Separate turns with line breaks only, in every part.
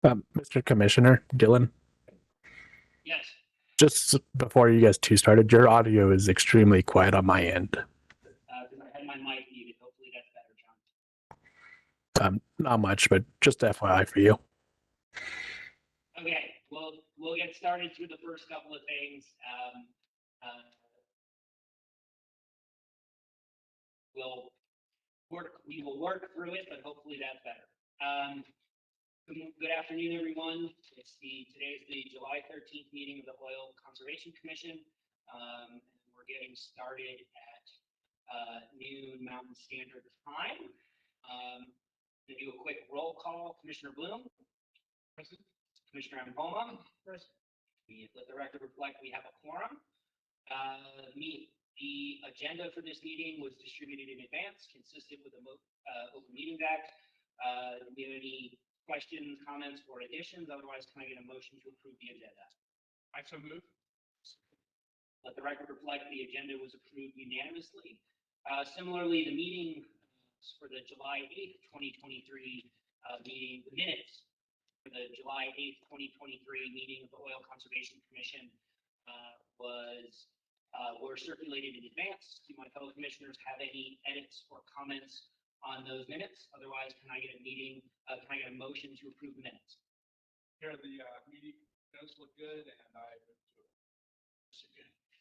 Mr. Commissioner Gillen,
Yes.
just before you guys two started, your audio is extremely quiet on my end.
Because I had my mic muted. Hopefully that's better, John.
Not much, but just FYI for you.
Okay, we'll get started through the first couple of things. We will work through it, but hopefully that's better. Good afternoon, everyone. Today's the July 13th meeting of the Oil Conservation Commission. We're getting started at noon Mountain Standard Time. To do a quick roll call, Commissioner Bloom. Present. Commissioner Ampoma. Present. Let the record reflect we have a quorum. The agenda for this meeting was distributed in advance, consistent with the Open Meetings Act. Do we have any questions, comments, or additions? Otherwise, can I get a motion to approve the agenda?
I so move.
Let the record reflect the agenda was approved unanimously. Similarly, the meeting for the July 8th, 2023 meeting, the minutes for the July 8th, 2023 meeting of the Oil Conservation Commission were circulated in advance. Do my fellow commissioners have any edits or comments on those minutes? Otherwise, can I get a motion to approve the minutes?
Here, the meeting notes look good, and I move to it.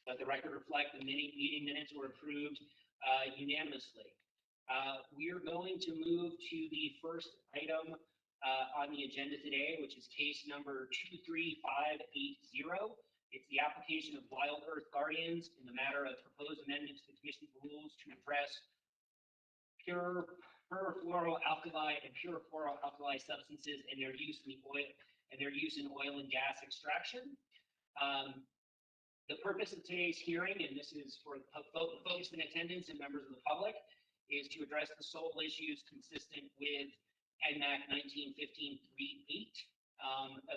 Let the record reflect the meeting minutes were approved unanimously. We are going to move to the first item on the agenda today, which is case number 23580. It's the application of Wild Earth Guardians in the matter of proposed amendments to the Commission's rules to address perfluoroalkyl and purifluoroalkyl substances and their use in oil and gas extraction. The purpose of today's hearing, and this is for folks in attendance and members of the public, is to address the sole issues consistent with NMAC 1915-38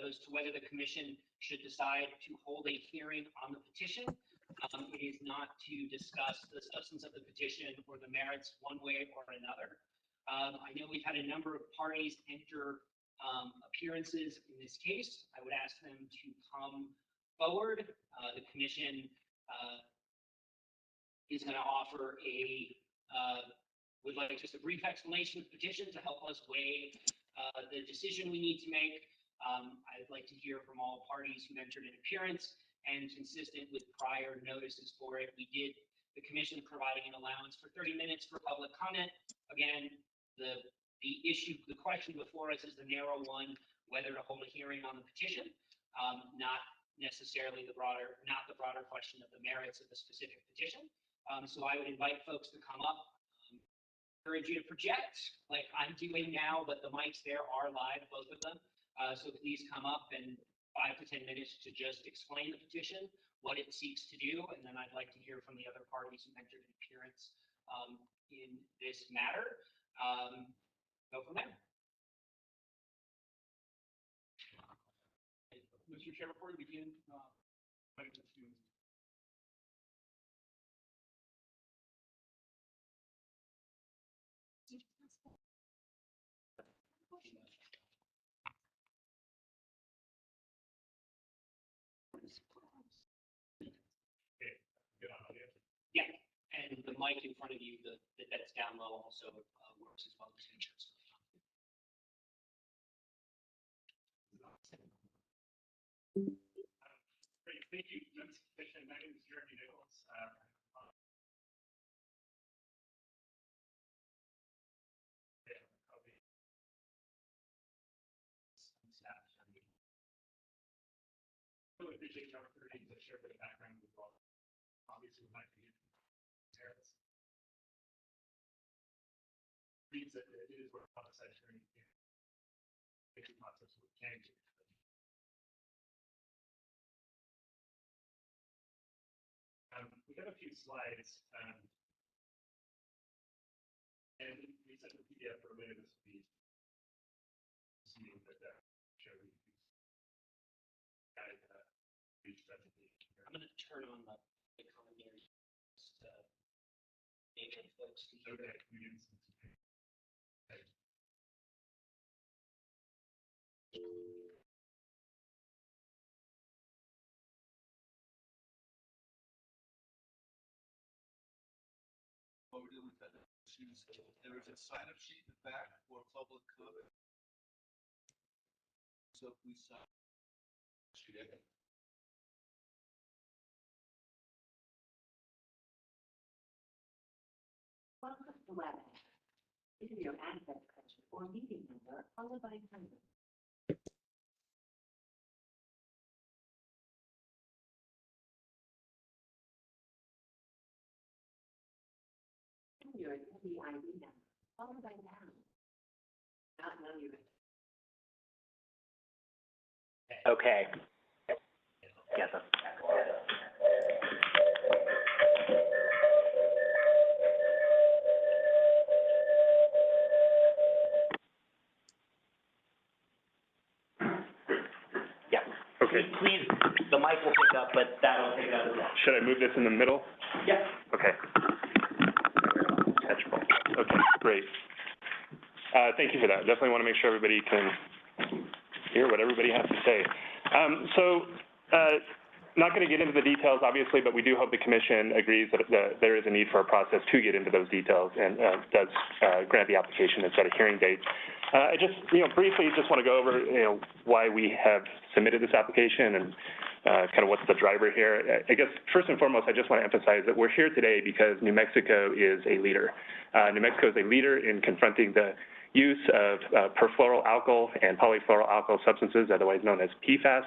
as to whether the Commission should decide to hold a hearing on the petition. It is not to discuss the substance of the petition or the merits one way or another. I know we've had a number of parties enter appearances in this case. I would ask them to come forward. The Commission is going to offer would like just a brief explanation of the petition to help us weigh the decision we need to make. I'd like to hear from all parties who entered an appearance, and consistent with prior notices for it, the Commission providing an allowance for 30 minutes for public comment. Again, the question before us is the narrow one, whether to hold a hearing on the petition, not necessarily the broader question of the merits of the specific petition. So I would invite folks to come up. Encourage you to project like I'm doing now, but the mics there are live, both of them. So please come up and 5 to 10 minutes to just explain the petition, what it seeks to do, and then I'd like to hear from the other parties who entered an appearance in this matter. Go from there.
Mr. Chair, before we begin,
Yeah, and the mic in front of you, that's down low, also works as well as features.
Great, thank you, members of the Commission. My name is Jeremy Nichols. Really appreciate the opportunity to share the background with all. Obviously, my parents. Means that it is what I said during the process of change. We have a few slides, and we sent the PDF earlier this week. Show you guys
I'm going to turn on the commentary just to make sure folks can hear it.
we're dealing with that issues. There is a sign-up sheet in the back for public comment. So if we sign.
Welcome to WebEx. Enter your access code or meeting number followed by #. Enter your attendee ID number followed by #. Not know your.
Okay. Yes. Yeah.
Okay.
Please, the mic will pick up, but that'll take it out as well.
Should I move this in the middle?
Yeah.
Okay. Catchable. Okay, great. Thank you for that. Definitely want to make sure everybody can hear what everybody has to say. Not going to get into the details, obviously, but we do hope the commission agrees that there is a need for a process to get into those details and does grant the application and set a hearing date. I just, briefly just want to go over, why we have submitted this application and kind of what's the driver here. I guess first and foremost, I just want to emphasize that we're here today because New Mexico is a leader. New Mexico is a leader in confronting the use of perfluoroalkyl and polyfluoroalkyl substances, otherwise known as PFAS.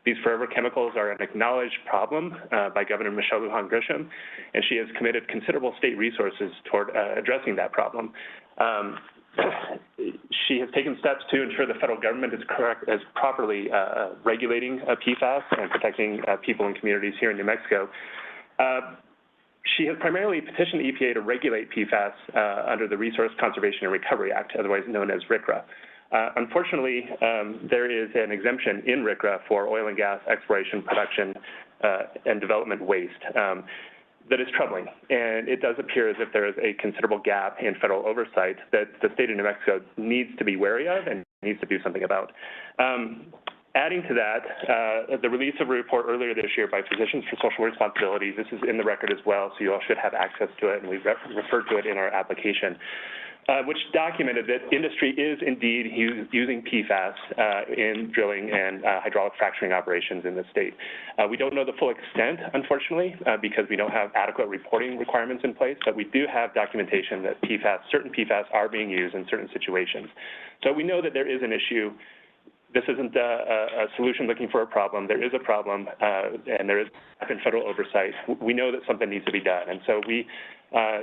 These forever chemicals are an acknowledged problem by Governor Michelle Lujan Grisham, and she has committed considerable state resources toward addressing that problem. She has taken steps to ensure the federal government is properly regulating PFAS and protecting people and communities here in New Mexico. She has primarily petitioned the EPA to regulate PFAS under the Resource Conservation and Recovery Act, otherwise known as RCRA. Unfortunately, there is an exemption in RCRA for oil and gas exploration, production, and development waste that is troubling. And it does appear as if there is a considerable gap in federal oversight that the state of New Mexico needs to be wary of and needs to do something about. Adding to that, the release of a report earlier this year by Physicians for Social Responsibility, this is in the record as well, so you all should have access to it, and we referred to it in our application, which documented that industry is indeed using PFAS in drilling and hydraulic fracturing operations in the state. We don't know the full extent, unfortunately, because we don't have adequate reporting requirements in place, but we do have documentation that certain PFAS are being used in certain situations. So we know that there is an issue. This isn't a solution looking for a problem. There is a problem, and there is federal oversight. We know that something needs to be done, and so we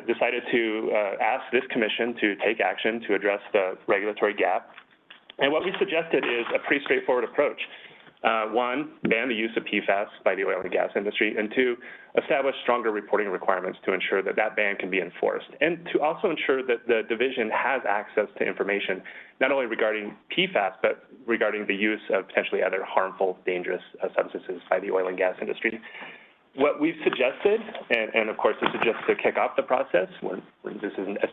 decided to ask this commission to take action to address the regulatory gap. And what we suggested is a pretty straightforward approach. One, ban the use of PFAS by the oil and gas industry, and two, establish stronger reporting requirements to ensure that that ban can be enforced, and to also ensure that the division has access to information, not only regarding PFAS, but regarding the use of potentially other harmful, dangerous substances by the oil and gas industry. What we've suggested, and of course this is just to kick off the process, this isn't at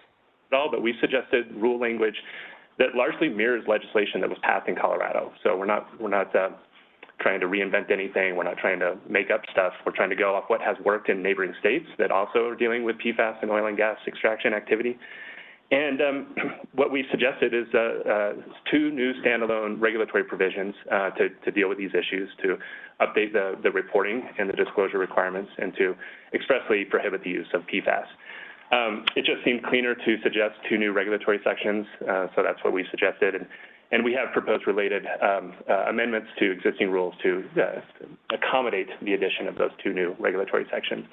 all, but we've suggested rule language that largely mirrors legislation that was passed in Colorado. So we're not trying to reinvent anything. We're not trying to make up stuff. We're trying to go off what has worked in neighboring states that also are dealing with PFAS and oil and gas extraction activity. And what we suggested is two new standalone regulatory provisions to deal with these issues, to update the reporting and the disclosure requirements, and to expressly prohibit the use of PFAS. It just seemed cleaner to suggest two new regulatory sections, so that's what we suggested. And we have proposed related amendments to existing rules to accommodate the addition of those two new regulatory sections.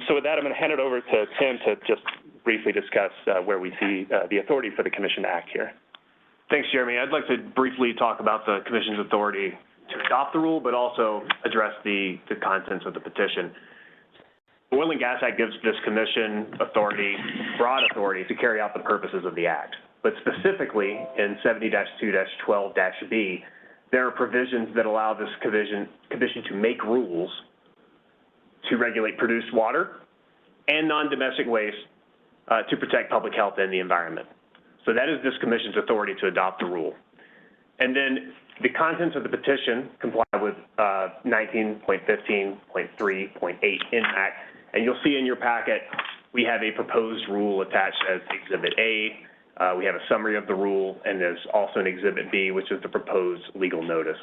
So with that, I'm going to hand it over to Tim to just briefly discuss where we see the authority for the commission to act here.
Thanks, Jeremy. I'd like to briefly talk about the commission's authority to adopt the rule, but also address the contents of the petition. The Oil and Gas Act gives this commission authority, broad authority, to carry out the purposes of the act. But specifically in 70-2-12-B, there are provisions that allow this commission to make rules to regulate produced water and non-domestic waste to protect public health and the environment. So that is this commission's authority to adopt the rule. And then the contents of the petition comply with 19.15.3.8 in Act. And you'll see in your packet we have a proposed rule attached as Exhibit A. We have a summary of the rule, and there's also an Exhibit B, which is the proposed legal notice.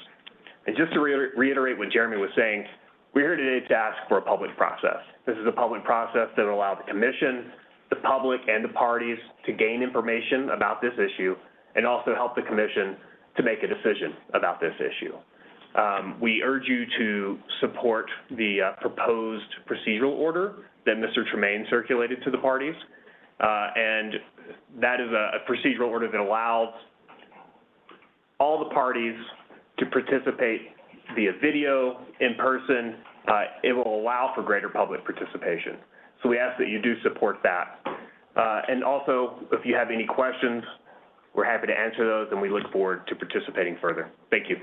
And just to reiterate what Jeremy was saying, we're here today to ask for a public process. This is a public process that will allow the commission, the public, and the parties to gain information about this issue, and also help the commission to make a decision about this issue. We urge you to support the proposed procedural order that Mr. Tremaine circulated to the parties. And that is a procedural order that allows all the parties to participate via video, in person. It will allow for greater public participation. So we ask that you do support that. And also, if you have any questions, we're happy to answer those, and we look forward to participating further. Thank you.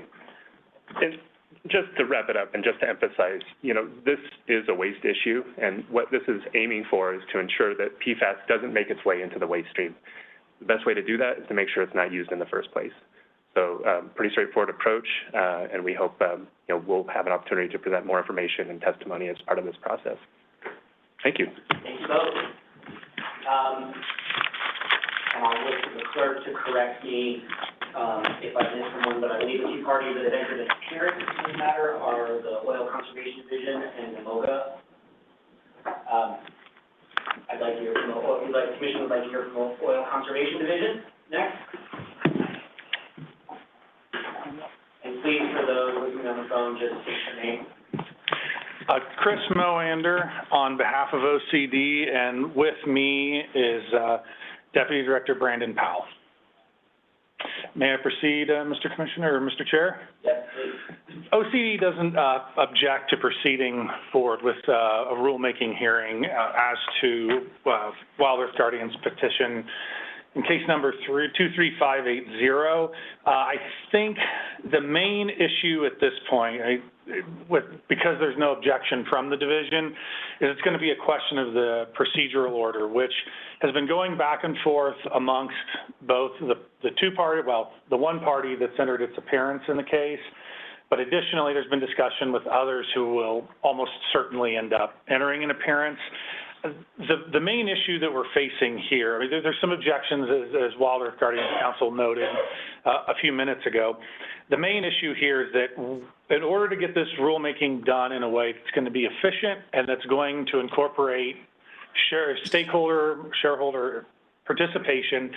And just to wrap it up and just to emphasize, you know, this is a waste issue, and what this is aiming for is to ensure that PFAS doesn't make its way into the waste stream. The best way to do that is to make sure it's not used in the first place. So pretty straightforward approach, and we hope you know, we'll have an opportunity to present more information and testimony as part of this process. Thank you.
Thank you both. And I'll look to the clerk to correct me if I missed someone, but I believe the two parties that have entered an appearance in this matter are the Oil Conservation Division and the MOGA. I'd like to hear from the Commission would like to hear from the Oil Conservation Division next. And please, for those listening on the phone, just state your name.
Chris Moander on behalf of OCD, and with me is Deputy Director Brandon Powell. May I proceed, Mr. Commissioner or Mr. Chair?
Yes, please.
OCD doesn't object to proceeding forward with a rulemaking hearing as to Wild Earth Guardian's petition in case number 23580. I think the main issue at this point, because there's no objection from the division, is it's going to be a question of the procedural order, which has been going back and forth amongst both the two parties, well, the one party that's entered its appearance in the case, but additionally, there's been discussion with others who will almost certainly end up entering an appearance. The main issue that we're facing here, I mean, there's some objections, as Wild Earth Guardian Council noted a few minutes ago. The main issue here is that in order to get this rulemaking done in a way that's going to be efficient and that's going to incorporate shareholder participation,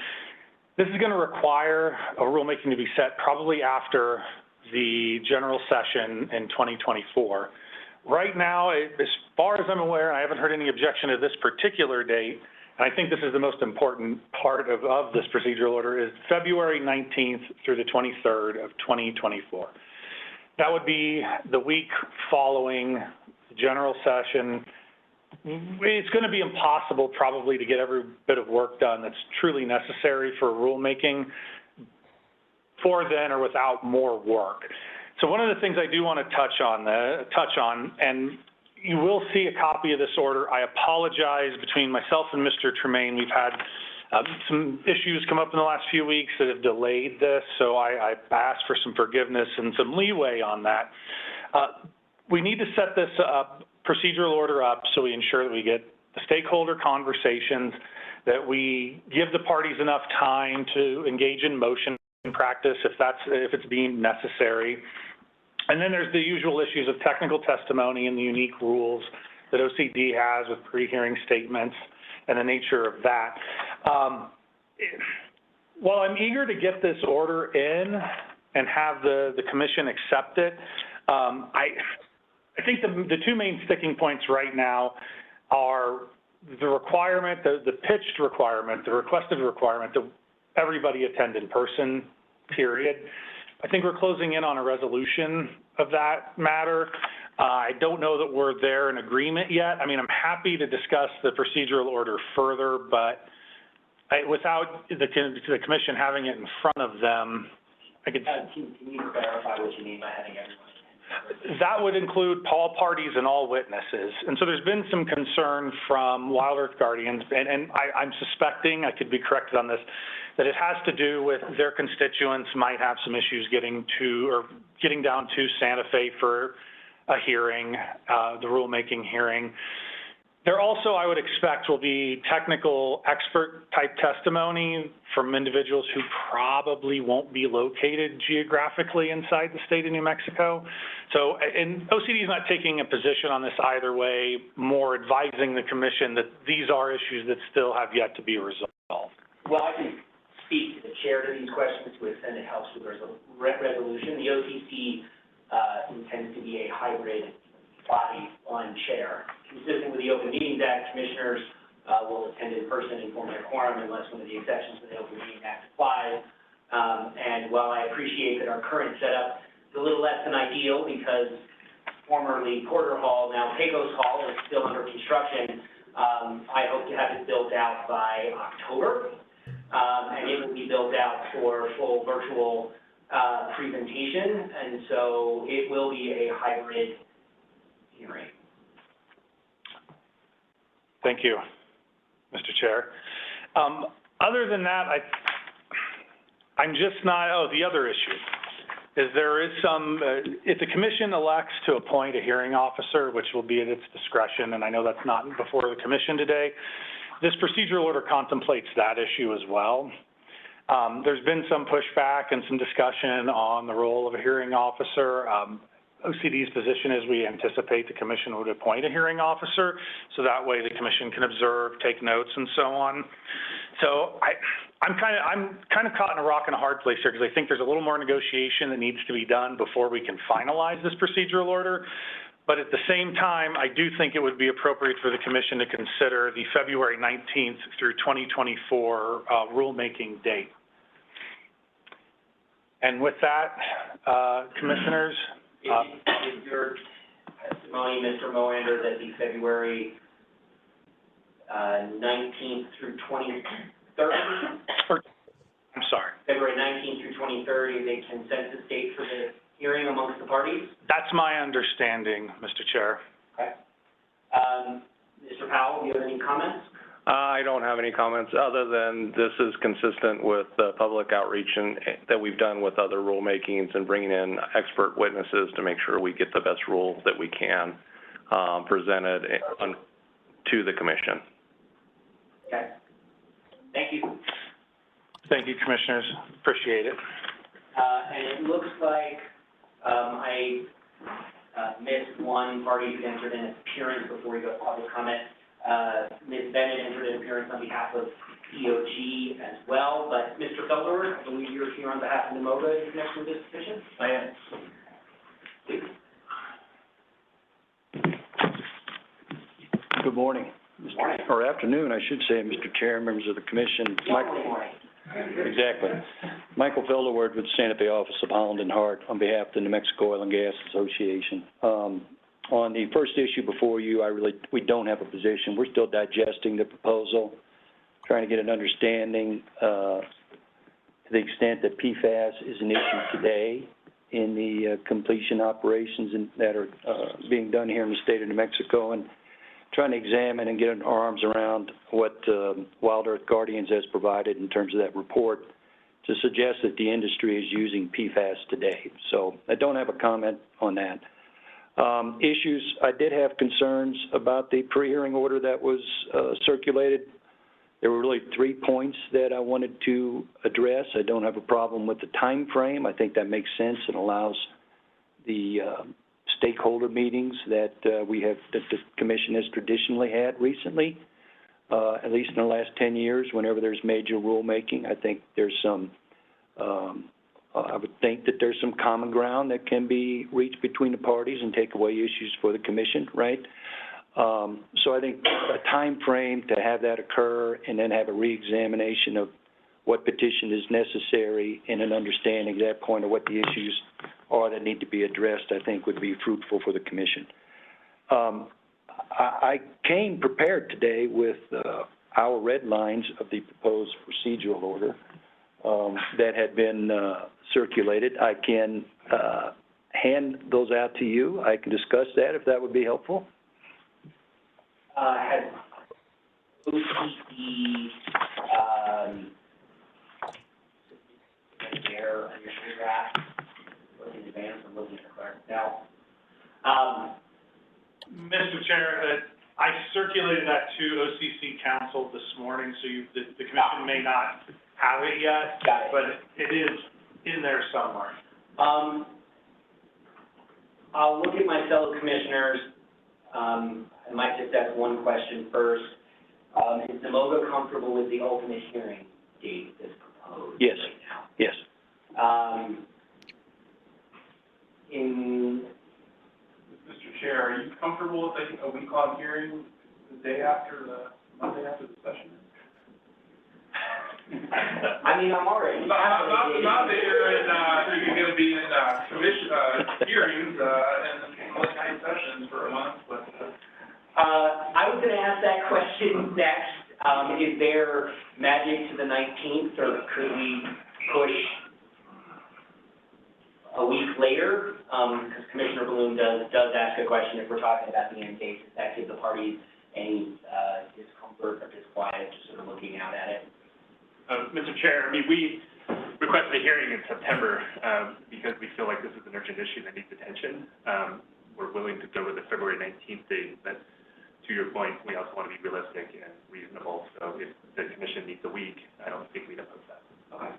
this is going to require a rulemaking to be set probably after the general session in 2024. Right now, as far as I'm aware, I haven't heard any objection to this particular date, and I think this is the most important part of this procedural order, is February 19th through the 23rd of 2024. That would be the week following the general session. It's going to be impossible probably to get every bit of work done that's truly necessary for rulemaking for then or without more work. So one of the things I do want to touch on, and you will see a copy of this order. I apologize, between myself and Mr. Tremaine, we've had some issues come up in the last few weeks that have delayed this, so I asked for some forgiveness and some leeway on that. We need to set this procedural order up so we ensure that we get the stakeholder conversations, that we give the parties enough time to engage in motion practice if it's deemed necessary. And then there's the usual issues of technical testimony and the unique rules that OCD has with pre-hearing statements and the nature of that. While I'm eager to get this order in and have the commission accept it, I think the two main sticking points right now are the requirement, the pitched requirement, the requested requirement that everybody attend in person, period. I think we're closing in on a resolution of that matter. I don't know that we're there in agreement yet. I mean, I'm happy to discuss the procedural order further, but without the commission having it in front of them, I could.
Can you clarify what you mean by having everyone?
That would include all parties and all witnesses. And so there's been some concern from Wild Earth Guardians, and I'm suspecting, I could be corrected on this, that it has to do with their constituents might have some issues getting down to Santa Fe for a hearing, the rulemaking hearing. There also, I would expect, will be technical expert type testimony from individuals who probably won't be located geographically inside the state of New Mexico. So, and OCD is not taking a position on this either way, more advising the commission that these are issues that still have yet to be resolved.
Well, I can speak to the chair to these questions to extend it helps with resolution. The OCC intends to be a hybrid body on chair. Consistent with the Open Meetings Act, commissioners will attend in person and form their quorum unless one of the exceptions to the Open Meetings Act applies. And while I appreciate that our current setup is a little less than ideal because formerly Porter Hall, now Pecos Hall, is still under construction, I hope to have it built out by October. And it will be built out for full virtual presentation. And so it will be a hybrid hearing.
Thank you, Mr. Chair. Other than that, I'm just not, the other issue is there is some, if the commission elects to appoint a hearing officer, which will be at its discretion, and I know that's not before the commission today, this procedural order contemplates that issue as well. There's been some pushback and some discussion on the role of a hearing officer. OCD's position is we anticipate the commission would appoint a hearing officer, so that way the commission can observe, take notes, and so on. So I'm kind of caught in a rock and a hard place here because I think there's a little more negotiation that needs to be done before we can finalize this procedural order. But at the same time, I do think it would be appropriate for the commission to consider the February 19th through 2024 rulemaking date. And with that, commissioners.
Is your testimony, Mr. Moander, that the February 19th through 23rd?
I'm sorry.
February 19th through 23rd is a consensus date for the hearing amongst the parties?
That's my understanding, Mr. Chair.
Okay. Mr. Powell, do you have any comments?
I don't have any comments other than this is consistent with the public outreach that we've done with other rulemakings and bringing in expert witnesses to make sure we get the best rule that we can presented to the commission.
Okay. Thank you.
Thank you, commissioners. Appreciate it.
And it looks like I missed one party who entered an appearance before we go to public comment. Ms. Bennett entered an appearance on behalf of EOG as well, but Mr. Felder, I believe you're here on behalf of NMOGA in connection with this petition? I am. Please.
Good morning.
Morning.
Or afternoon, I should say, Mr. Chair, members of the commission.
Morning.
Exactly. Michael Felderword with Santa Fe Office of Holland and Hart on behalf of the New Mexico Oil and Gas Association. On the first issue before you, we don't have a position. We're still digesting the proposal, trying to get an understanding to the extent that PFAS is an issue today in the completion operations that are being done here in the state of New Mexico, and trying to examine and get our arms around what Wild Earth Guardians has provided in terms of that report to suggest that the industry is using PFAS today. So I don't have a comment on that. Issues, I did have concerns about the pre-hearing order that was circulated. There were really 3 points that I wanted to address. I don't have a problem with the time frame. I think that makes sense and allows the stakeholder meetings that that the commission has traditionally had recently, at least in the last 10 years, whenever there's major rulemaking. I think there's some I would think that there's some common ground that can be reached between the parties and take away issues for the commission, right? So I think a time frame to have that occur and then have a reexamination of what petition is necessary and an understanding at that point of what the issues are that need to be addressed, I think would be fruitful for the commission. I came prepared today with our red lines of the proposed procedural order that had been circulated. I can hand those out to you. I can discuss that if that would be helpful.
Has OCD there on your draft? Looking advance, I'm looking at the clerk now.
Mr. Chair, I circulated that to OCC Council this morning, so the commission may not have it yet.
Got it.
But it is in there somewhere.
I'll look at my fellow commissioners. I might just ask one question first. Is Demoga comfortable with the ultimate hearing date that's proposed
Yes.
right now?
Yes.
Mr. Chair, are you comfortable with a week-long hearing the day after Monday after the session?
I mean, I'm already.
Not that you're gonna be in, commission, hearings, and county sessions for a month, but.
I was gonna ask that question next. Is there magic to the 19th, or could we push a week later? Because Commissioner Bloom does ask a question if we're talking about the end date. Does that give the parties any, discomfort or disquiet, just sort of looking out at it?
Mr. Chair, I mean, we requested a hearing in September, because we feel like this is an urgent issue that needs attention. We're willing to go with the February 19th date, but to your point, we also want to be realistic and reasonable. So if the commission needs a week, I don't think we'd oppose that.
Okay.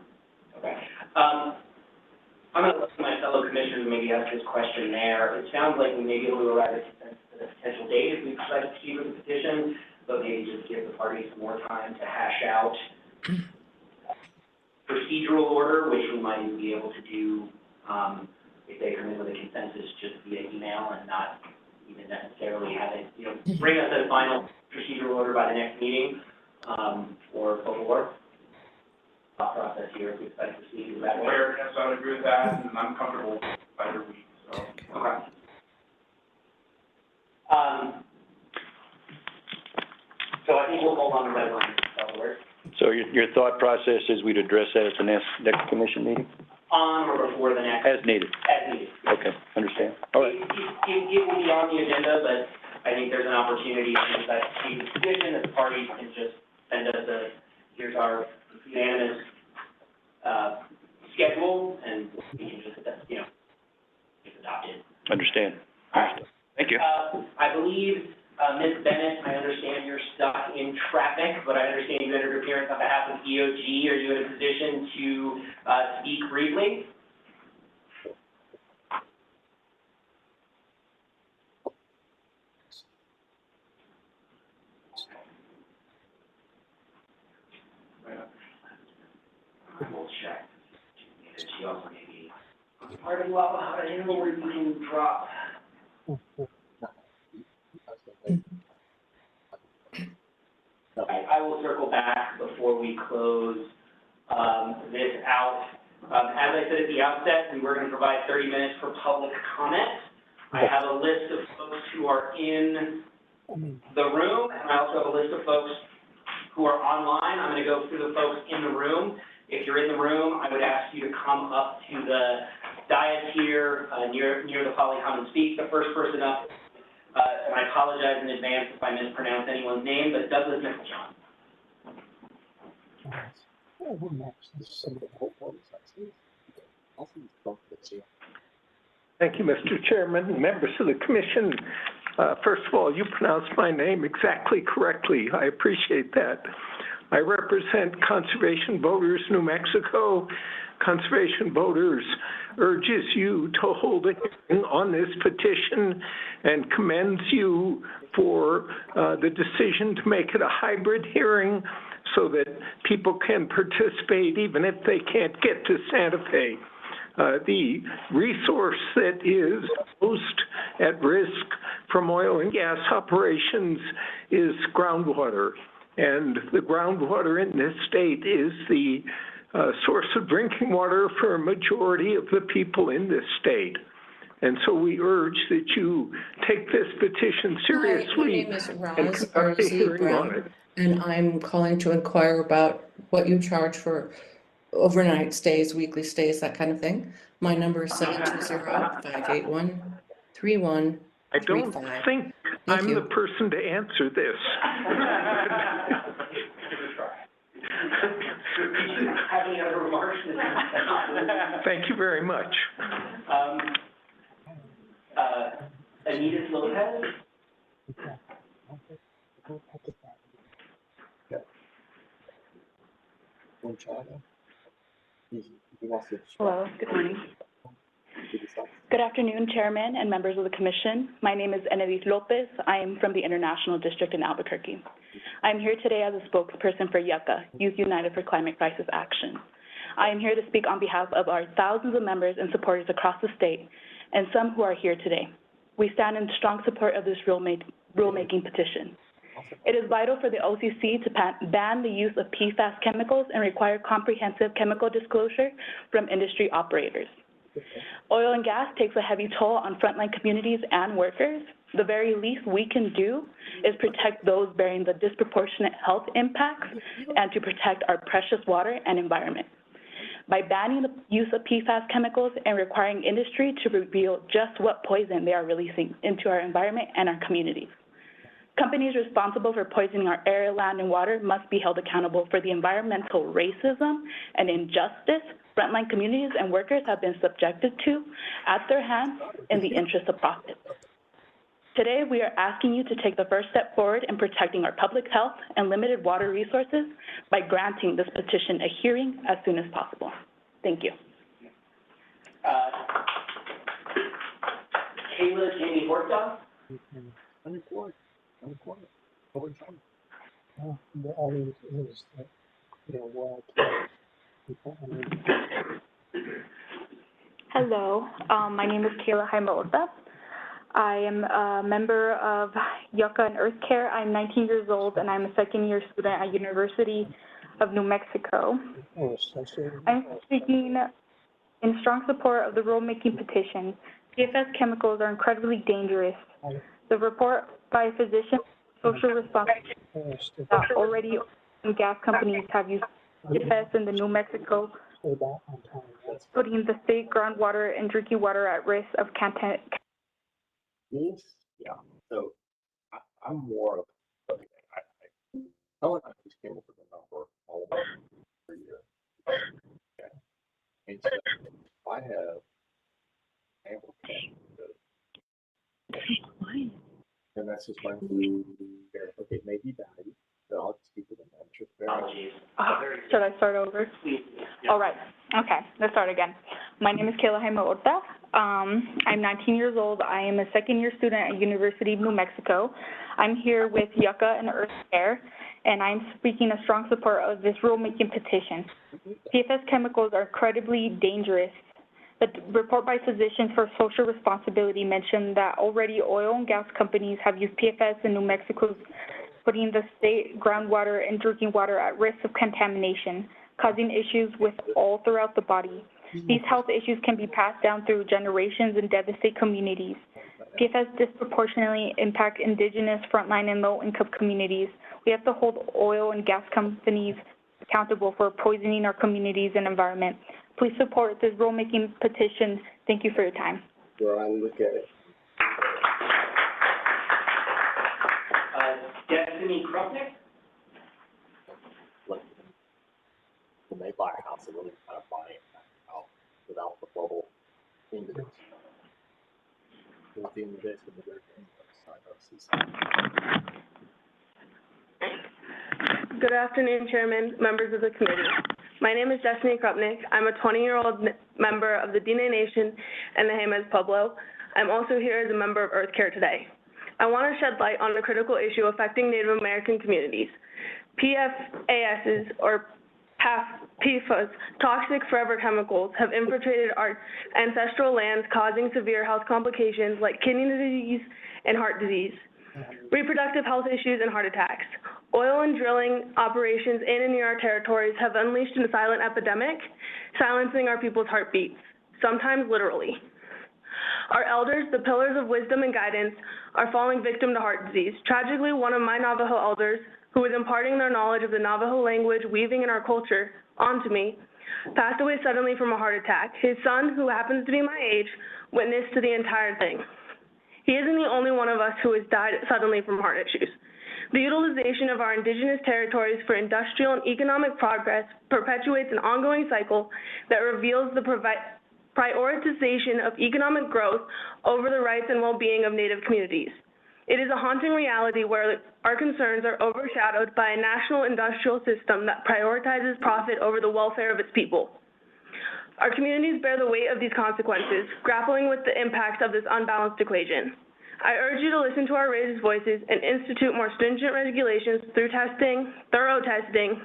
I'm going to look at my fellow commissioners and maybe ask this question there. It sounds like we may be able to arrive at a potential date if we decide to proceed with the petition, but maybe just give the parties more time to hash out procedural order, which we might even be able to do if they come in with a consensus just via email and not even necessarily have it, bring us a final procedural order by the next meeting, or before. Thought process here, if we decide to proceed with that.
Chair, yes, I would agree with that, and I'm comfortable by your week, so.
Okay. So I think we'll hold on to that one,
So your thought process is we'd address that at the next commission meeting?
on or before the next.
As needed.
As needed.
Okay, understand. All right.
It will be on the agenda, but I think there's an opportunity to decide to see the petition, that the parties can just send us here's our unanimous, schedule, and we can just, just adopt it.
Understand.
All right.
Thank you.
I believe, Ms. Bennett, I understand you're stuck in traffic, but I understand you entered your appearance on behalf of EOG. Are you in a position to, speak briefly? I will check. She also may be party level, how to handle where you can drop. I will circle back before we close this out. As I said at the outset, we were going to provide 30 minutes for public comment. I have a list of folks who are in the room, and I also have a list of folks who are online. I'm going to go through the folks in the room. If you're in the room, I would ask you to come up to the dais here near the poly, come and speak. The first person up, and I apologize in advance if I mispronounce anyone's name, but Douglas Nicholjohn.
Thank you, Mr. Chairman, members of the commission. First of all, you pronounced my name exactly correctly. I appreciate that. I represent Conservation Voters New Mexico. Conservation Voters urges you to hold a hearing on this petition and commends you for the decision to make it a hybrid hearing so that people can participate even if they can't get to Santa Fe. The resource that is most at risk from oil and gas operations is groundwater. And the groundwater in this state is the source of drinking water for a majority of the people in this state. And so we urge that you take this petition seriously.
Hi, my name is
and
Roz
conduct a
R.Z.
hearing on
Brown,
it.
and I'm calling to inquire about what you charge for overnight stays, weekly stays, that kind of thing. My number is 720-581-3135.
I don't think I'm the person to answer this.
Have any other remarks?
Thank you very much.
Anita Lopez?
Hello, good morning. Good afternoon, Chairman and members of the Commission. My name is Enedith Lopez. I am from the International District in Albuquerque. I am here today as a spokesperson for Yucca, Youth United for Climate Crisis Action. I am here to speak on behalf of our thousands of members and supporters across the state, and some who are here today. We stand in strong support of this rulemaking petition. It is vital for the OCC to ban the use of PFAS chemicals and require comprehensive chemical disclosure from industry operators. Oil and gas takes a heavy toll on frontline communities and workers. The very least we can do is protect those bearing the disproportionate health impacts and to protect our precious water and environment. By banning the use of PFAS chemicals and requiring industry to reveal just what poison they are releasing into our environment and our communities. Companies responsible for poisoning our air, land, and water must be held accountable for the environmental racism and injustice frontline communities and workers have been subjected to at their hands in the interest of profit. Today, we are asking you to take the first step forward in protecting our public health and limited water resources by granting this petition a hearing as soon as possible. Thank you.
Kayla Jamie Horta.
Hello, my name is Kayla Jaime Horta. I am a member of Yucca and Earth Care. I'm 19 years old and I'm a second-year student at University of New Mexico. I'm speaking in strong support of the rulemaking petition. PFAS chemicals are incredibly dangerous. The report by physicians, social responsibility that already oil and gas companies have used PFAS in the New Mexico, putting the state groundwater and drinking water at risk of contamination.
Yeah, so I'm more of, okay, someone just came up with a number all about per year. Okay. And so I have ample cash. And that's just my okay, it may be valued, but I'll just keep it in interest.
Should I start over? All right. Okay, let's start again. My name is Kayla Jaime Horta. I'm 19 years old. I am a second-year student at University of New Mexico. I'm here with Yucca and Earth Care, and I'm speaking in strong support of this rulemaking petition. PFAS chemicals are incredibly dangerous. The report by Physicians for Social Responsibility mentioned that already oil and gas companies have used PFAS in New Mexico, putting the state groundwater and drinking water at risk of contamination, causing issues with all throughout the body. These health issues can be passed down through generations and devastate communities. PFAS disproportionately impact indigenous, frontline, and low-income communities. We have to hold oil and gas companies accountable for poisoning our communities and environment. Please support this rulemaking petition. Thank you for your time.
Where I look at it.
Destiny Krupnik.
When they buy a house, they really kind of buy it out without the bubble into it. At the end of the day, it's going to be
Good afternoon, Chairman, members of the committee. My name is Destiny Krupnik. I'm a 20-year-old member of the Diné Nation and the Jemez Pueblo. I'm also here as a member of Earth Care today. I want to shed light on a critical issue affecting Native American communities. PFASs, or PFAS, toxic forever chemicals, have infiltrated our ancestral lands, causing severe health complications like kidney disease and heart disease, reproductive health issues, and heart attacks. Oil and drilling operations in and near our territories have unleashed a silent epidemic, silencing our people's heartbeats, sometimes literally. Our elders, the pillars of wisdom and guidance, are falling victim to heart disease. Tragically, one of my Navajo elders, who was imparting their knowledge of the Navajo language weaving in our culture onto me, passed away suddenly from a heart attack. His son, who happens to be my age, witnessed to the entire thing. He isn't the only one of us who has died suddenly from heart issues. The utilization of our indigenous territories for industrial and economic progress perpetuates an ongoing cycle that reveals the prioritization of economic growth over the rights and well-being of Native communities. It is a haunting reality where our concerns are overshadowed by a national industrial system that prioritizes profit over the welfare of its people. Our communities bear the weight of these consequences, grappling with the impacts of this unbalanced equation. I urge you to listen to our raised voices and institute more stringent regulations through testing, thorough testing,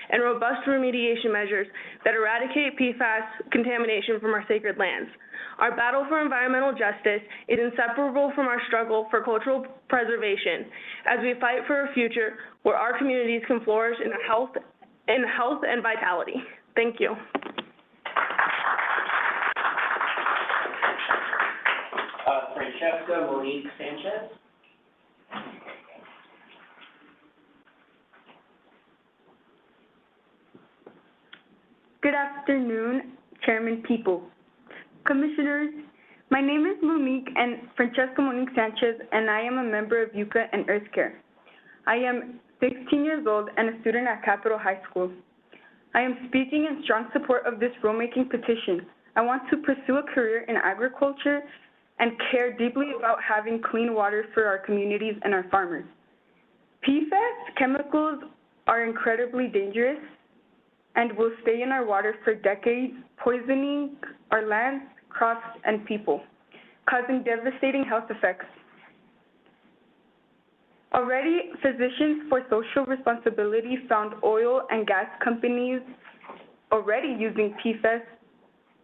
and robust remediation measures that eradicate PFAS contamination from our sacred lands. Our battle for environmental justice is inseparable from our struggle for cultural preservation as we fight for a future where our communities can flourish in health and vitality. Thank you.
Francesca Monique Sanchez.
Good afternoon, Chairman People. Commissioners, my name is Monique and Francesca Monique Sanchez, and I am a member of Yucca and Earth Care. I am 16 years old and a student at Capitol High School. I am speaking in strong support of this rulemaking petition. I want to pursue a career in agriculture and care deeply about having clean water for our communities and our farmers. PFAS chemicals are incredibly dangerous and will stay in our water for decades, poisoning our lands, crops, and people, causing devastating health effects. Already, Physicians for Social Responsibility found oil and gas companies already using PFAS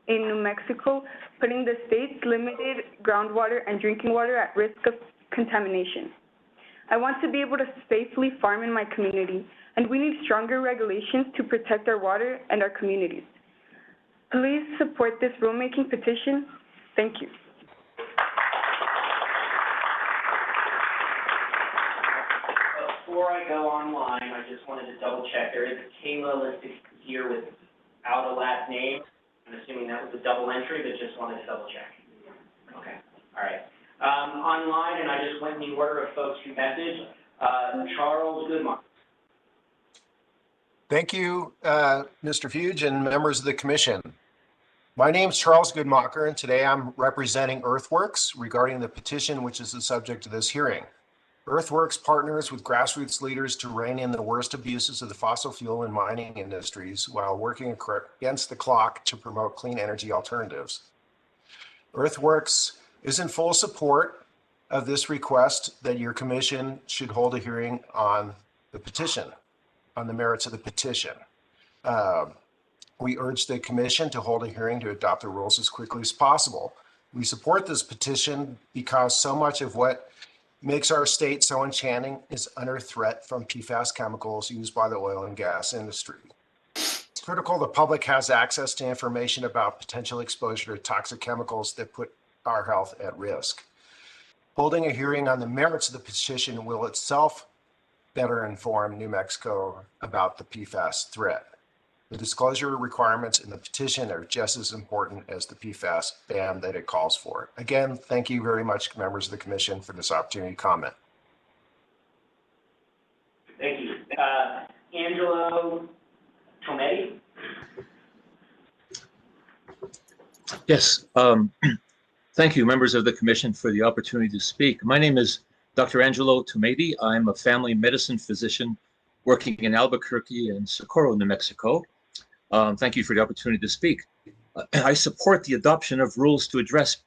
in New Mexico, putting the state's limited groundwater and drinking water at risk of contamination. I want to be able to safely farm in my community, and we need stronger regulations to protect our water and our communities. Please support this rulemaking petition. Thank you.
Before I go online, I just wanted to double check. There is a Kayla listed here without a last name. I'm assuming that was a double entry, but just wanted to double check. Okay, all right. Online, and I just went in the order of folks who messaged, Charles Goodmark.
Thank you, Mr. Fuge and members of the commission. My name is Charles Goodmacher, and today I'm representing Earthworks regarding the petition which is the subject of this hearing. Earthworks partners with grassroots leaders to rein in the worst abuses of the fossil fuel and mining industries while working against the clock to promote clean energy alternatives. Earthworks is in full support of this request that your commission should hold a hearing on the petition, on the merits of the petition. We urge the commission to hold a hearing to adopt the rules as quickly as possible. We support this petition because so much of what makes our state so enchanting is under threat from PFAS chemicals used by the oil and gas industry. It's critical the public has access to information about potential exposure to toxic chemicals that put our health at risk. Holding a hearing on the merits of the petition will itself better inform New Mexico about the PFAS threat. The disclosure requirements in the petition are just as important as the PFAS ban that it calls for. Again, thank you very much, members of the commission, for this opportunity to comment.
Thank you. Angelo Tomei.
Yes, thank you, members of the commission, for the opportunity to speak. My name is Dr. Angelo Tomei. I'm a family medicine physician working in Albuquerque and Socorro, New Mexico. Thank you for the opportunity to speak. I support the adoption of rules to address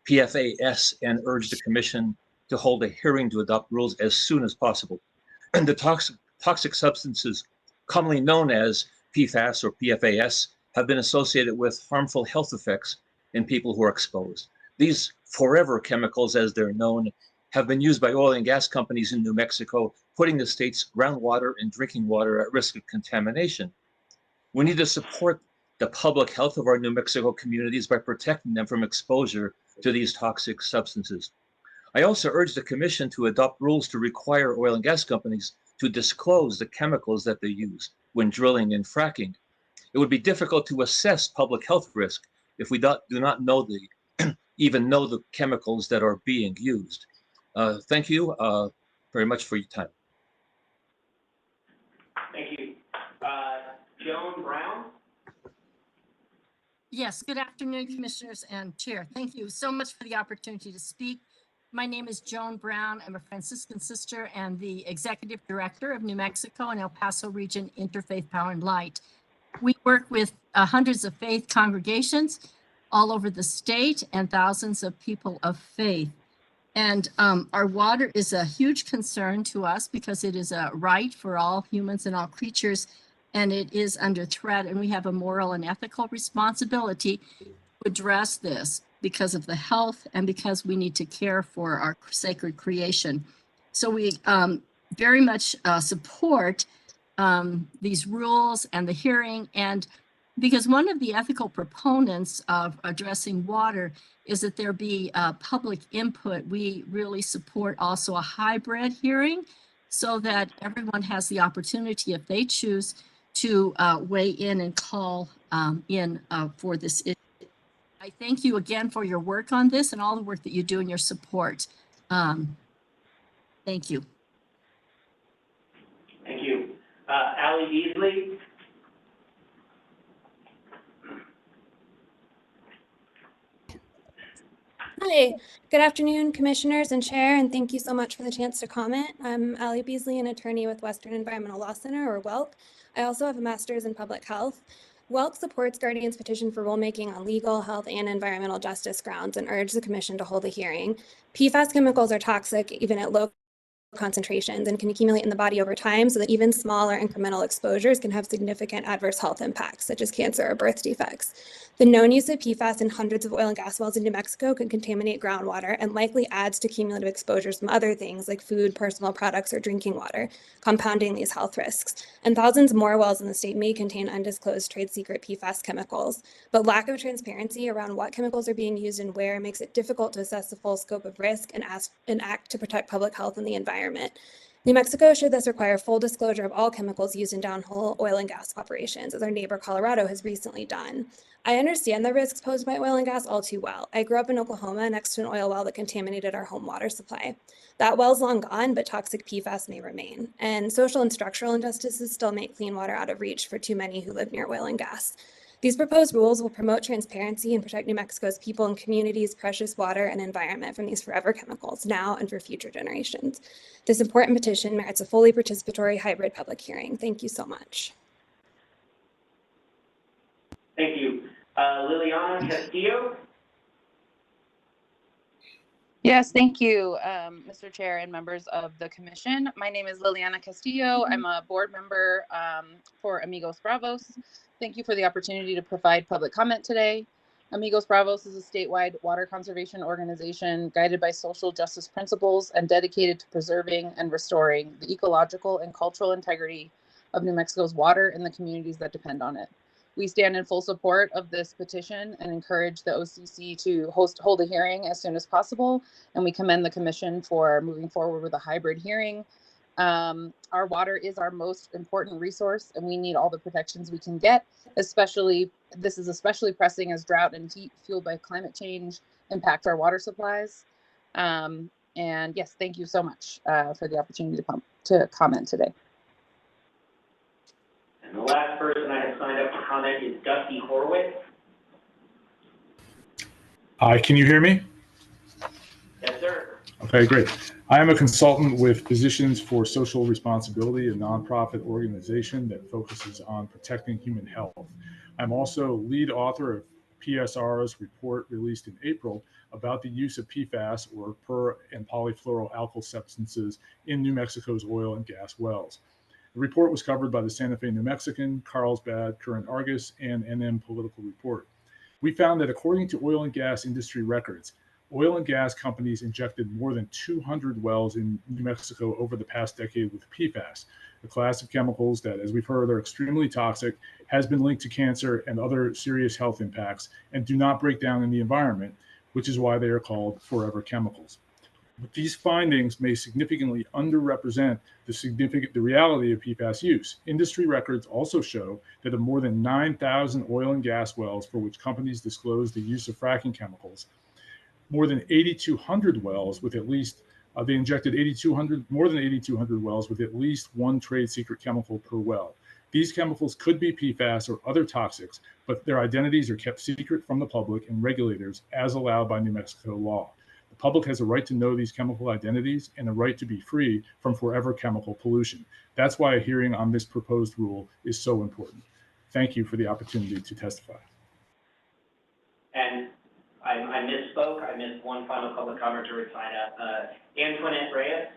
PFAS and urge the commission to hold a hearing to adopt rules as soon as possible. And the toxic substances, commonly known as PFAS or PFAS, have been associated with harmful health effects in people who are exposed. These forever chemicals, as they're known, have been used by oil and gas companies in New Mexico, putting the state's groundwater and drinking water at risk of contamination. We need to support the public health of our New Mexico communities by protecting them from exposure to these toxic substances. I also urge the commission to adopt rules to require oil and gas companies to disclose the chemicals that they use when drilling and fracking. It would be difficult to assess public health risk if we do not know even know the chemicals that are being used. Thank you very much for your time.
Thank you. Joan Brown.
Yes, good afternoon, commissioners and chair. Thank you so much for the opportunity to speak. My name is Joan Brown. I'm a Franciscan sister and the Executive Director of New Mexico and El Paso Region Interfaith Power and Light. We work with hundreds of faith congregations all over the state and thousands of people of faith. And our water is a huge concern to us because it is a right for all humans and all creatures, and it is under threat. And we have a moral and ethical responsibility to address this because of the health and because we need to care for our sacred creation. So we very much support these rules and the hearing, and because one of the ethical proponents of addressing water is that there be public input. We really support also a hybrid hearing so that everyone has the opportunity, if they choose, to weigh in and call in for this issue. I thank you again for your work on this and all the work that you do and your support. Thank you.
Thank you. Allie Beasley.
Hi, good afternoon, commissioners and chair, and thank you so much for the chance to comment. I'm Allie Beasley, an attorney with Western Environmental Law Center, or WELC. I also have a master's in public health. WELC supports Guardian's petition for rulemaking on legal, health, and environmental justice grounds and urge the commission to hold a hearing. PFAS chemicals are toxic even at low concentrations and can accumulate in the body over time, so that even smaller incremental exposures can have significant adverse health impacts, such as cancer or birth defects. The known use of PFAS in hundreds of oil and gas wells in New Mexico can contaminate groundwater and likely adds to cumulative exposures from other things like food, personal products, or drinking water, compounding these health risks. And thousands more wells in the state may contain undisclosed trade secret PFAS chemicals, but lack of transparency around what chemicals are being used and where makes it difficult to assess the full scope of risk and act to protect public health and the environment. New Mexico should thus require full disclosure of all chemicals used in downhole oil and gas operations, as our neighbor Colorado has recently done. I understand the risks posed by oil and gas all too well. I grew up in Oklahoma next to an oil well that contaminated our home water supply. That well's long gone, but toxic PFAS may remain. And social and structural injustices still make clean water out of reach for too many who live near oil and gas. These proposed rules will promote transparency and protect New Mexico's people and communities' precious water and environment from these forever chemicals now and for future generations. This important petition merits a fully participatory hybrid public hearing. Thank you so much.
Thank you. Liliana Castillo.
Yes, thank you, Mr. Chair and members of the commission. My name is Liliana Castillo. I'm a board member for Amigos Bravos. Thank you for the opportunity to provide public comment today. Amigos Bravos is a statewide water conservation organization guided by social justice principles and dedicated to preserving and restoring the ecological and cultural integrity of New Mexico's water and the communities that depend on it. We stand in full support of this petition and encourage the OCC to hold a hearing as soon as possible. And we commend the commission for moving forward with a hybrid hearing. Our water is our most important resource, and we need all the protections we can get. This is especially pressing as drought and heat fueled by climate change impact our water supplies. And yes, thank you so much for the opportunity to comment today.
And the last person I have signed up for comment is Dusty Horowitz.
Hi, can you hear me?
Yes, sir.
Okay, great. I am a consultant with Physicians for Social Responsibility, a nonprofit organization that focuses on protecting human health. I'm also lead author of PSR's report released in April about the use of PFAS, or per and polyfluoroalkyl substances, in New Mexico's oil and gas wells. The report was covered by the Santa Fe New Mexican, Carlsbad, Current Argus, and NM Political Report. We found that according to oil and gas industry records, oil and gas companies injected more than 200 wells in New Mexico over the past decade with PFAS, a class of chemicals that, as we've heard, are extremely toxic, has been linked to cancer and other serious health impacts, and do not break down in the environment, which is why they are called forever chemicals. But these findings may significantly underrepresent the reality of PFAS use. Industry records also show that of more than 9,000 oil and gas wells for which companies disclose the use of fracking chemicals, more than 8,200 wells with at least, they injected more than 8,200 wells with at least one trade secret chemical per well. These chemicals could be PFAS or other toxics, but their identities are kept secret from the public and regulators as allowed by New Mexico law. The public has a right to know these chemical identities and a right to be free from forever chemical pollution. That's why a hearing on this proposed rule is so important. Thank you for the opportunity to testify.
And I misspoke. I missed one final public commenter would sign up. Antoinette Reyes.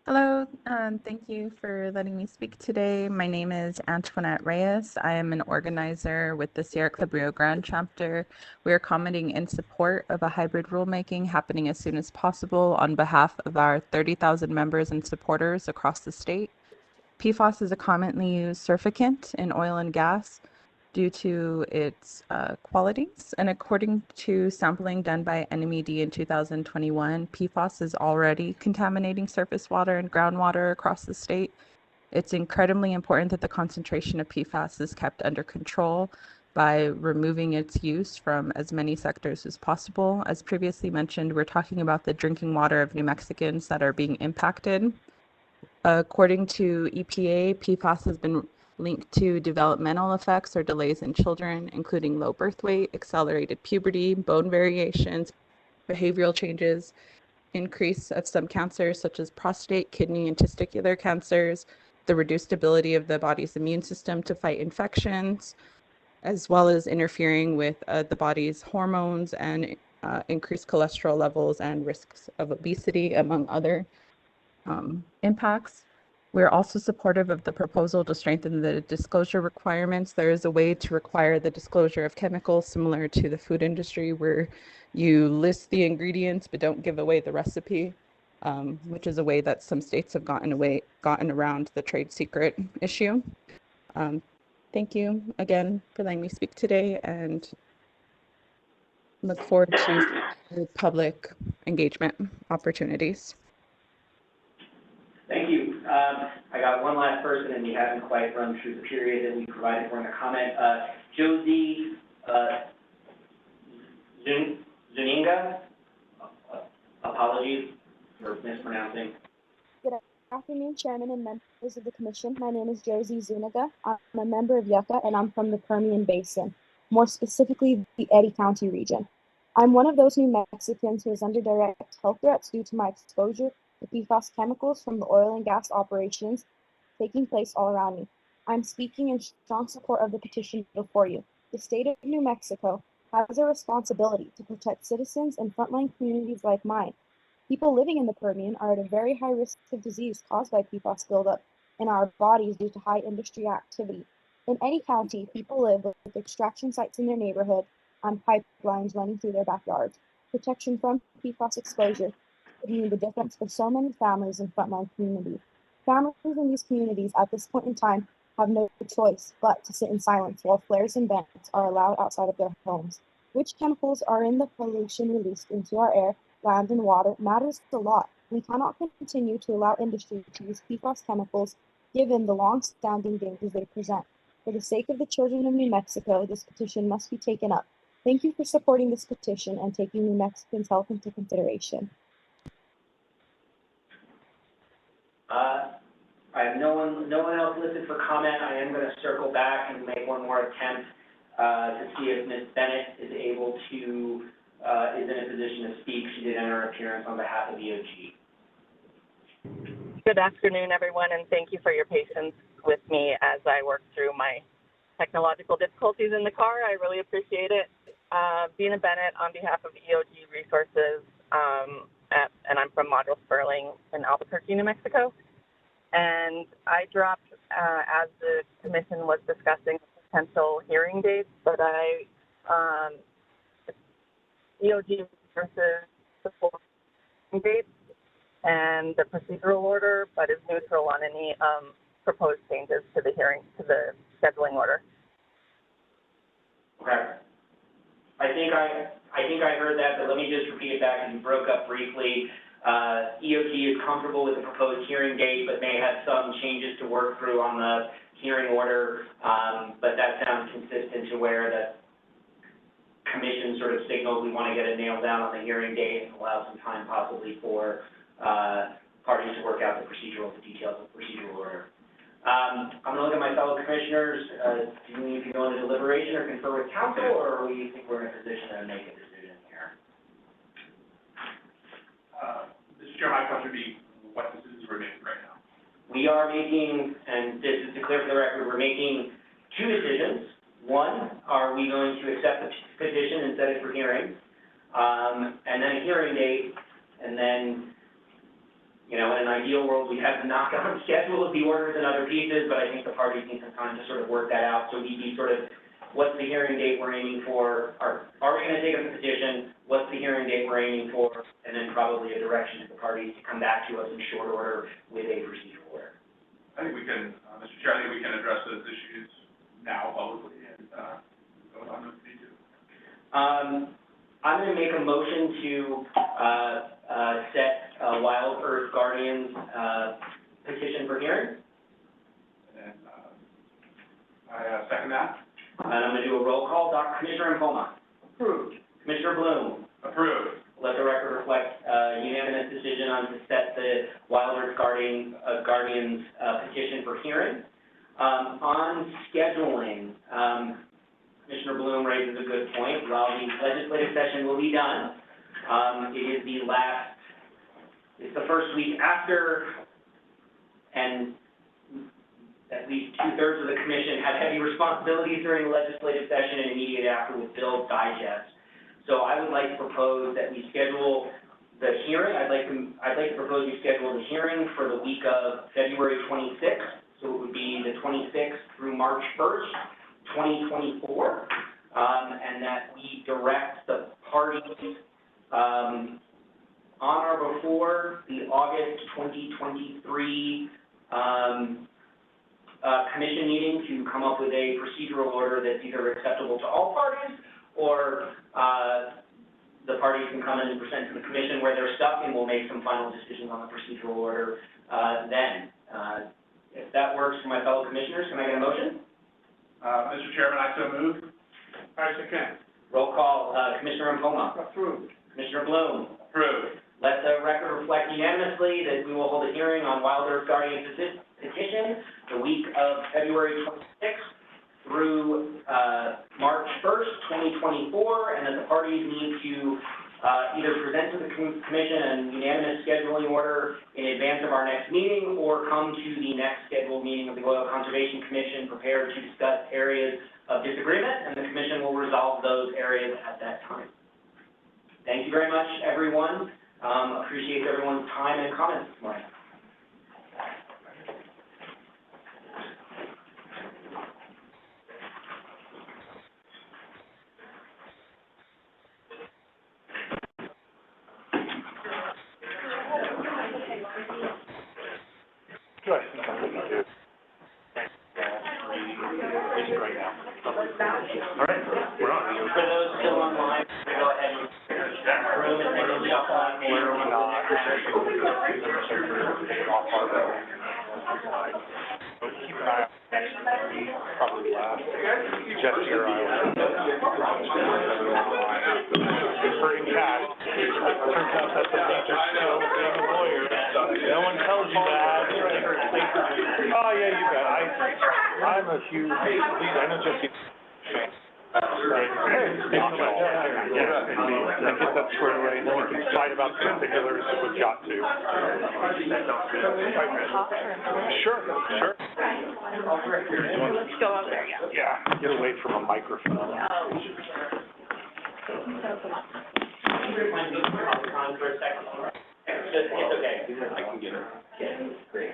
Hello, thank you for letting me speak today. My name is Antoinette Reyes. I am an organizer with the Sierra Club Rio Grande chapter. We are commenting in support of a hybrid rulemaking happening as soon as possible on behalf of our 30,000 members and supporters across the state. PFAS is a commonly used surfactant in oil and gas due to its qualities. And according to sampling done by NMED in 2021, PFAS is already contaminating surface water and groundwater across the state. It's incredibly important that the concentration of PFAS is kept under control by removing its use from as many sectors as possible. As previously mentioned, we're talking about the drinking water of New Mexicans that are being impacted. According to EPA, PFAS has been linked to developmental effects or delays in children, including low birth weight, accelerated puberty, bone variations, behavioral changes, increase of some cancers such as prostate, kidney, and testicular cancers, the reduced ability of the body's immune system to fight infections, as well as interfering with the body's hormones and increased cholesterol levels and risks of obesity, among other impacts. We're also supportive of the proposal to strengthen the disclosure requirements. There is a way to require the disclosure of chemicals similar to the food industry where you list the ingredients but don't give away the recipe, which is a way that some states have gotten around the trade secret issue. Thank you again for letting me speak today and look forward to public engagement opportunities.
Thank you. I got one last person, and we haven't quite run through the period that we provided for in the comment. Josie Zuniga. Apologies for mispronouncing.
Good afternoon, Chairman and members of the Commission. My name is Josie Zuniga. I'm a member of Yucca, and I'm from the Permian Basin, more specifically the Eddy County region. I'm one of those New Mexicans who is under direct health threats due to my exposure to PFAS chemicals from the oil and gas operations taking place all around me. I'm speaking in strong support of the petition before you. The state of New Mexico has a responsibility to protect citizens and frontline communities like mine. People living in the Permian are at a very high risk of disease caused by PFAS buildup in our bodies due to high industry activity. In Eddy County, people live with extraction sites in their neighborhood and pipelines running through their backyards. Protection from PFAS exposure would mean the difference for so many families and frontline communities. Families in these communities at this point in time have no choice but to sit in silence while flares and vents are allowed outside of their homes. Which chemicals are in the pollution released into our air, land, and water matters a lot. We cannot continue to allow industry to use PFAS chemicals given the long-standing dangers they present. For the sake of the children of New Mexico, this petition must be taken up. Thank you for supporting this petition and taking New Mexicans' health into consideration.
I have no one else listed for comment. I am going to circle back and make one more attempt to see if Ms. Bennett is able to, is in a position to speak. She did enter her appearance on behalf of EOG.
Good afternoon, everyone, and thank you for your patience with me as I work through my technological difficulties in the car. I really appreciate it. Dina Bennett on behalf of EOG Resources, and I'm from Madro Sperling in Albuquerque, New Mexico. And I dropped as the commission was discussing potential hearing dates, but EOG Resources supports dates and the procedural order, but is neutral on any proposed changes to the hearing, to the scheduling order.
Okay. I think I heard that, but let me just repeat it back because you broke up briefly. EOG is comfortable with the proposed hearing date, but may have some changes to work through on the hearing order. But that sounds consistent to where the commission sort of signaled we want to get it nailed down on the hearing date and allow some time possibly for parties to work out the details of the procedural order. I'm going to look at my fellow commissioners. Do you need to go into deliberation or confer with counsel, or do you think we're in a position to make a decision here? we are making, and this is to clear for the record, we're making two decisions. One, are we going to accept the petition and set it for hearing? And then a hearing date, and then, you know, in an ideal world, we have the knock-on schedule of the orders and other pieces, but I think the parties need some time to sort of work that out. So we'd be sort of, what's the hearing date we're aiming for? Are we gonna take up the petition? What's the hearing date we're aiming for? And then probably a direction to the parties to come back to us in short order with a procedural order.
I think we can, Mr. Chair, I think we can address those issues now publicly and, go on with the due.
I'm gonna make a motion to, set, Wild Earth Guardians, petition for hearing.
And, I second that.
And I'm gonna do a roll call. Commissioner Impoma.
Approved.
Commissioner Bloom.
Approved.
Let the record reflect, unanimous decision on to set the Wild Earth Guardians, petition for hearing. On scheduling, Commissioner Bloom raises a good point. While the legislative session will be done, it is it's the first week after, and at least 2/3 of the commission have heavy responsibilities during the legislative session and immediately after with Bill's digest. So I would like to propose that we schedule the hearing. I'd like to propose we schedule the hearing for the week of February 26th. So it would be the 26th through March 1st, 2024, and that we direct the parties on or before the August 2023 commission meeting to come up with a procedural order that's either acceptable to all parties or the parties can come in and present to the commission where they're stuck, and we'll make some final decisions on the procedural order then. If that works for my fellow commissioners, can I get a motion?
Mr. Chairman, I so move. I second.
Roll call, Commissioner Impoma.
Approved.
Commissioner Bloom.
Approved.
Let the record reflect unanimously that we will hold a hearing on Wild Earth Guardian petition the week of February 26th through March 1st, 2024, and that the parties need to either present to the commission an unanimous scheduling order in advance of our next meeting or come to the next scheduled meeting of the Oil Conservation Commission prepared to discuss areas of disagreement, and the commission will resolve those areas at that time. Thank you very much, everyone. Appreciate everyone's time and comments this morning.
Good. Right now. All right, we're on.
For those still online, go ahead and room and take a shot on
Keep an eye out next week, probably last. Jeff here, hurting cat. Turns out that's a major skill of being a lawyer. No one tells you that. Oh, yeah, you bet. I'm a huge, I know Jesse. And get that squared away, and then we can fight about the particulars with Jot too. Sure.
Go over there, yeah.
Yeah, get away from a microphone.
It's okay.
I can get it.
Yeah, great.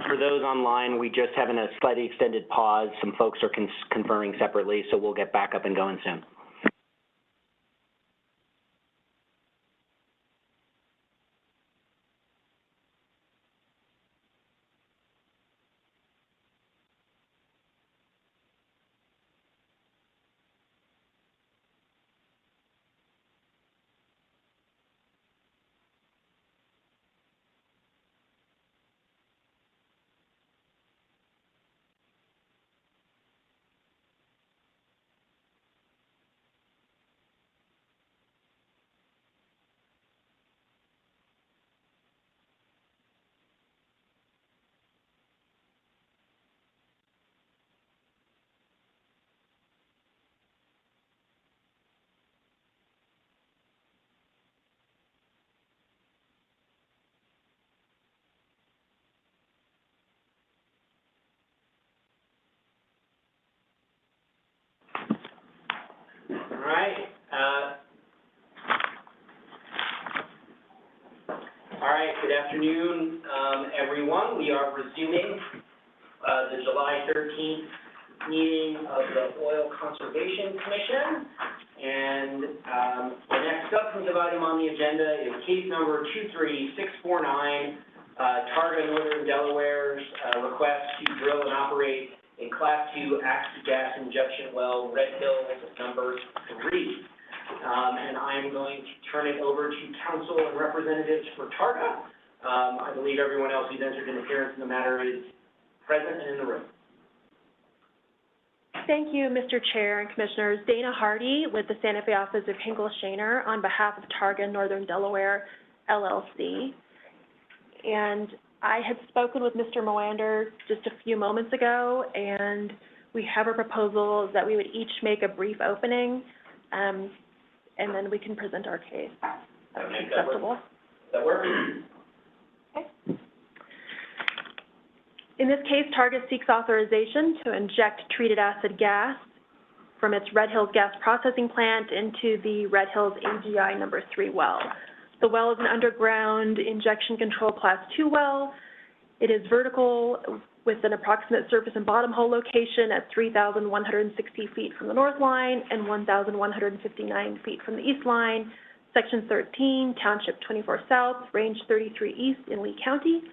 For those online, we just having a slightly extended pause. Some folks are conferring separately, so we'll get back up and going soon. All right. Good afternoon, everyone. We are resuming the July 13th meeting of the Oil Conservation Commission. And the next substantive item on the agenda is case number 23649, Targa Northern Delaware's request to drill and operate a Class 2 acid gas injection well, Red Hills number 3. And I'm going to turn it over to council and representatives for Targa. I believe everyone else who's entered an appearance in the matter is present and in the room.
Thank you, Mr. Chair and Commissioners. Dana Hardy with the Santa Fe Office of Hinkle Shaner on behalf of Targa Northern Delaware, LLC. And I had spoken with Mr. Moander just a few moments ago, and we have a proposal that we would each make a brief opening, and then we can present our case. That's acceptable.
That works?
Okay. In this case, Targa seeks authorization to inject treated acid gas from its Red Hills gas processing plant into the Red Hills AGI number 3 well. The well is an underground injection control Class 2 well. It is vertical with an approximate surface and bottom hole location at 3,160 feet from the north line and 1,159 feet from the east line, Section 13, Township 24 South, Range 33 East in Lee County.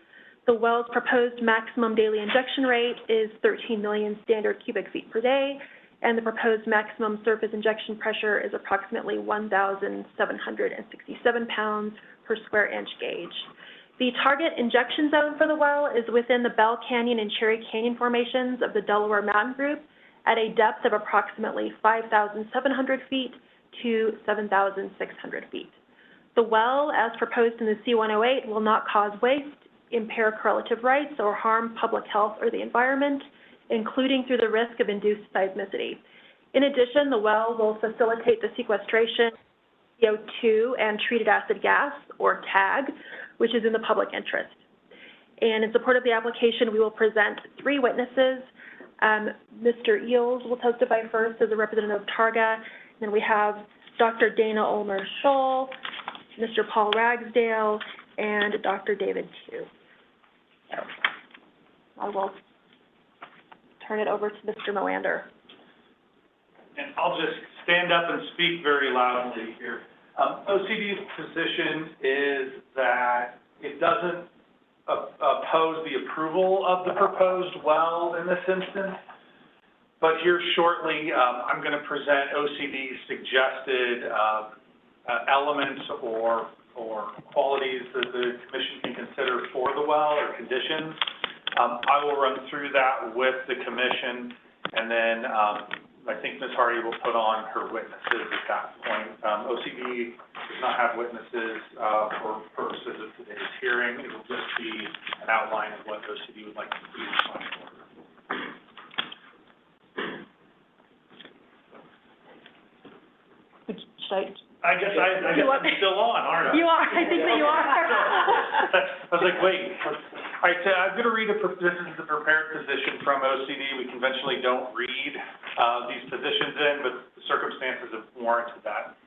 The well's proposed maximum daily injection rate is 13 million standard cubic feet per day, and the proposed maximum surface injection pressure is approximately 1,767 pounds per square inch gauge. The target injection zone for the well is within the Bell Canyon and Cherry Canyon formations of the Delaware Mountain Group at a depth of approximately 5,700 feet to 7,600 feet. The well, as proposed in the C-108, will not cause waste, impair correlative rights, or harm public health or the environment, including through the risk of induced seismicity. In addition, the well will facilitate the sequestration of CO2 and treated acid gas, or TAG, which is in the public interest. And in support of the application, we will present 3 witnesses. Mr. Eels will testify first as a representative of Targa. Then we have Dr. Dana Ulmer-Scholl, Mr. Paul Ragsdale, and Dr. David Tew. So I will turn it over to Mr. Moander.
And I'll just stand up and speak very loudly here. OCD's position is that it doesn't oppose the approval of the proposed well in this instance, but here shortly I'm going to present OCD's suggested elements or qualities that the commission can consider for the well or conditions. I will run through that with the commission, and then I think Ms. Hardy will put on her witnesses at that point. OCD does not have witnesses for purposes of today's hearing. It will just be an outline of what OCD would like to see in the final order. I guess I'm still on, aren't I?
You are. I think that you are.
I was like, wait. All right, so I'm going to read this is the prepared position from OCD. We conventionally don't read these positions in, but the circumstances have warranted that.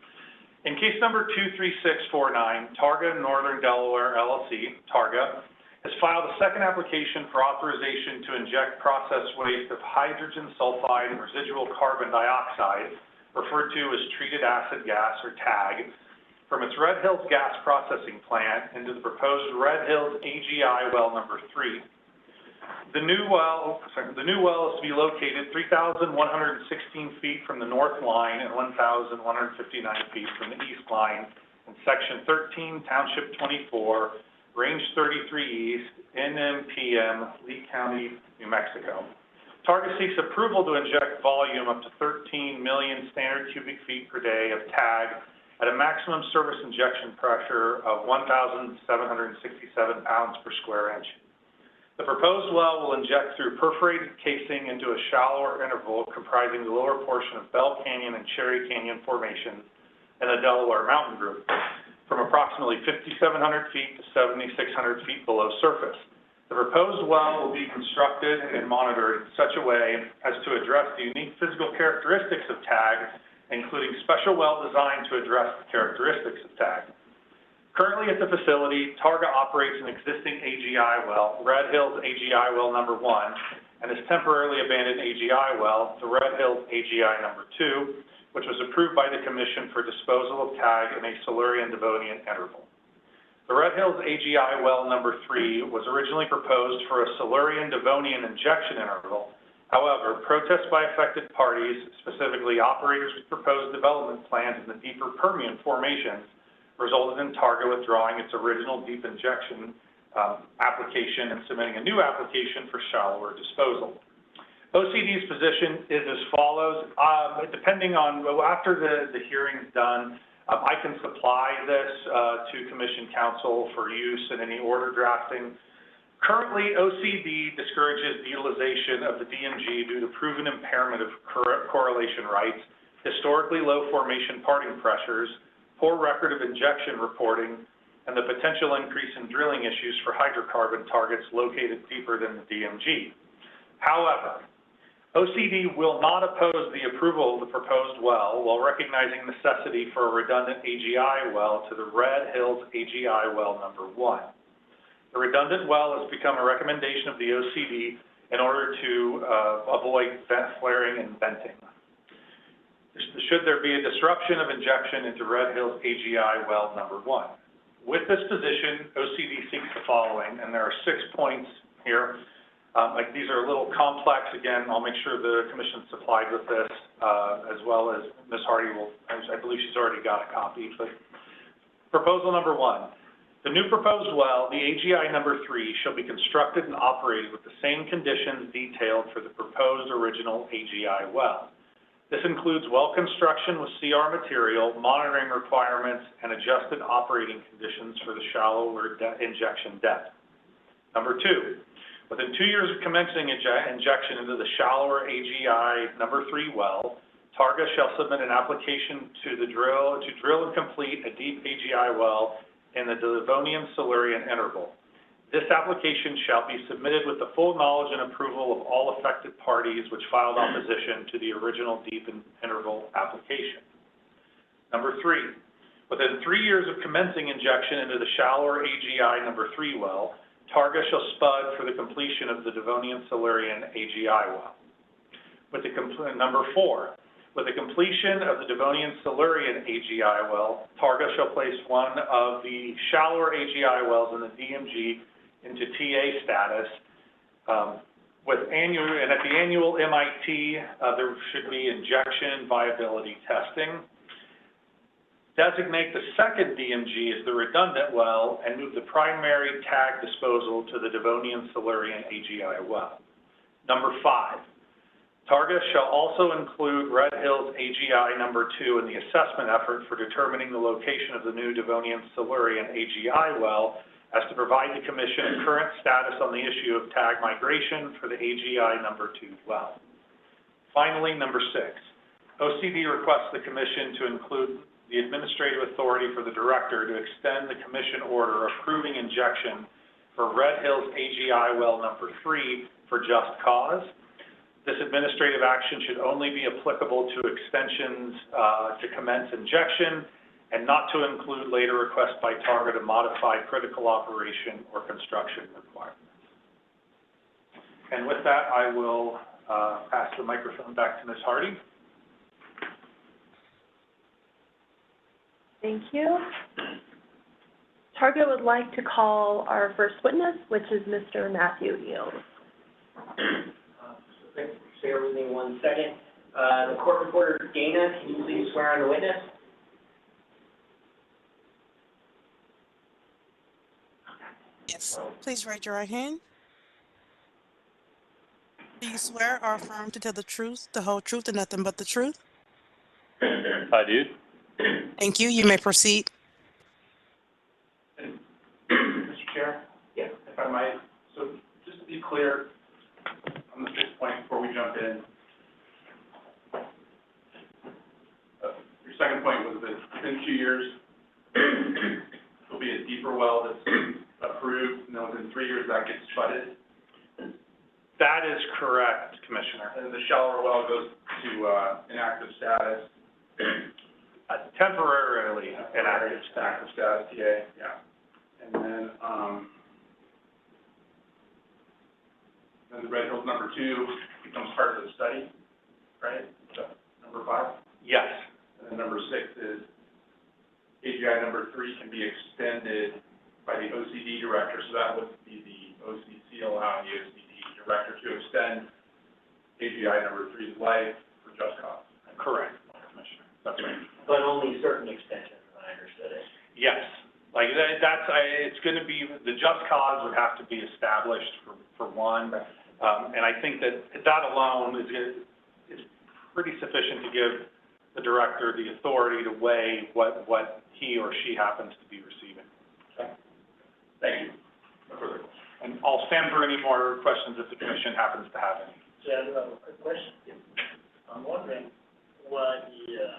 In case number 23649, Targa Northern Delaware LLC, Targa, has filed a second application for authorization to inject process waste of hydrogen sulfide and residual carbon dioxide, referred to as treated acid gas or TAG, from its Red Hills gas processing plant into the proposed Red Hills AGI well number 3. The new well is to be located 3,116 feet from the north line and 1,159 feet from the east line in Section 13, Township 24, Range 33 East, NMPM, Lee County, New Mexico. Targa seeks approval to inject volume up to 13 million standard cubic feet per day of TAG at a maximum surface injection pressure of 1,767 pounds per square inch. The proposed well will inject through perforated casing into a shallower interval comprising the lower portion of Bell Canyon and Cherry Canyon formations in the Delaware Mountain Group, from approximately 5,700 feet to 7,600 feet below surface. The proposed well will be constructed and monitored in such a way as to address the unique physical characteristics of TAG, including special well design to address the characteristics of TAG. Currently at the facility, Targa operates an existing AGI well, Red Hills AGI well number 1, and its temporarily abandoned AGI well, the Red Hills AGI number 2, which was approved by the Commission for disposal of TAG in a Silurian-Devonian interval. The Red Hills AGI well number 3 was originally proposed for a Silurian-Devonian injection interval. However, protests by affected parties, specifically operators with proposed development plans in the deeper Permian formations, resulted in Targa withdrawing its original deep injection application and submitting a new application for shallower disposal. OCD's position is as follows. Depending on, after the hearing's done, I can supply this to Commission Council for use in any order drafting. Currently, OCD discourages the utilization of the DMG due to proven impairment of correlation rights, historically low formation parting pressures, poor record of injection reporting, and the potential increase in drilling issues for hydrocarbon targets located deeper than the DMG. However, OCD will not oppose the approval of the proposed well while recognizing necessity for a redundant AGI well to the Red Hills AGI well number 1. The redundant well has become a recommendation of the OCD in order to avoid vent flaring and venting. Should there be a disruption of injection into Red Hills AGI well number 1. With this position, OCD seeks the following, and there are 6 points here. These are a little complex. Again, I'll make sure the Commission supplied with this, as well as Ms. Hardy will, I believe she's already got a copy. But proposal number 1, the new proposed well, the AGI number 3, shall be constructed and operated with the same conditions detailed for the proposed original AGI well. This includes well construction with CR material, monitoring requirements, and adjusted operating conditions for the shallower injection depth. Number 2, within 2 years of commencing injection into the shallower AGI number 3 well, Targa shall submit an application to drill and complete a deep AGI well in the Devonian Silurian interval. This application shall be submitted with the full knowledge and approval of all affected parties which filed opposition to the original deep interval application. Number 3, within 3 years of commencing injection into the shallower AGI number 3 well, Targa shall spud for the completion of the Devonian Silurian AGI well. Number 4, with the completion of the Devonian Silurian AGI well, Targa shall place one of the shallower AGI wells in the DMG into TA status. And at the annual MIT, there should be injection viability testing. Designate the second DMG as the redundant well and move the primary TAG disposal to the Devonian Silurian AGI well. Number 5, Targa shall also include Red Hills AGI number 2 in the assessment effort for determining the location of the new Devonian Silurian AGI well, as to provide the Commission a current status on the issue of TAG migration for the AGI number 2 well. Finally, number 6, OCD requests the Commission to include the administrative authority for the Director to extend the Commission order approving injection for Red Hills AGI well number 3 for just cause. This administrative action should only be applicable to extensions to commence injection and not to include later requests by Targa to modify critical operation or construction requirements. And with that, I will pass the microphone back to Ms. Hardy.
Thank you. Targa would like to call our first witness, which is Mr. Matthew Eels.
Bear with me 1 second. The court reporter, Dana, can you please swear on the witness?
Yes. Please raise your right hand. Do you swear or affirm to tell the truth, the whole truth, and nothing but the truth?
I do.
Thank you. You may proceed.
Mr. Chair? Yeah. If I might, so just to be clear on the 6th point before we jump in. Your second point was that within 2 years, there'll be a deeper well that's approved, and then within 3 years that gets shutted. That is correct, Commissioner. And the shallower well goes to inactive status. Temporarily inactive status, TA, yeah. And then the Red Hills number 2 becomes part of the study, right? So, number 5? Yes. And then number 6 is AGI number 3 can be extended by the OCD director, so that would be the OCC allowing the OCD director to extend AGI number 3's life for just cause. Correct, Commissioner. That's right.
But only certain extensions, I understood it.
Yes. Like that's, it's going to be, the just cause would have to be established for one. And I think that alone is pretty sufficient to give the director the authority to weigh what he or she happens to be receiving. Okay. Thank you. No further questions. And I'll stand for any more questions if the commission happens to have any.
Yeah, I have a quick question. I'm wondering why the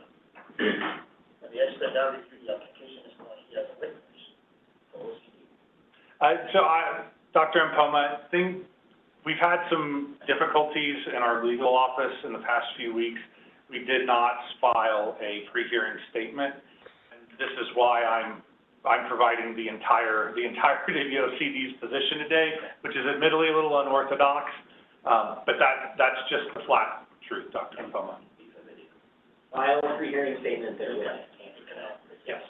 expert now reviewed the application is not here as a witness for OCD.
Dr. Mpoma, I think we've had some difficulties in our legal office in the past few weeks. We did not file a pre-hearing statement, and this is why I'm providing the entirety of the OCD's position today, which is admittedly a little unorthodox, but that's just the flat truth, Dr. Mpoma.
File a pre-hearing statement there.
Yes.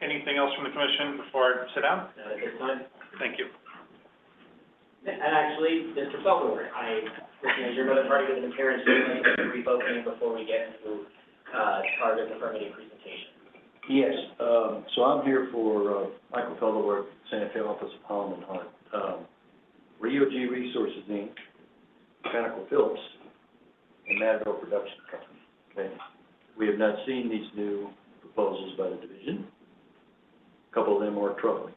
Anything else from the commission before I sit down?
At this time.
Thank you.
And actually, Mr. Feldor, I recognize you're another party with an appearance, so brief opening before we get into Targa's affirmative presentation.
Yes, so I'm here for Michael Feldor, Santa Fe Office of Holland and Hunt. Rio G Resources, Inc., ConocoPhillips, and Matador Production Company. Okay, we have not seen these new proposals by the division. A couple of them are troubling.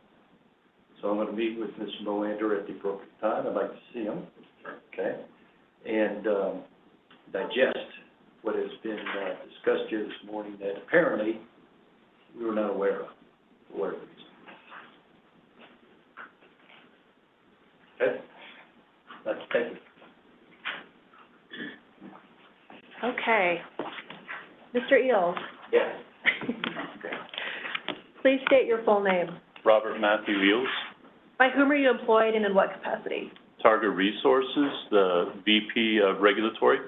So I'm going to meet with Mr. Moander at the appropriate time. I'd like to see him, okay, and digest what has been discussed here this morning that apparently we were not aware of, for whatever reason. Okay? Thank you.
Okay. Mr. Eels,
Yes.
please state your full name.
Robert Matthew Eels,
By whom are you employed and in what capacity?
Targa Resources, the VP of Regulatory.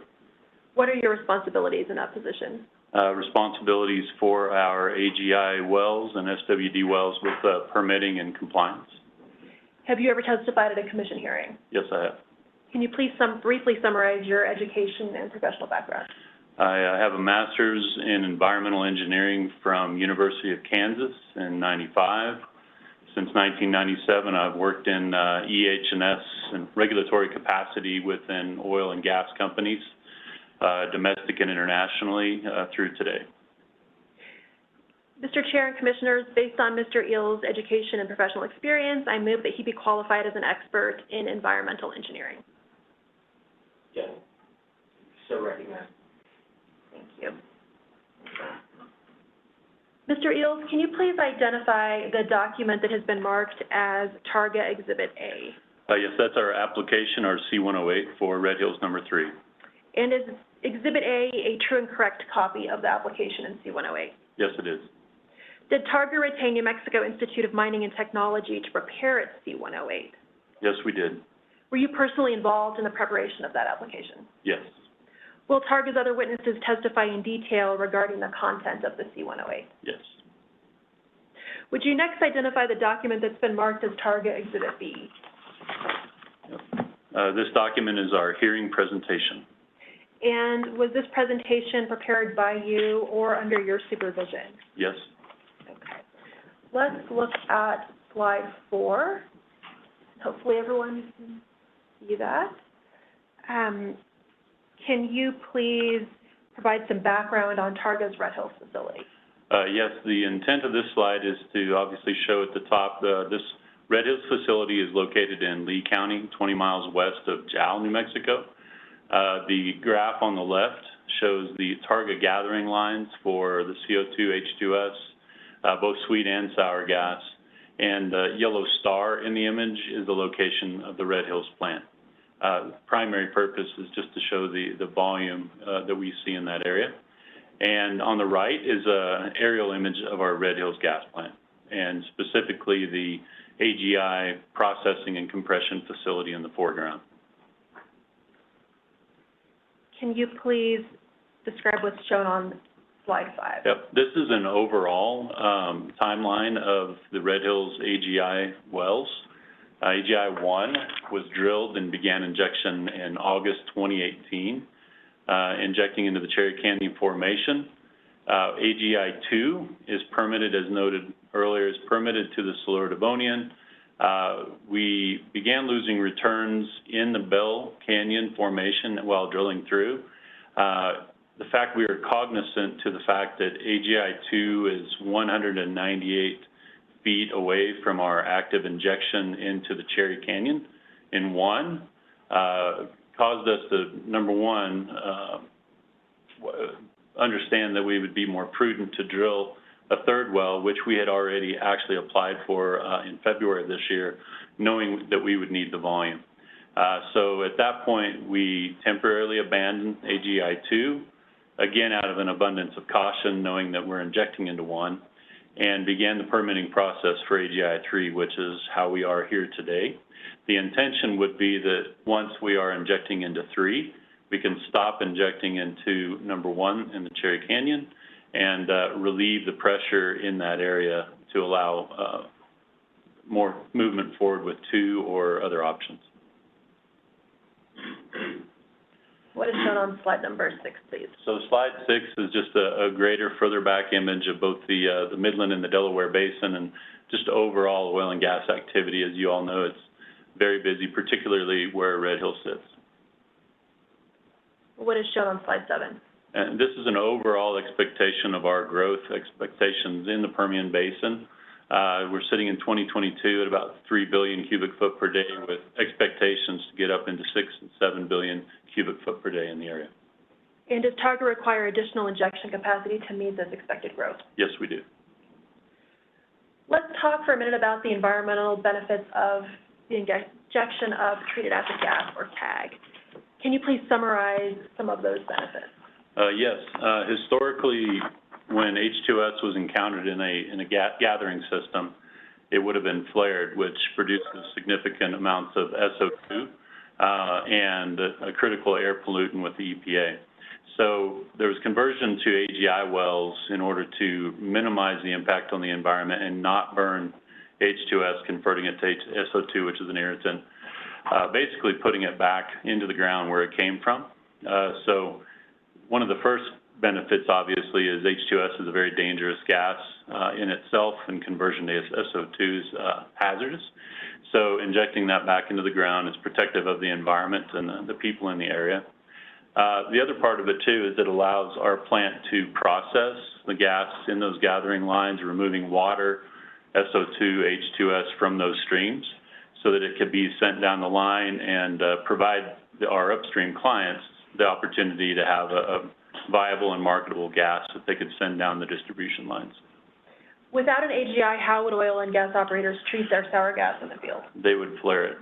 What are your responsibilities in that position?
Responsibilities for our AGI wells and SWD wells with permitting and compliance.
Have you ever testified at a commission hearing?
Yes, I have.
Can you please briefly summarize your education and professional background?
I have a master's in environmental engineering from University of Kansas in '95. Since 1997, I've worked in EH&S and regulatory capacity within oil and gas companies, domestic and internationally, through today.
Mr. Chair and Commissioners, based on Mr. Eels' education and professional experience, I move that he be qualified as an expert in environmental engineering.
Yes. So recognized.
Thank you. Mr. Eels, can you please identify the document that has been marked as Targa Exhibit A?
Yes, that's our application, our C-108 for Red Hills number 3.
And
Exhibit A true and correct copy of the application in C-108?
Yes, it is.
Did Targa retain New Mexico Institute of Mining and Technology to prepare its C-108?
Yes, we did.
Were you personally involved in the preparation of that application?
Yes.
Will Targa's other witnesses testify in detail regarding the content of the C-108?
Yes.
Would you next identify the document that's been marked as Targa Exhibit B?
This document is our hearing presentation.
And was this presentation prepared by you or under your supervision?
Yes.
Okay. Let's look at slide 4. Hopefully everyone can see that. Can you please provide some background on Targa's Red Hills facility?
Yes, the intent of this slide is to obviously show at the top, this Red Hills facility is located in Lee County, 20 miles west of Jal, New Mexico. The graph on the left shows the Targa gathering lines for the CO2, H2S, both sweet and sour gas. And the yellow star in the image is the location of the Red Hills plant. Primary purpose is just to show the volume that we see in that area. And on the right is an aerial image of our Red Hills gas plant, and specifically the AGI processing and compression facility in the foreground.
Can you please describe what's shown on slide 5?
Yep, this is an overall timeline of the Red Hills AGI wells. AGI 1 was drilled and began injection in August 2018, injecting into the Cherry Canyon Formation. AGI 2 is permitted, as noted earlier, is permitted to the Salar Devonian. We began losing returns in the Bell Canyon Formation while drilling through. The fact we are cognizant to the fact that AGI 2 is 198 feet away from our active injection into the Cherry Canyon in 1, caused us to, number one, understand that we would be more prudent to drill a third well, which we had already actually applied for in February of this year, knowing that we would need the volume. So at that point, we temporarily abandoned AGI 2, again out of an abundance of caution, knowing that we're injecting into 1, and began the permitting process for AGI 3, which is how we are here today. The intention would be that once we are injecting into 3, we can stop injecting into number 1 in the Cherry Canyon and relieve the pressure in that area to allow more movement forward with 2 or other options.
What is shown on slide number 6, please?
So slide 6 is just a greater, further back image of both the Midland and the Delaware Basin, and just overall oil and gas activity. As you all know, it's very busy, particularly where Red Hill sits.
What is shown on slide 7?
And this is an overall expectation of our growth expectations in the Permian Basin. We're sitting in 2022 at about 3 billion cubic foot per day, with expectations to get up into 6 and 7 billion cubic foot per day in the area.
And does Targa require additional injection capacity to meet this expected growth?
Yes, we do.
Let's talk for a minute about the environmental benefits of the injection of treated acid gas, or TAG. Can you please summarize some of those benefits?
Yes. Historically, when H2S was encountered in a gathering system, it would have been flared, which produces significant amounts of SO2 and a critical air pollutant with the EPA. So there was conversion to AGI wells in order to minimize the impact on the environment and not burn H2S, converting it to SO2, which is an irritant, basically putting it back into the ground where it came from. So one of the first benefits, obviously, is H2S is a very dangerous gas in itself, and conversion to SO2 is hazardous. So injecting that back into the ground is protective of the environment and the people in the area. The other part of it, too, is it allows our plant to process the gas in those gathering lines, removing water, SO2, H2S from those streams, so that it could be sent down the line and provide our upstream clients the opportunity to have a viable and marketable gas that they could send down the distribution lines.
Without an AGI, how would oil and gas operators treat their sour gas in the field?
They would flare it.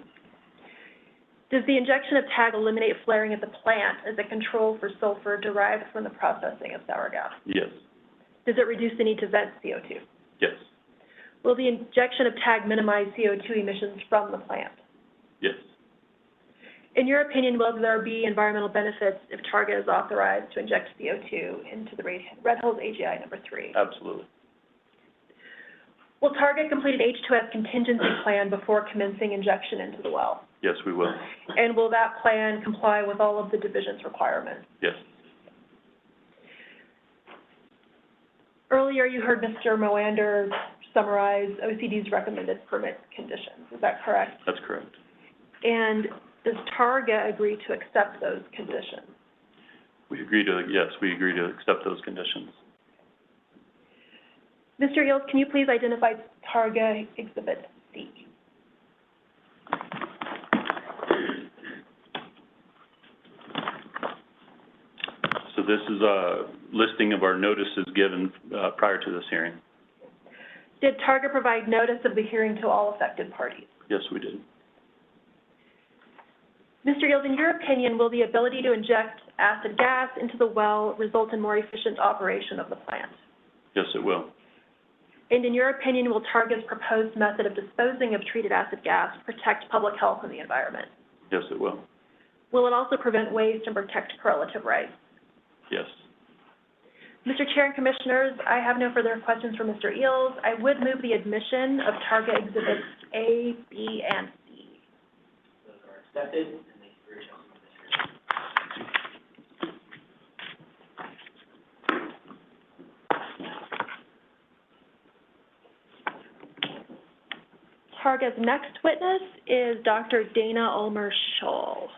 Does the injection of TAG eliminate flaring at the plant as a control for sulfur derived from the processing of sour gas?
Yes.
Does it reduce the need to vent CO2?
Yes.
Will the injection of TAG minimize CO2 emissions from the plant?
Yes.
In your opinion, will there be environmental benefits if Targa is authorized to inject CO2 into the Red Hills AGI number 3?
Absolutely.
Will Targa complete an H2S contingency plan before commencing injection into the well?
Yes, we will.
And will that plan comply with all of the division's requirements?
Yes.
Earlier, you heard Mr. Moander summarize OCD's recommended permit conditions. Is that correct?
That's correct.
And does Targa agree to accept those conditions?
We agree to accept those conditions.
Mr. Eels, can you please identify Targa Exhibit C?
So this is a listing of our notices given prior to this hearing.
Did Targa provide notice of the hearing to all affected parties?
Yes, we did.
Mr. Eels, in your opinion, will the ability to inject acid gas into the well result in more efficient operation of the plant?
Yes, it will.
And in your opinion, will Targa's proposed method of disposing of treated acid gas protect public health and the environment?
Yes, it will.
Will it also prevent waste and protect correlative rights?
Yes.
Mr. Chair and Commissioners, I have no further questions for Mr. Eels. I would move the admission of Targa Exhibits A, B, and C.
Those are accepted, and thank you for your testimony, Mr.
Targa's next witness is Dr. Dana Ulmer-Scholl.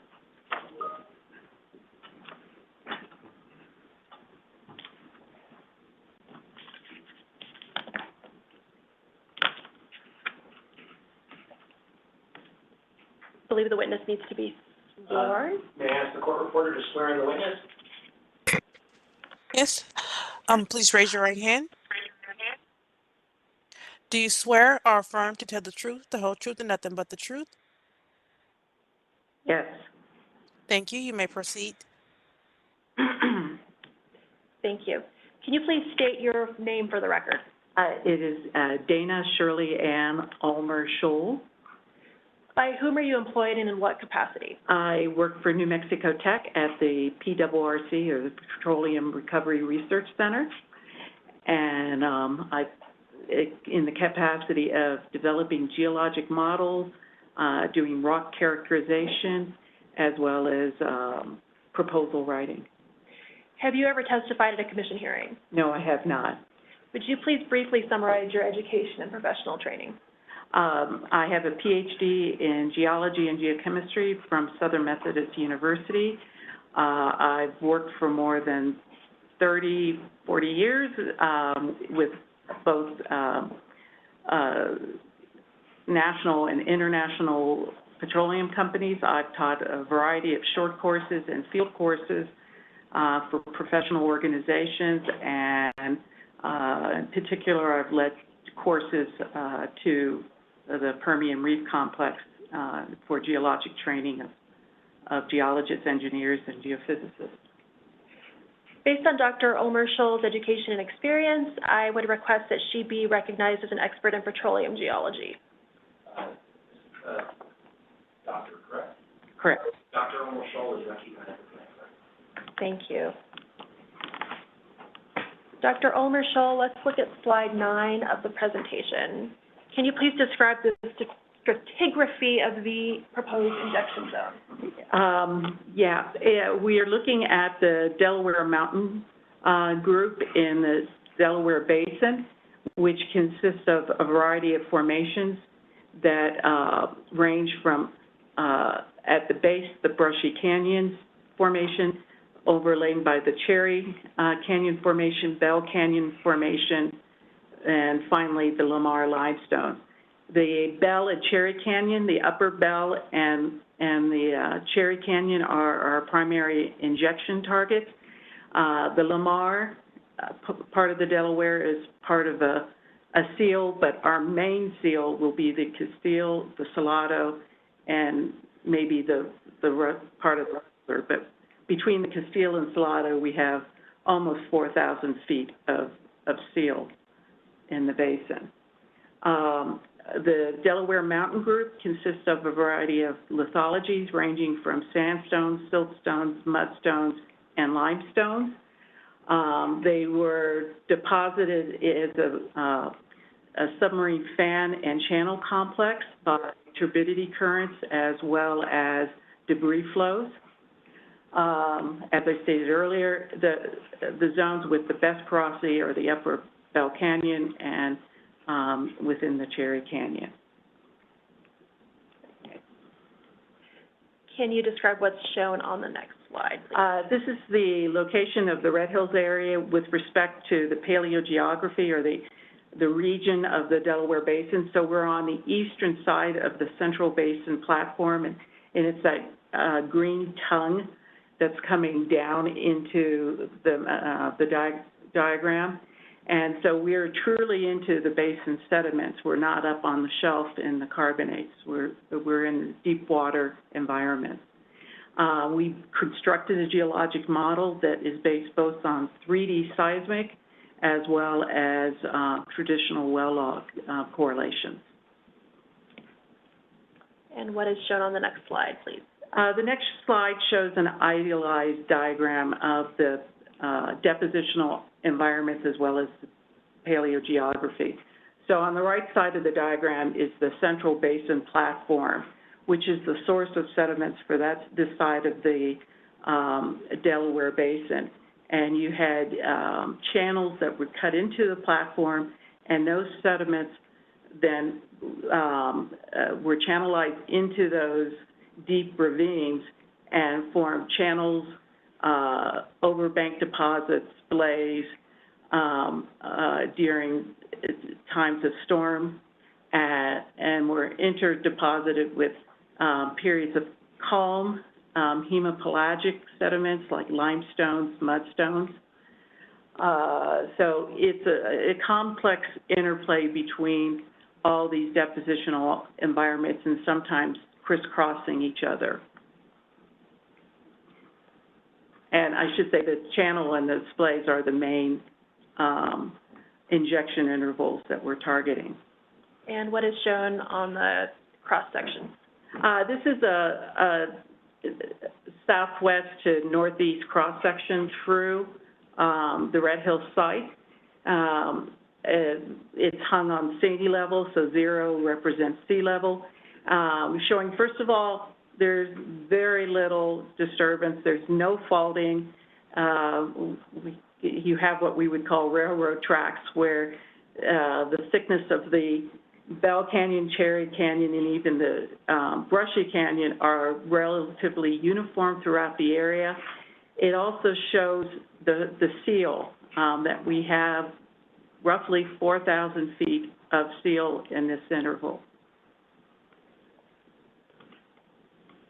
I believe the witness needs to be sworn.
May I ask the court reporter to swear in the witness?
Yes. Please raise your right hand. Do you swear or affirm to tell the truth, the whole truth, and nothing but the truth?
Yes.
Thank you. You may proceed.
Thank you. Can you please state your name for the record?
It is Dana Shirley Ann Ulmer-Scholl.
By whom are you employed and in what capacity?
I work for New Mexico Tech at the PRRC, or the Petroleum Recovery Research Center. And in the capacity of developing geologic models, doing rock characterization, as well as proposal writing.
Have you ever testified at a commission hearing?
No, I have not.
Would you please briefly summarize your education and professional training?
I have a PhD in geology and geochemistry from Southern Methodist University. I've worked for more than 30, 40 years with both national and international petroleum companies. I've taught a variety of short courses and field courses for professional organizations, and in particular, I've led courses to the Permian Reef Complex for geologic training of geologists, engineers, and geophysicists.
Based on Dr. Ulmer-Scholl's education and experience, I would request that she be recognized as an expert in petroleum geology.
Doctor, correct?
Correct.
Dr. Ulmer-Scholl is recognized as an expert.
Thank you. Dr. Ulmer-Scholl, let's look at slide 9 of the presentation. Can you please describe the stratigraphy of the proposed injection zone?
We are looking at the Delaware Mountain group in the Delaware Basin, which consists of a variety of formations that range from at the base, the Brushy Canyons Formation, overlain by the Cherry Canyon Formation, Bell Canyon Formation, and finally the Lamar Limestone. The Bell and Cherry Canyon, the upper Bell and the Cherry Canyon are our primary injection targets. The Lamar, part of the Delaware, is part of a seal, but our main seal will be the Castile, the Salado, and maybe the part of the river, but between the Castile and Salado, we have almost 4,000 feet of seal in the basin. The Delaware Mountain Group consists of a variety of lithologies ranging from sandstones, siltstones, mudstones, and limestones. They were deposited as a submarine fan and channel complex by turbidity currents as well as debris flows. As I stated earlier, the zones with the best porosity are the Upper Bell Canyon and within the Cherry Canyon.
Can you describe what's shown on the next slide, please?
This is the location of the Red Hills area with respect to the paleogeography or the region of the Delaware Basin. So we're on the eastern side of the Central Basin platform, and it's that green tongue that's coming down into the diagram. And so we're truly into the basin sediments. We're not up on the shelf in the carbonates. We're in deep water environments. We constructed a geologic model that is based both on 3D seismic as well as traditional well log correlations.
And what is shown on the next slide, please?
The next slide shows an idealized diagram of the depositional environments as well as paleogeography. So on the right side of the diagram is the Central Basin platform, which is the source of sediments for this side of the Delaware Basin. And you had channels that were cut into the platform, and those sediments then were channelized into those deep ravines and formed channels, overbank deposits, splays during times of storm, and were interdeposited with periods of calm, hemipelagic sediments like limestones, mudstones. So it's a complex interplay between all these depositional environments and sometimes crisscrossing each other. And I should say the channel and the splays are the main injection intervals that we're targeting.
And what is shown on the cross-section?
This is a southwest to northeast cross-section through the Red Hills site. It's hung on sea level, so 0 represents sea level. Showing, first of all, there's very little disturbance. There's no faulting. You have what we would call railroad tracks where the thickness of the Bell Canyon, Cherry Canyon, and even the Brushy Canyon are relatively uniform throughout the area. It also shows the seal that we have roughly 4,000 feet of seal in this interval.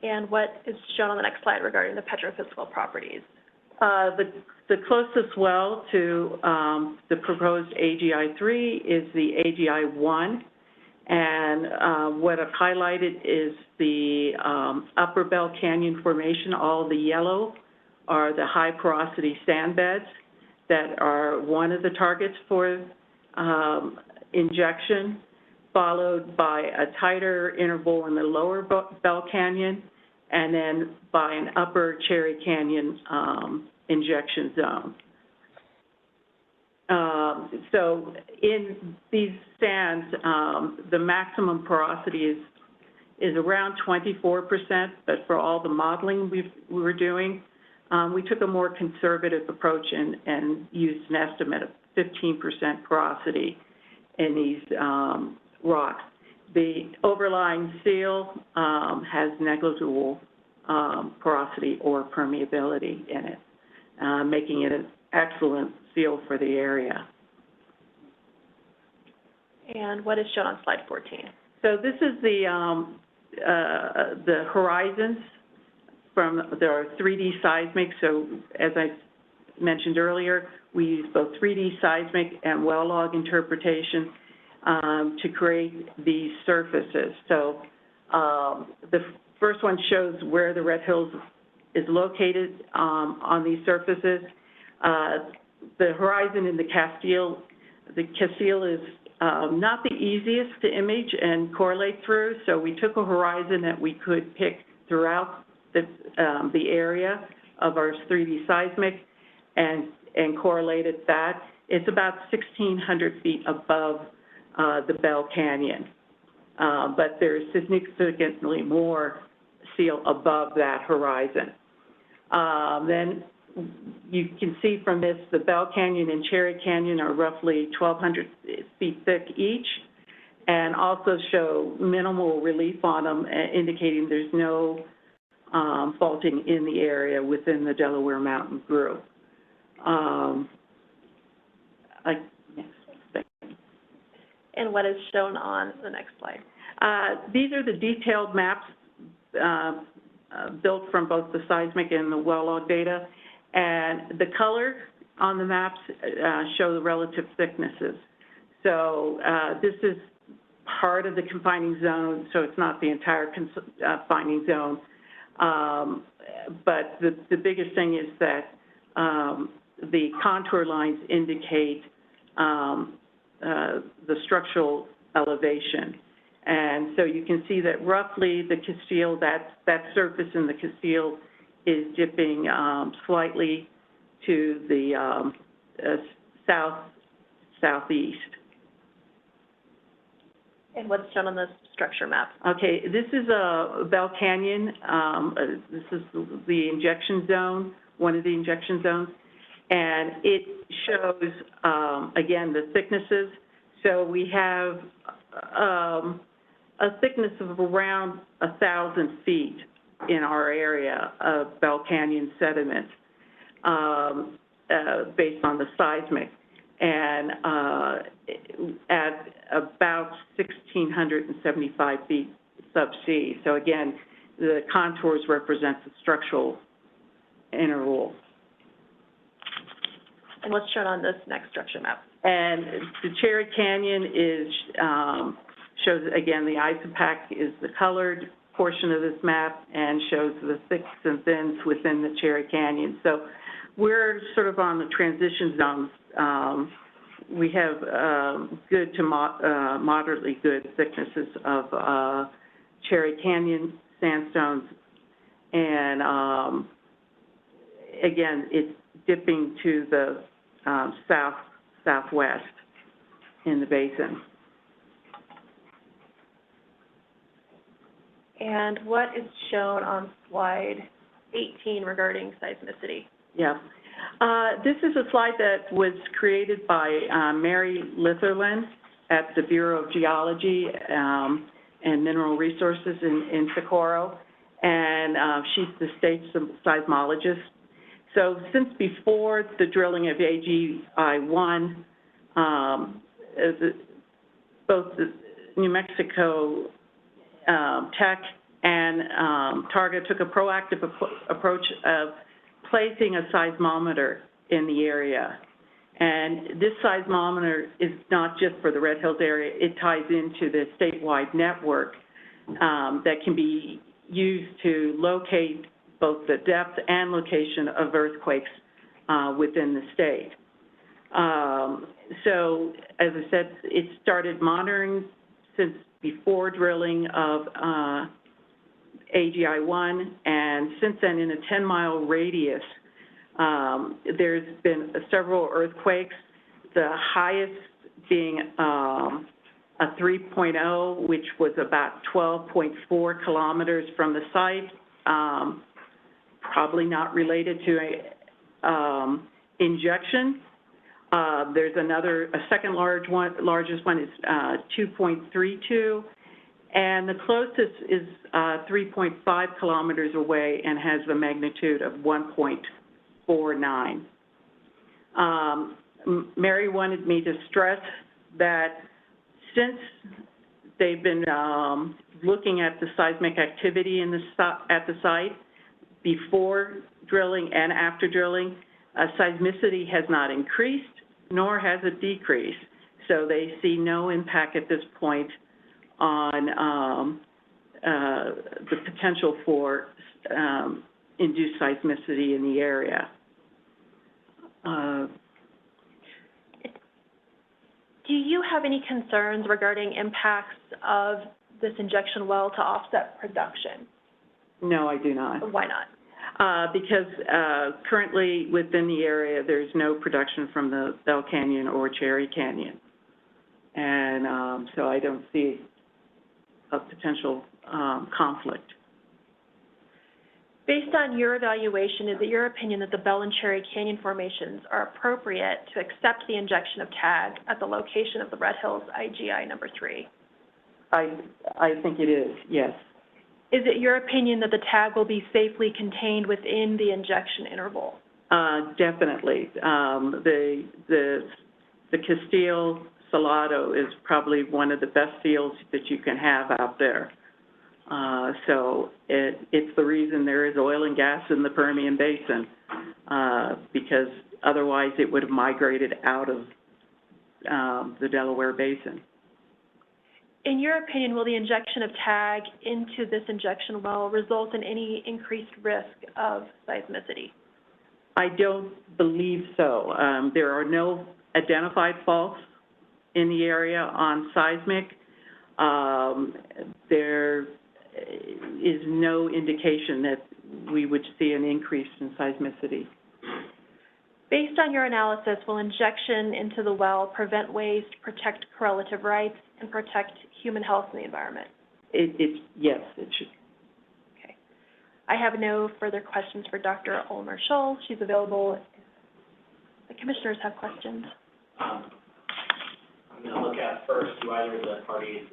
And what is shown on the next slide regarding the petrophysical properties?
The closest well to the proposed AGI-3 is the AGI-1. And what I've highlighted is the Upper Bell Canyon Formation. All the yellow are the high porosity sand beds that are one of the targets for injection, followed by a tighter interval in the Lower Bell Canyon, and then by an Upper Cherry Canyon injection zone. So in these sands, the maximum porosity is around 24%, but for all the modeling we were doing, we took a more conservative approach and used an estimate of 15% porosity in these rocks. The overlying seal has negligible porosity or permeability in it, making it an excellent seal for the area.
And what is shown on slide 14?
So this is the horizons from our 3D seismic. So as I mentioned earlier, we use both 3D seismic and well log interpretation to create these surfaces. So the first one shows where the Red Hills is located on these surfaces. The horizon in the Castile is not the easiest to image and correlate through, so we took a horizon that we could pick throughout the area of our 3D seismic and correlated that. It's about 1,600 feet above the Bell Canyon, but there's significantly more seal above that horizon. Then you can see from this, the Bell Canyon and Cherry Canyon are roughly 1,200 feet thick each, and also show minimal relief on them, indicating there's no faulting in the area within the Delaware Mountain Group.
And what is shown on the next slide?
These are the detailed maps built from both the seismic and the well log data. And the color on the maps show the relative thicknesses. So this is part of the confining zone, so it's not the entire confining zone. But the biggest thing is that the contour lines indicate the structural elevation. And so you can see that roughly the Castile, that surface in the Castile is dipping slightly to the southeast.
And what's shown on the structure map?
Okay, this is Bell Canyon. This is the injection zone, one of the injection zones. And it shows, again, the thicknesses. So we have a thickness of around 1,000 feet in our area of Bell Canyon sediment based on the seismic, and at about 1,675 feet subsea. So again, the contours represent the structural interval.
And what's shown on this next structure map?
And the Cherry Canyon is, shows, again, the isopac is the colored portion of this map and shows the thicks and thins within the Cherry Canyon. So we're sort of on the transition zones. We have good to moderately good thicknesses of Cherry Canyon sandstones. And again, it's dipping to the southwest in the basin.
And what is shown on slide 18 regarding seismicity?
Yeah. This is a slide that was created by Mary Litherland at the Bureau of Geology and Mineral Resources in Socorro, and she's the state seismologist. So since before the drilling of AGI-1, both the New Mexico Tech and Targa took a proactive approach of placing a seismometer in the area. And this seismometer is not just for the Red Hills area, it ties into the statewide network that can be used to locate both the depth and location of earthquakes within the state. So, as I said, it started monitoring since before drilling of AGI-1, and since then, in a 10-mile radius, there's been several earthquakes, the highest being a 3.0, which was about 12.4 kilometers from the site, probably not related to a injection. There's a second largest one is 2.32, and the closest is 3.5 kilometers away and has a magnitude of 1.49. Mary wanted me to stress that since they've been looking at the seismic activity at the site, before drilling and after drilling, seismicity has not increased, nor has it decreased. So they see no impact at this point on the potential for induced seismicity in the area.
Do you have any concerns regarding impacts of this injection well to offset production?
No, I do not.
Why not?
Because currently within the area, there's no production from the Bell Canyon or Cherry Canyon. And so I don't see a potential conflict.
Based on your evaluation, is it your opinion that the Bell and Cherry Canyon formations are appropriate to accept the injection of TAG at the location of the Red Hills IGI number 3?
I think it is, yes.
Is it your opinion that the TAG will be safely contained within the injection interval?
Definitely. The Castile Salado is probably one of the best fields that you can have out there. So it's the reason there is oil and gas in the Permian Basin, because otherwise it would have migrated out of the Delaware Basin.
In your opinion, will the injection of TAG into this injection well result in any increased risk of seismicity?
I don't believe so. There are no identified faults in the area on seismic. There is no indication that we would see an increase in seismicity.
Based on your analysis, will injection into the well prevent waste, protect correlative rights, and protect human health and the environment?
Yes, it should.
Okay. I have no further questions for Dr. Ulmer Scholl. She's available if the commissioners have questions.
I'm going to look at first, do either of the parties,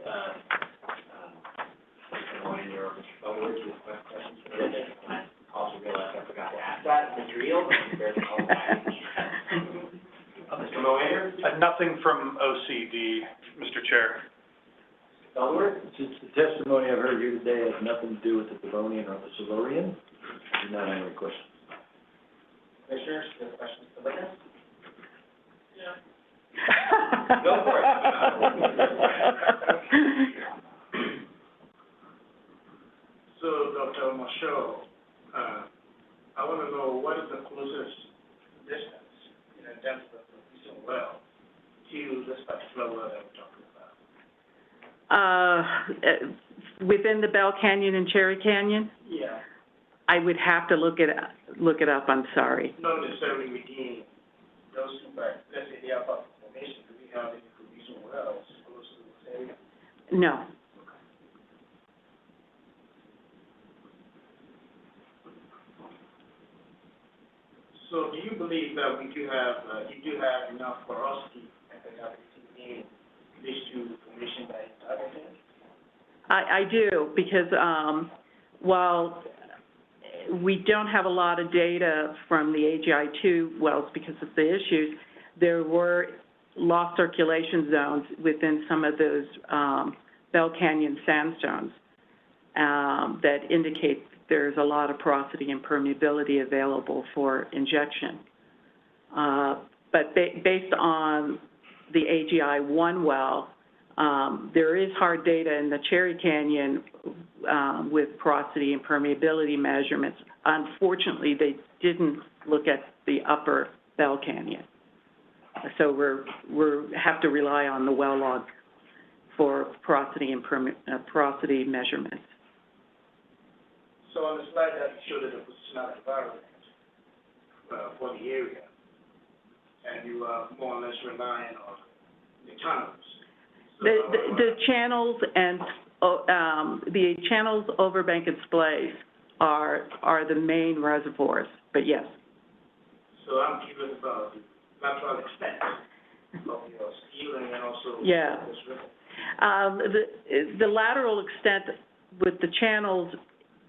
Moynihan or Mr. Bellwood, do you have questions for the witness? And I also realized I forgot to ask that, Mr. Eel, but I'm fair to call back. Mr. Moynihan?
Nothing from OCD, Mr. Chair.
Bellwood?
Since the testimony I've heard here today has nothing to do with the Devonian or the Silurian, I do not have any questions.
Commissioners, do you have questions for the witness? Yeah. Go for it.
So, Dr. Marshall, I want to know what is the closest distance in terms of the recent well to this particular well that we're talking about?
Within the Bell Canyon and Cherry Canyon?
Yeah.
I would have to look it up, I'm sorry.
Not necessarily within those two, but let's say the upper formation. Do we have any producing wells close to this area?
No.
So do you believe that we do have, you do have enough porosity and capacity in these two formations that you're targeting?
I do, because while we don't have a lot of data from the AGI-2 wells because of the issues, there were lost circulation zones within some of those Bell Canyon sandstones that indicate there's a lot of porosity and permeability available for injection. But based on the AGI-1 well, there is hard data in the Cherry Canyon with porosity and permeability measurements. Unfortunately, they didn't look at the upper Bell Canyon. So we have to rely on the well log for porosity and porosity measurements.
So on the slide that showed the positional environment for the area, and you are more or less relying on the tunnels. So
The channels and the channels, overbank, and splays are the main reservoirs, but yes.
So I'm curious about the lateral extent of your stealing and also
Yeah.
this river.
The lateral extent with the channels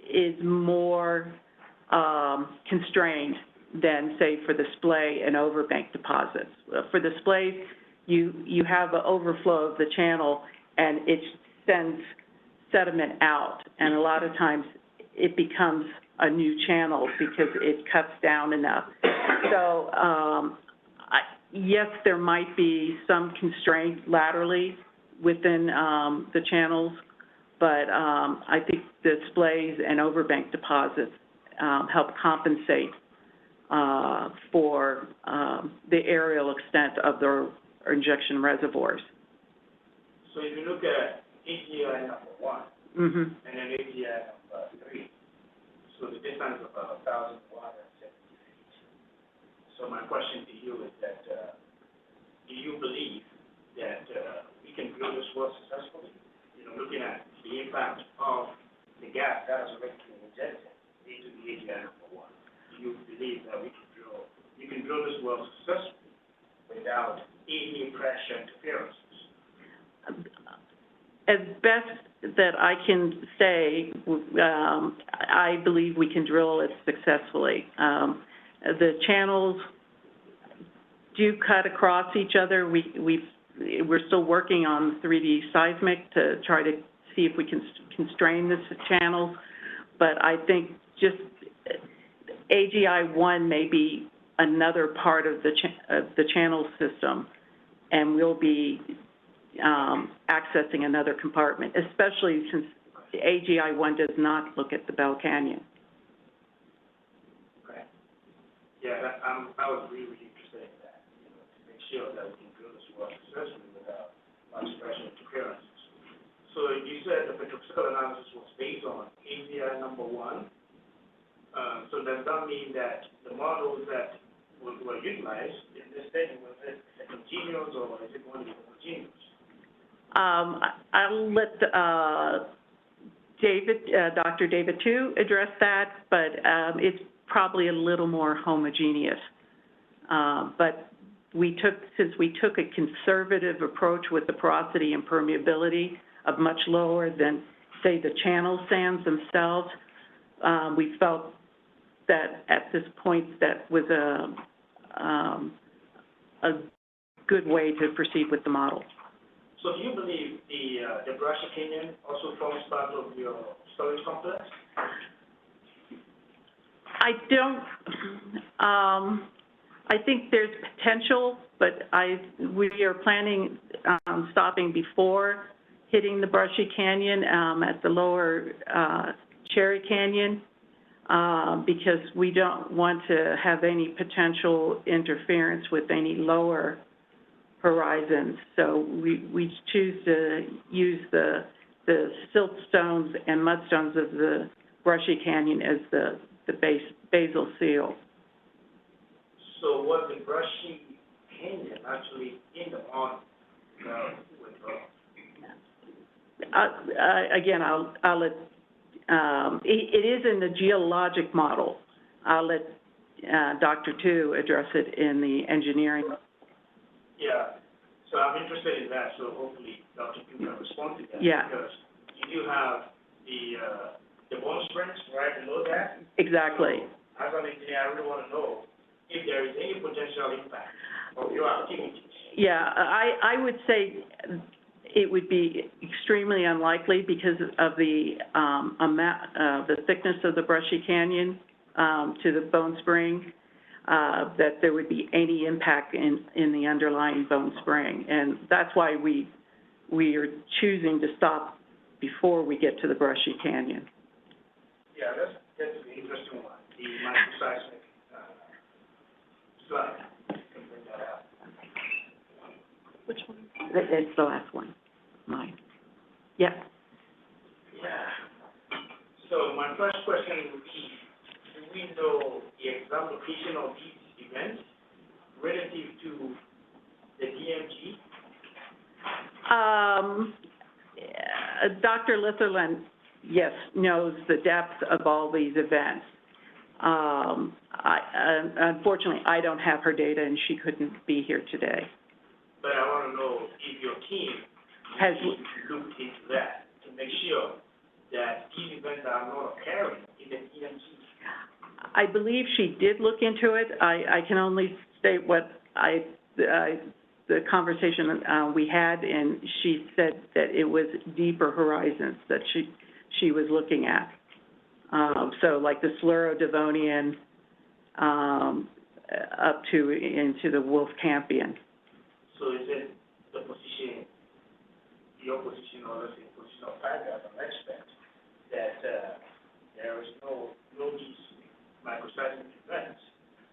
is more constrained than, say, for the splay and overbank deposits. For the splays, you have an overflow of the channel, and it sends sediment out, and a lot of times it becomes a new channel because it cuts down enough. So, yes, there might be some constraint laterally within the channels, But I think displays and overbank deposits help compensate for the aerial extent of their injection reservoirs.
So if you look at AGI number 1,
Mm-hmm.
and then AGI number 3, so the distance of about 1,170 feet. So my question to you is that, do you believe that we can drill this well successfully? You know, looking at the impact of the gas that has already been injected into the AGI number 1, do you believe that we can drill this well successfully without any pressure interferences?
As best that I can say, I believe we can drill it successfully. The channels do cut across each other. We're still working on 3D seismic to try to see if we can constrain the channels, but I think just AGI-1 may be another part of the channel system, and we'll be accessing another compartment, especially since the AGI-1 does not look at the Bell Canyon.
Okay. Yeah, I was really interested in that, you know, to make sure that we can drill this well successfully without much pressure interferences. So you said the petrophysical analysis was based on AGI number 1. So does that mean that the models that were utilized in this study, was it continuous or is it going to be homogeneous?
I'll let Dr. David Tu address that, but it's probably a little more homogeneous. But since we took a conservative approach with the porosity and permeability of much lower than, say, the channel sands themselves, we felt that at this point that was a good way to proceed with the model.
So do you believe the Brushy Canyon also forms part of your storage complex?
I don't, I think there's potential, but we are planning on stopping before hitting the Brushy Canyon at the lower Cherry Canyon because we don't want to have any potential interference with any lower horizons. So we choose to use the siltstones and mudstones of the Brushy Canyon as the basal seal.
So was the Brushy Canyon actually in the pond
again, I'll let, it is in the geologic model. I'll let Dr. Tu address it in the engineering.
Yeah, so I'm interested in that, so hopefully Dr. Tu can respond to that.
Yeah.
Because you do have the Bone Springs right below that.
Exactly.
So, as an engineer, I really want to know if there is any potential impact of your activities.
Yeah, I would say it would be extremely unlikely because of the thickness of the Brushy Canyon to the Bone Spring, that there would be any impact in the underlying Bone Spring. And that's why we are choosing to stop before we get to the Brushy Canyon.
Yeah, that's an interesting one, the microseismic slide. You can bring that out.
Which one? It's the last one, mine. Yeah.
Yeah. So my first question would be, do we know the exact location of these events relative to the DMG?
Dr. Litherland, yes, knows the depth of all these events. Unfortunately, I don't have her data, and she couldn't be here today.
But I want to know if your team has looked into that to make sure that these events are not occurring in the DMG.
I believe she did look into it. I can only state what the conversation we had, and she said that it was deeper horizons that she was looking at. So like the Siluro-Devonian up to into the Wolfcampian.
So is it the position your position or let's say position of Tiger as an expert, that, there is no these microseismic events,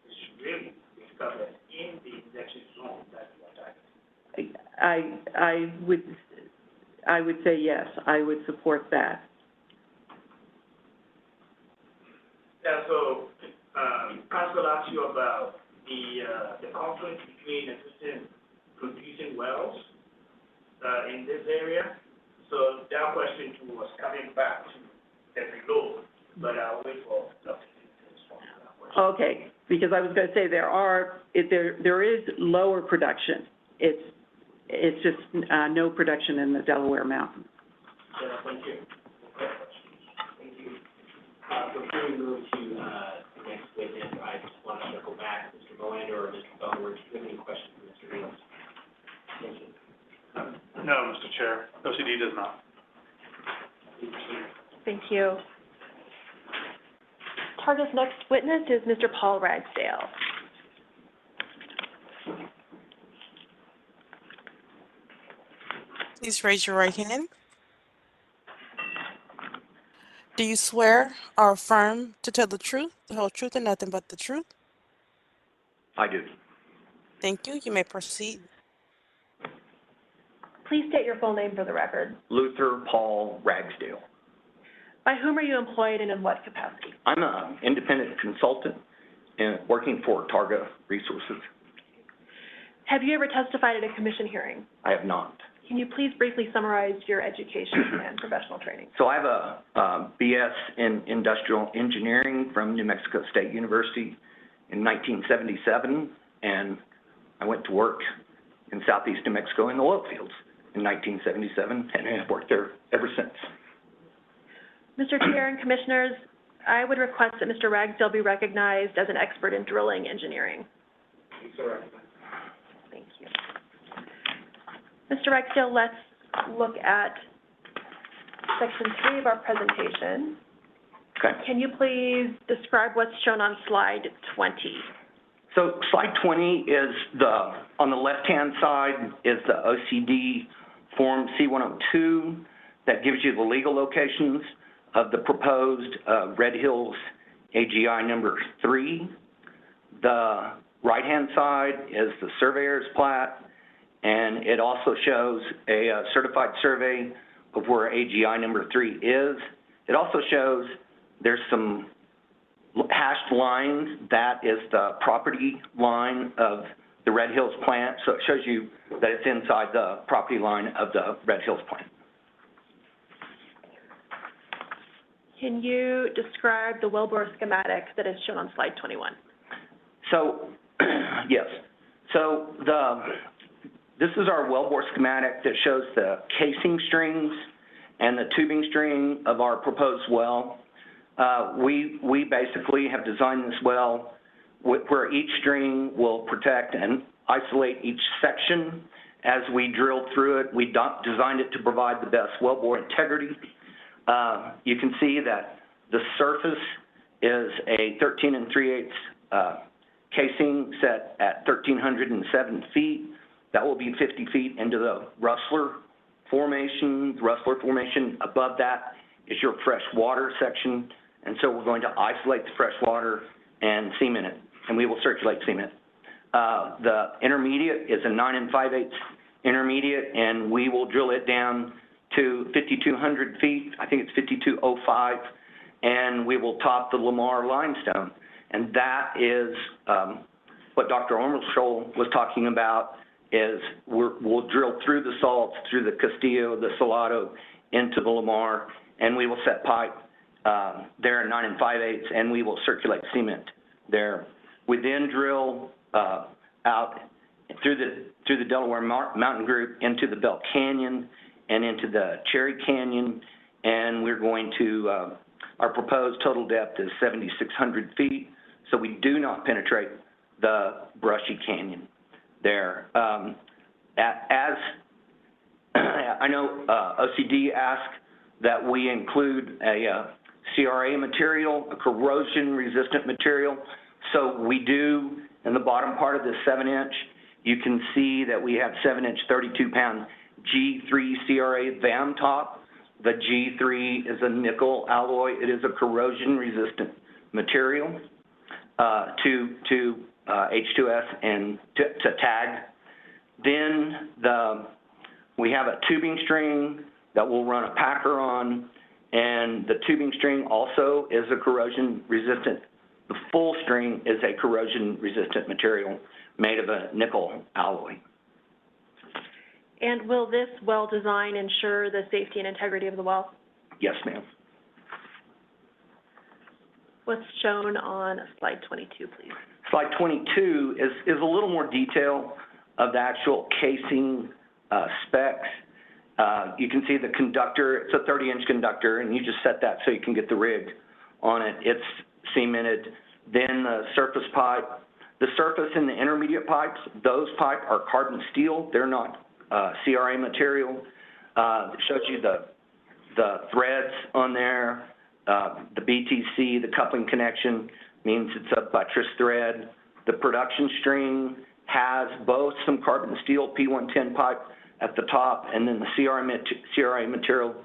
it should really be covered in the injection zone that you are targeting.
I would say yes, I would support that.
Yeah, so, Council asked you about the conflict between existing producing wells, in this area. So that question too was coming back to every load, but I'll wait for Dr. to respond to that question.
Okay, because I was going to say there is lower production. It's just no production in the Delaware Mountain.
Yeah, thank you.
Thank you. Before we move to the next witness, I just want to circle back, Mr. Belanger or Mr. Bellward, do you have any questions for Mr. Rios? Thank you.
No, Mr. Chair, OCD does not.
Thank you. Targa's next witness is Mr. Paul Ragsdale.
Please raise your right hand. Do you swear or affirm to tell the truth, the whole truth, and nothing but the truth?
I do.
Thank you. You may proceed.
Please state your full name for the record.
Luther Paul Ragsdale.
By whom are you employed and in what capacity?
I'm an independent consultant and working for Targa Resources.
Have you ever testified at a commission hearing?
I have not.
Can you please briefly summarize your education and professional training?
So I have a BS in industrial engineering from New Mexico State University in 1977, and I went to work in southeast New Mexico in the oil fields in 1977, and I have worked there ever since.
Mr. Chair and Commissioners, I would request that Mr. Ragsdale be recognized as an expert in drilling engineering. Thank you. Mr. Ragsdale, let's look at section 3 of our presentation.
Okay.
Can you please describe what's shown on slide 20?
So slide 20 is on the left-hand side is the OCD Form C-102 that gives you the legal locations of the proposed Red Hills AGI number 3. The right-hand side is the surveyor's plat, and it also shows a certified survey of where AGI number 3 is. It also shows there's some hashed lines. That is the property line of the Red Hills plant, so it shows you that it's inside the property line of the Red Hills plant.
Can you describe the wellbore schematic that is shown on slide 21?
So, yes. So this is our wellbore schematic that shows the casing strings and the tubing string of our proposed well. We basically have designed this well where each string will protect and isolate each section. As we drilled through it, we designed it to provide the best wellbore integrity. You can see that the surface is a 13 3/8 casing set at 1,307 feet. That will be 50 feet into the Rustler Formation. The Rustler Formation above that is your fresh water section. And so we're going to isolate the fresh water and cement it, and we will circulate cement. The intermediate is a 9 5/8 intermediate, and we will drill it down to 5,200 feet. I think it's 5,205, and we will top the Lamar limestone. And that is what Dr. Ormelschol was talking about, is we'll drill through the salts, through the Castillo, the Salado, into the Lamar, and we will set pipe there at 9 5/8, and we will circulate cement there. We then drill out through the Delaware Mountain Group into the Belt Canyon and into the Cherry Canyon, and we're going to, our proposed total depth is 7,600 feet, so we do not penetrate the brushy canyon there. As I know OCD asked that we include a CRA material, a corrosion-resistant material, so we do. In the bottom part of this 7-inch, you can see that we have 7-inch 32-pound G3 CRA VAM top. The G3 is a nickel alloy. It is a corrosion-resistant material to H2S and to TAG. Then we have a tubing string that we'll run a packer on, and the tubing string also is a corrosion-resistant. The full string is a corrosion-resistant material made of a nickel alloy.
And will this well design ensure the safety and integrity of the well?
Yes, ma'am.
What's shown on slide 22, please?
Slide 22 is a little more detail of the actual casing specs. You can see the conductor. It's a 30-inch conductor, and you just set that so you can get the rig on it. It's cemented. Then the surface pipe. The surface and the intermediate pipes, those pipe are carbon steel. They're not CRA material. It shows you the threads on there. The BTC, the coupling connection, means it's a buttress thread. The production string has both some carbon steel P110 pipe at the top and then the CRA material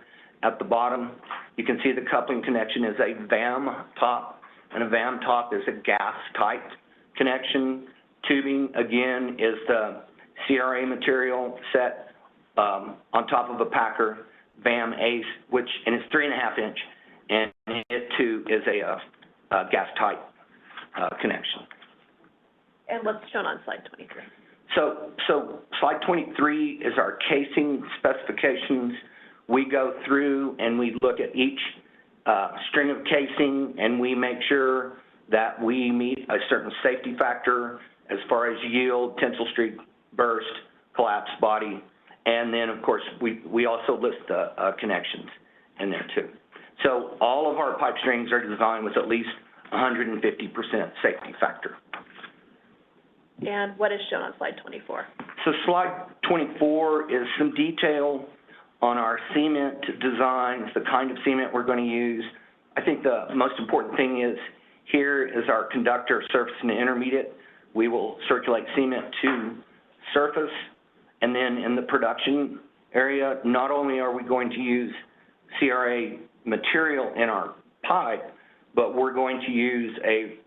at the bottom. You can see the coupling connection is a VAM top, and a VAM top is a gas-type connection. Tubing, again, is the CRA material set on top of a packer, VAM ACE, and it's 3.5 inch, and it too is a gas-type connection.
And what's shown on slide 23?
So slide 23 is our casing specifications. We go through and we look at each string of casing, and we make sure that we meet a certain safety factor as far as yield, tensile streak, burst, collapse body, and then of course we also list the connections in there too. So all of our pipe strings are designed with at least 150% safety factor.
And what is shown on slide 24?
So slide 24 is some detail on our cement designs, the kind of cement we're going to use. I think the most important thing is here is our conductor, surface, and intermediate. We will circulate cement to surface, and then in the production area, not only are we going to use CRA material in our pipe, but we're going to use a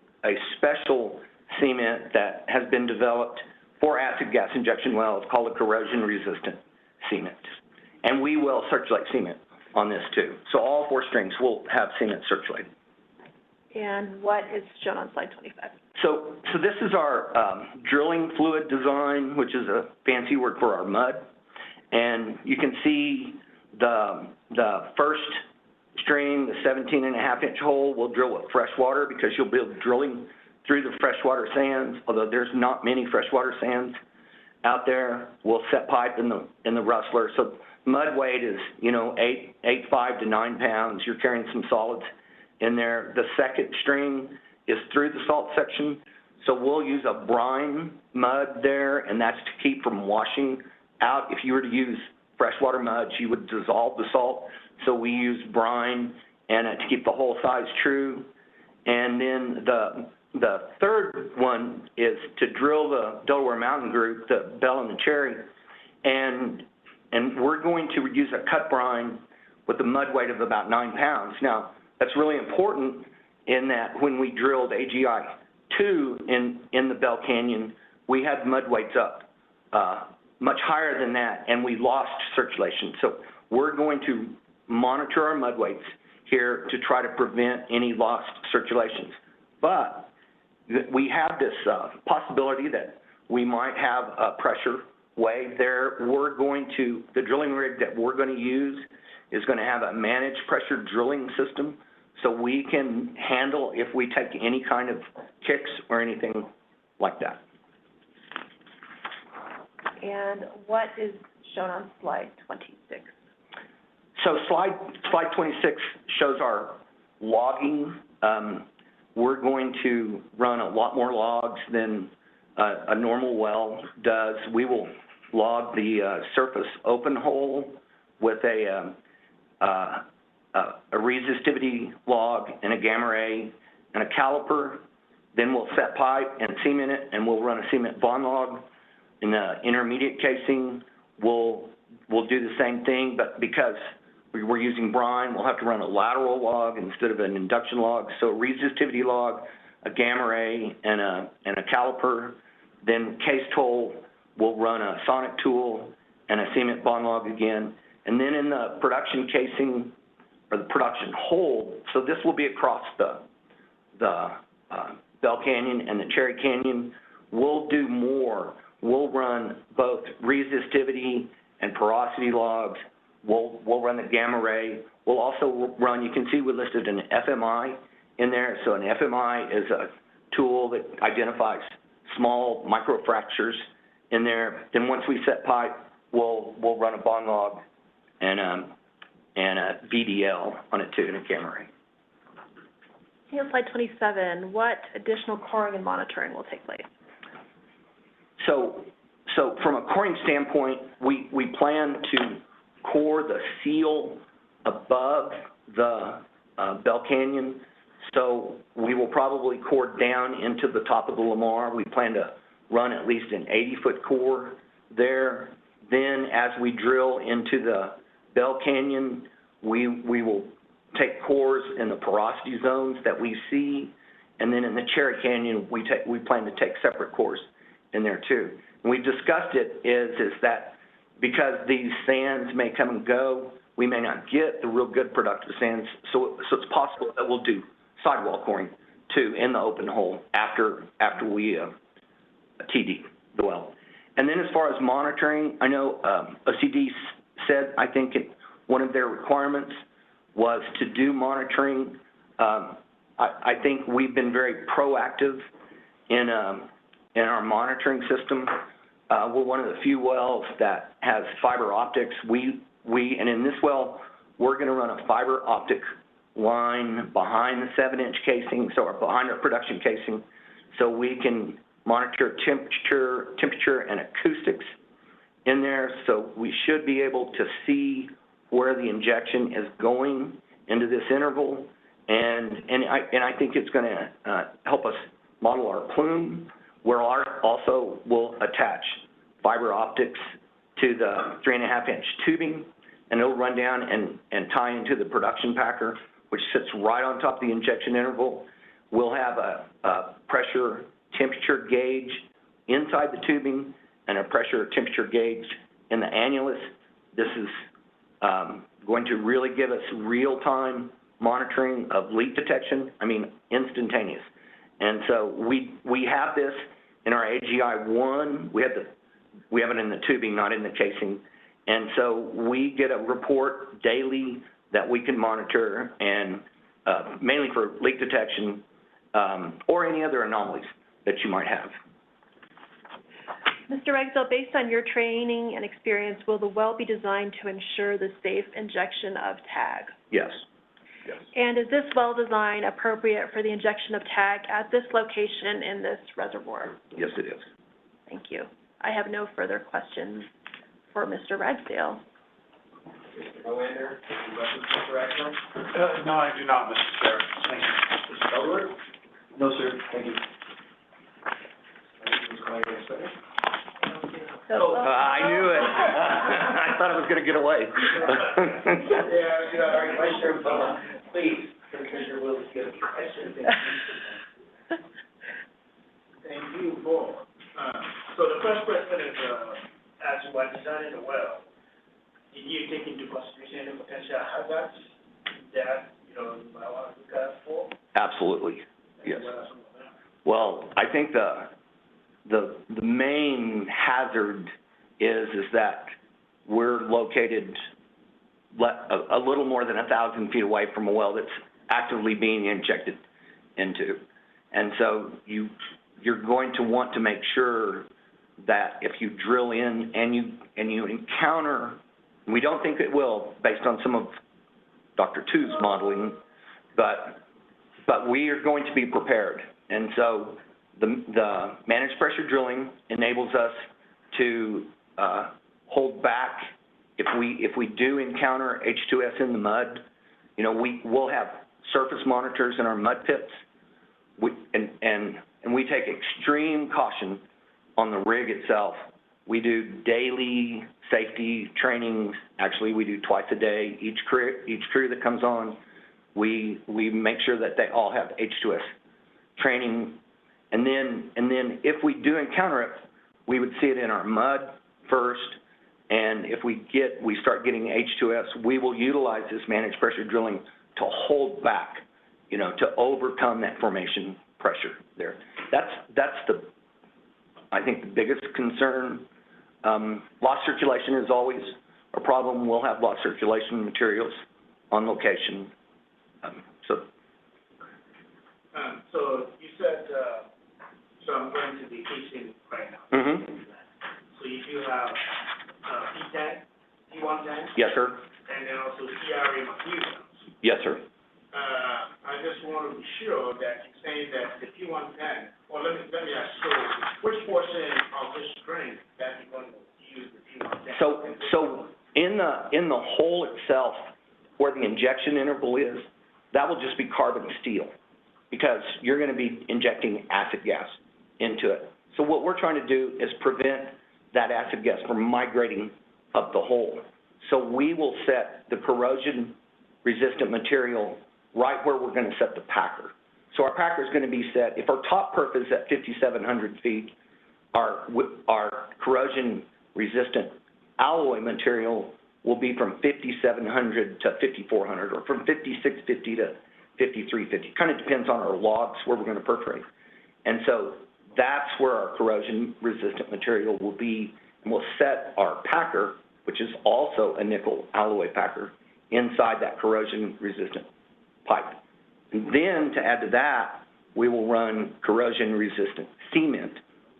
special cement that has been developed for acid gas injection wells called a corrosion-resistant cement. And we will circulate cement on this too. So all 4 strings will have cement circulated.
And what is shown on slide 25?
So this is our drilling fluid design, which is a fancy word for our mud. And you can see the first string, the 17.5-inch hole, will drill with fresh water because you'll be drilling through the freshwater sands, although there's not many freshwater sands out there. We'll set pipe in the rustler. So mud weight is, 8.5 to 9 pounds. You're carrying some solids in there. The second string is through the salt section. So we'll use a brine mud there, and that's to keep from washing out. If you were to use freshwater mud, you would dissolve the salt. So we use brine and to keep the hole size true. And then the third one is to drill the Delaware Mountain group, the Bell and the Cherry, and we're going to use a cut brine with a mud weight of about 9 pounds. Now, that's really important in that when we drilled AGI-2 in the Bell Canyon, we had mud weights up much higher than that, and we lost circulation. So we're going to monitor our mud weights here to try to prevent any lost circulations. But we have this possibility that we might have a pressure wave there. The drilling rig that we're going to use is going to have a managed pressure drilling system, so we can handle if we take any kind of kicks or anything like that.
And what is shown on slide 26?
So slide 26 shows our logging. We're going to run a lot more logs than a normal well does. We will log the surface open hole with a resistivity log and a gamma ray and a caliper. Then we'll set pipe and cement it, and we'll run a cement bond log. In the intermediate casing, we'll we'll do the same thing, but because we're using brine, we'll have to run a lateral log instead of an induction log. So a resistivity log, a gamma ray, and a caliper. Then case toll, we'll run a sonic tool and a cement bond log again. And then in the production casing, or the production hole, so this will be across the Bell Canyon and the Cherry Canyon, we'll do more. We'll run both resistivity and porosity logs. We'll run the gamma ray. We'll also run, you can see we listed an FMI in there. So an FMI is a tool that identifies small microfractures in there. Then once we set pipe, we'll run a bond log and a VDL on it too, and a gamma ray.
On slide 27, what additional coring and monitoring will take place?
So from a coring standpoint, we plan to core the seal above the Bell Canyon. So we will probably core down into the top of the Lamar. We plan to run at least an 80-foot core there. Then as we drill into the Bell Canyon, we will take cores in the porosity zones that we see. And then in the Cherry Canyon, we plan to take separate cores in there too. And we've discussed it is that because these sands may come and go, we may not get the real good productive sands. So it's possible that we'll do sidewall coring too in the open hole after we TD the well. And then as far as monitoring, I know OCD said, I think one of their requirements was to do monitoring. I think we've been very proactive in our monitoring system. We're one of the few wells that has fiber optics. And in this well, we're going to run a fiber optic line behind the 7-inch casing, or behind our production casing, so we can monitor temperature and acoustics in there. So we should be able to see where the injection is going into this interval, and I think it's going to help us model our plume, where also will attach fiber optics to the 3.5-inch tubing, and it'll run down and tie into the production packer, which sits right on top of the injection interval. We'll have a pressure temperature gauge inside the tubing and a pressure temperature gauge in the annulus. This is going to really give us real-time monitoring of leak detection, instantaneous. And so we have this in our AGI-1. We have it in the tubing, not in the casing. And so we get a report daily that we can monitor, and mainly for leak detection or any other anomalies that you might have.
Mr. Ragsdale, based on your training and experience, will the well be designed to ensure the safe injection of TAG?
Yes.
And is this well design appropriate for the injection of TAG at this location in this reservoir?
Yes, it is.
Thank you. I have no further questions for Mr. Ragsdale.
Mr. Molander, any questions, Mr. Ragsdale?
No, I do not, Mr. Chair. Thank you.
Mr. Elwood?
No, sir, thank you.
Ms. Clay,
I knew it. I thought I was going to get away.
all right, Vice Chair Bowen, please, Commissioner Willis, you have a question.
Thank you, Paul. So the first question is, as you are designing the well, did you take into consideration the potential hazards that, you might want to look out for?
Absolutely, yes. Well, I think the main hazard is that we're located a little more than 1,000 feet away from a well that's actively being injected into. And so you're going to want to make sure that if you drill in and you encounter, we don't think it will based on some of Dr. Tu's modeling, but we are going to be prepared. And so the managed pressure drilling enables us to hold back if we do encounter H2S in the mud. We'll have surface monitors in our mud pits, and we take extreme caution on the rig itself We do daily safety trainings. Actually, we do twice a day. Each crew that comes on, we make sure that they all have H2S training. And then if we do encounter it, we would see it in our mud first. And if we start getting H2S, we will utilize this managed pressure drilling to hold back, to overcome that formation pressure there. That's I think the biggest concern. Lost circulation is always a problem. We'll have lost circulation materials on location.
So you said, so I'm going to the casing right now.
Mm-hmm.
So you do have P10, P1 tank?
Yes, sir.
And then also CRA materials.
Yes, sir.
I just want to be sure that you're saying that the P1 tank, or let me ask, so which portion of this string that you're going to use the P1 tank?
So in the hole itself, where the injection interval is, that will just be carbon steel, because you're going to be injecting acid gas into it. So what we're trying to do is prevent that acid gas from migrating up the hole. So we will set the corrosion-resistant material right where we're going to set the packer. So our packer is going to be set, if our top perf is at 5,700 feet, our corrosion-resistant alloy material will be from 5,700 to 5,400, or from 5,650 to 5,350. Kind of depends on our logs where we're going to perforate. And so that's where our corrosion-resistant material will be, and we'll set our packer, which is also a nickel alloy packer, inside that corrosion-resistant pipe. And then to add to that, we will run corrosion-resistant cement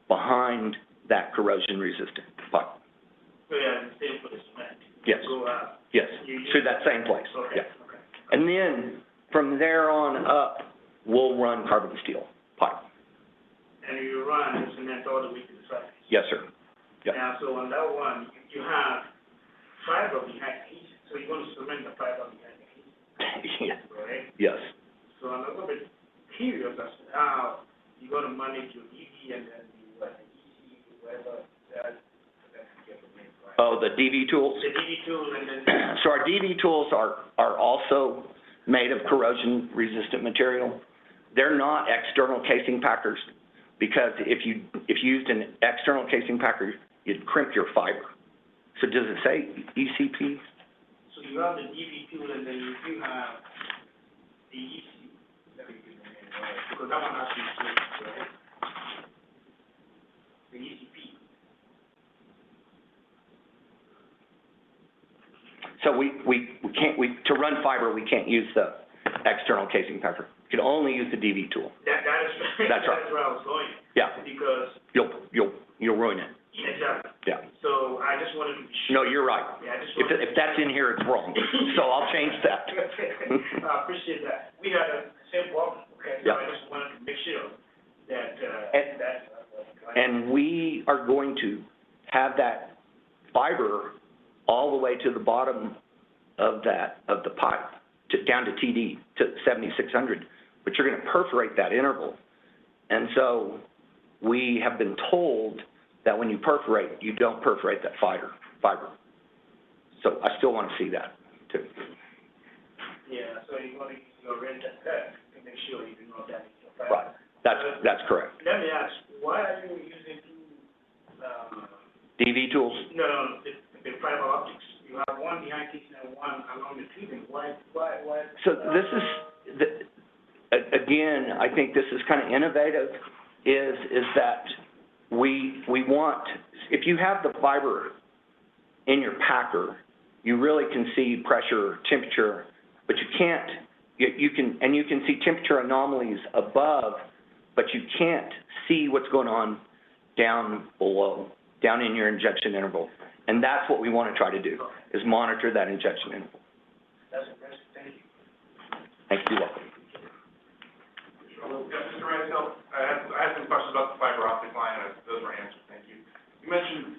behind that corrosion-resistant pipe.
So yeah, the same for the cement.
Yes.
Go out.
Yes, to that same place.
Okay.
Yeah.
Okay.
And then from there on up, we'll run carbon steel pipe.
And you run the cement all the way to the surface.
Yes, sir. Yeah.
Now, so on that one, you have fiber behind the heat, so you're going to cement the fiber behind the heat, right?
Yes.
So I'm a little bit curious as to how you're going to manage your DV and then the EC, whatever that get the name, right?
Oh, the DV tools?
The DV tools and then.
So our DV tools are also made of corrosion-resistant material. They're not external casing packers, because if you used an external casing packer, you'd crimp your fiber. So does it say ECP?
So you have the DV tool and then you do have the EC. Let me give the name, right? Because that one has to be switched, right? The ECP.
So we can't, to run fiber, we can't use the external casing packer. You can only use the DV tool.
That is,
That's right.
that's where I was going.
Yeah.
Because,
You'll ruin it.
exactly.
Yeah.
So I just wanted to be sure.
No, you're right.
Yeah, I just
If,
wanted.
if that's in here, it's wrong. So I'll change that.
I appreciate that. We had a same problem, okay? So
Yeah.
I just wanted to make sure that,
And we are going to have that fiber all the way to the bottom of the pipe, down to TD, to 7,600. But you're going to perforate that interval. And so we have been told that when you perforate, you don't perforate that fiber. So I still want to see that, too.
yeah, so you want to use your red tech to make sure you do not damage your fiber.
Right. That's correct.
Let me ask, why are you using
DV tools?
No, the fiber optics? You have one behind casing and one along the tubing. Why?
So this is, again, I think this is kind of innovative, is that we want, if you have the fiber in your packer, you really can see pressure, temperature, but you can't, you can see temperature anomalies above, but you can't see what's going on down below, down in your injection interval. And that's what we want to try to do, is monitor that injection interval.
That's impressive. Thank you.
Thank you. Welcome.
Mr. Ransdell, I had some questions about the fiber optic line, and those were answered. Thank you. You mentioned,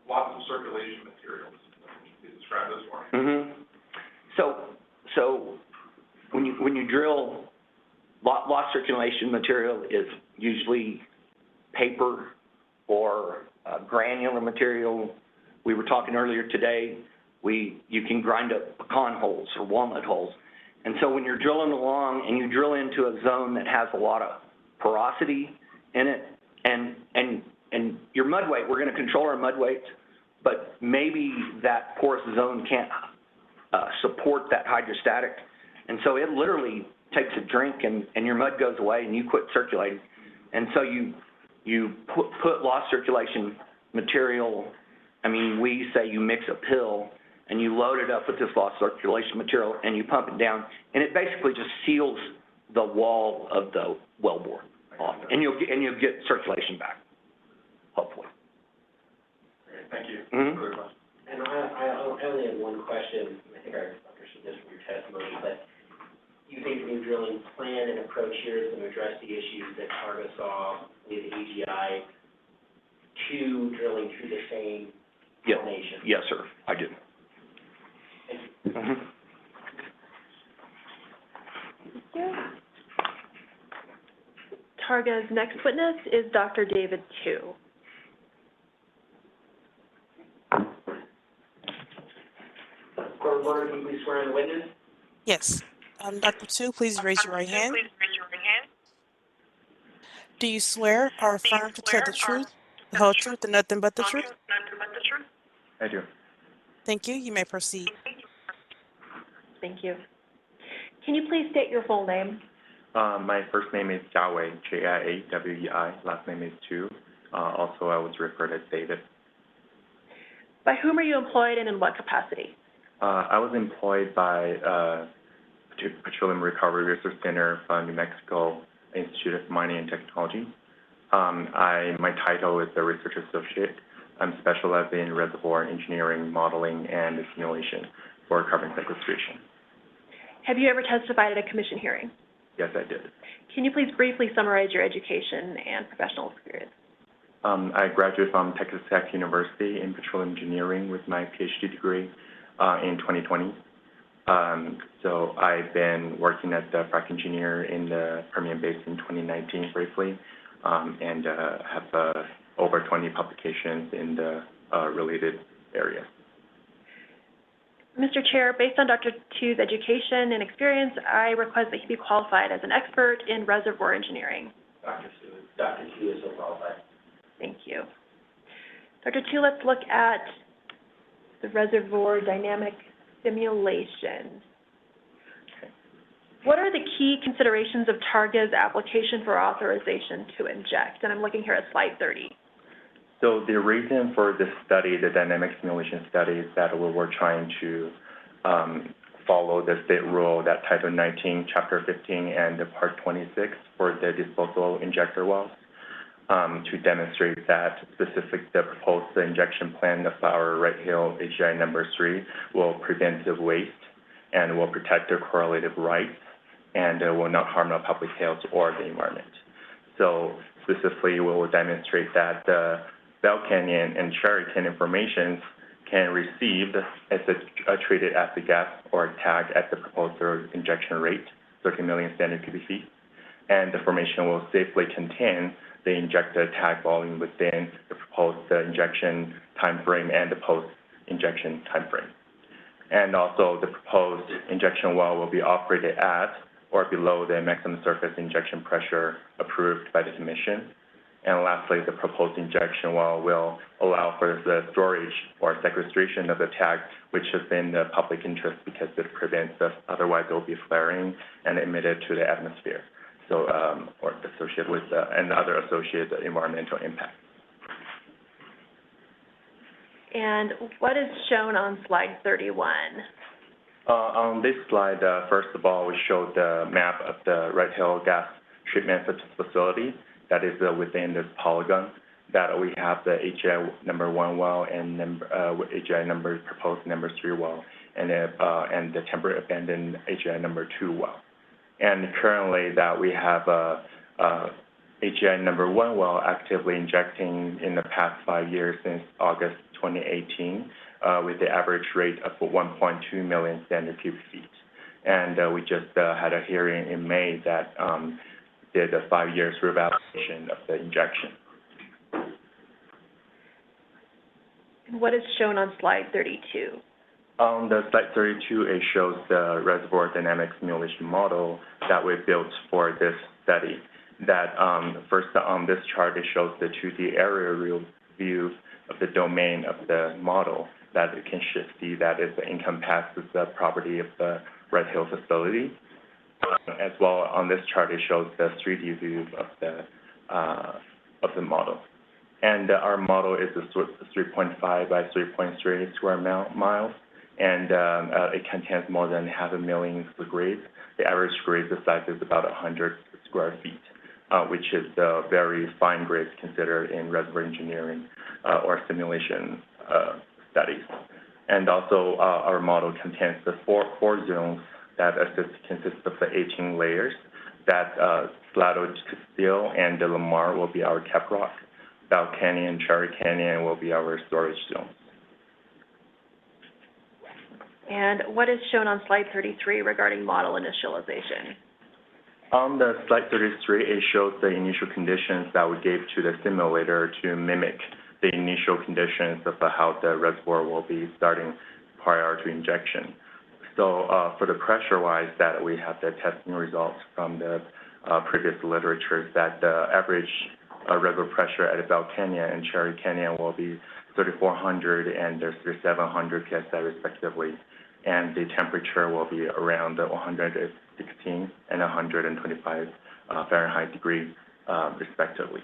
lots of circulation materials. Can you describe those for me?
Mm-hmm. So when you drill, lost circulation material is usually paper or granular material. We were talking earlier today, you can grind up pecan holes or walnut holes. And so when you're drilling along and you drill into a zone that has a lot of porosity in it, and your mud weight, we're going to control our mud weights, but maybe that porous zone can't support that hydrostatic. And so it literally takes a drink and your mud goes away and you quit circulating. And so you put lost circulation material, we say you mix a pill and you load it up with this lost circulation material and you pump it down, and it basically just seals the wall of the wellbore off, and you'll get circulation back, hopefully.
Great, thank you.
And I only have one question. I think I understood this from your testimony, but you think the new drilling plan and approach here is going to address the issues that Targa saw with AGI to drilling through the same formation?
Yes, sir, I do.
Targa's next witness is Dr. David Tu.
Court reporter, can you please swear in the witness?
Yes. Dr. Tu, please raise your right hand. Do you swear or affirm to tell the truth, the whole truth, and nothing but the truth?
I do.
Thank you. You may proceed.
Thank you. Can you please state your full name?
My first name is Jiawei, Jiawei. Last name is Tu. Also, I was referred as David.
By whom are you employed and in what capacity?
I was employed by Petroleum Recovery Research Center from New Mexico Institute of Mining and Technology. My title is a research associate. I'm specializing in reservoir engineering, modeling, and simulation for carbon sequestration.
Have you ever testified at a commission hearing?
Yes, I did.
Can you please briefly summarize your education and professional experience?
I graduated from Texas Tech University in petroleum engineering with my PhD degree in 2020. So I've been working as a frac engineer in the Permian Basin in 2019 briefly, and have over 20 publications in the related area.
Mr. Chair, based on Dr. Tu's education and experience, I request that he be qualified as an expert in reservoir engineering.
Dr. Tu is so qualified.
Thank you. Dr. Tu, let's look at the reservoir dynamic simulation. What are the key considerations of Targa's application for authorization to inject? And I'm looking here at slide 30.
So the reason for this study, the dynamic simulation study, is that we were trying to follow the state rule, that Title 19, Chapter 15, and the Part 26 for the disposal injector wells, to demonstrate that the proposed injection plan of our Red Hill AGI number 3 will prevent the waste and will protect the correlative rights and will not harm the public health or the environment. So specifically, we will demonstrate that the Bell Canyon and Cherry Canyon formations can receive as a treated acid gas or tag at the proposed injection rate, 30 million standard cubic feet, and the formation will safely contain the injected tag volume within the proposed injection time frame and the post-injection time frame. And also, the proposed injection well will be operated at or below the maximum surface injection pressure approved by the commission. And lastly, the proposed injection well will allow for the storage or sequestration of the tag, which has been the public interest because it prevents us, otherwise it will be flaring and emitted to the atmosphere. So, or associated with, and other associated environmental impacts.
And what is shown on slide 31?
On this slide, first of all, we showed the map of the Red Hill gas treatment facility that is within this polygon, that we have the AGI number 1 well and AGI proposed number 3 well, and the temporary abandoned AGI number 2 well. And currently that we have AGI number 1 well actively injecting in the past 5 years since August 2018, with the average rate of 1.2 million standard cubic feet. And we just had a hearing in May that did a 5 years reevaluation of the injection.
And what is shown on slide 32?
On the slide 32, it shows the reservoir dynamic simulation model that we built for this study. That first on this chart, it shows the 2D aerial view of the domain of the model that you can see that it encompasses the property of the Red Hill facility. As well, on this chart, it shows the 3D view of the model. And our model is a 3.5 by 3.3 square miles, and it contains more than 500,000 grades. The average grade size is about 100 square feet, which is the very fine grades considered in reservoir engineering or simulation studies. And also, our model contains the four zones that consist of the 18 layers. That Salado Castillo and the Lamar will be our cap rock. Bell Canyon, Cherry Canyon will be our storage zones.
And what is shown on slide 33 regarding model initialization?
On the slide 33, it shows the initial conditions that we gave to the simulator to mimic the initial conditions of how the reservoir will be starting prior to injection. So for the pressure-wise, that we have the testing results from the previous literature that the average reservoir pressure at Bell Canyon and Cherry Canyon will be 3,400 and 3,700 PSI respectively. And the temperature will be around 116 and 125 Fahrenheit degree respectively.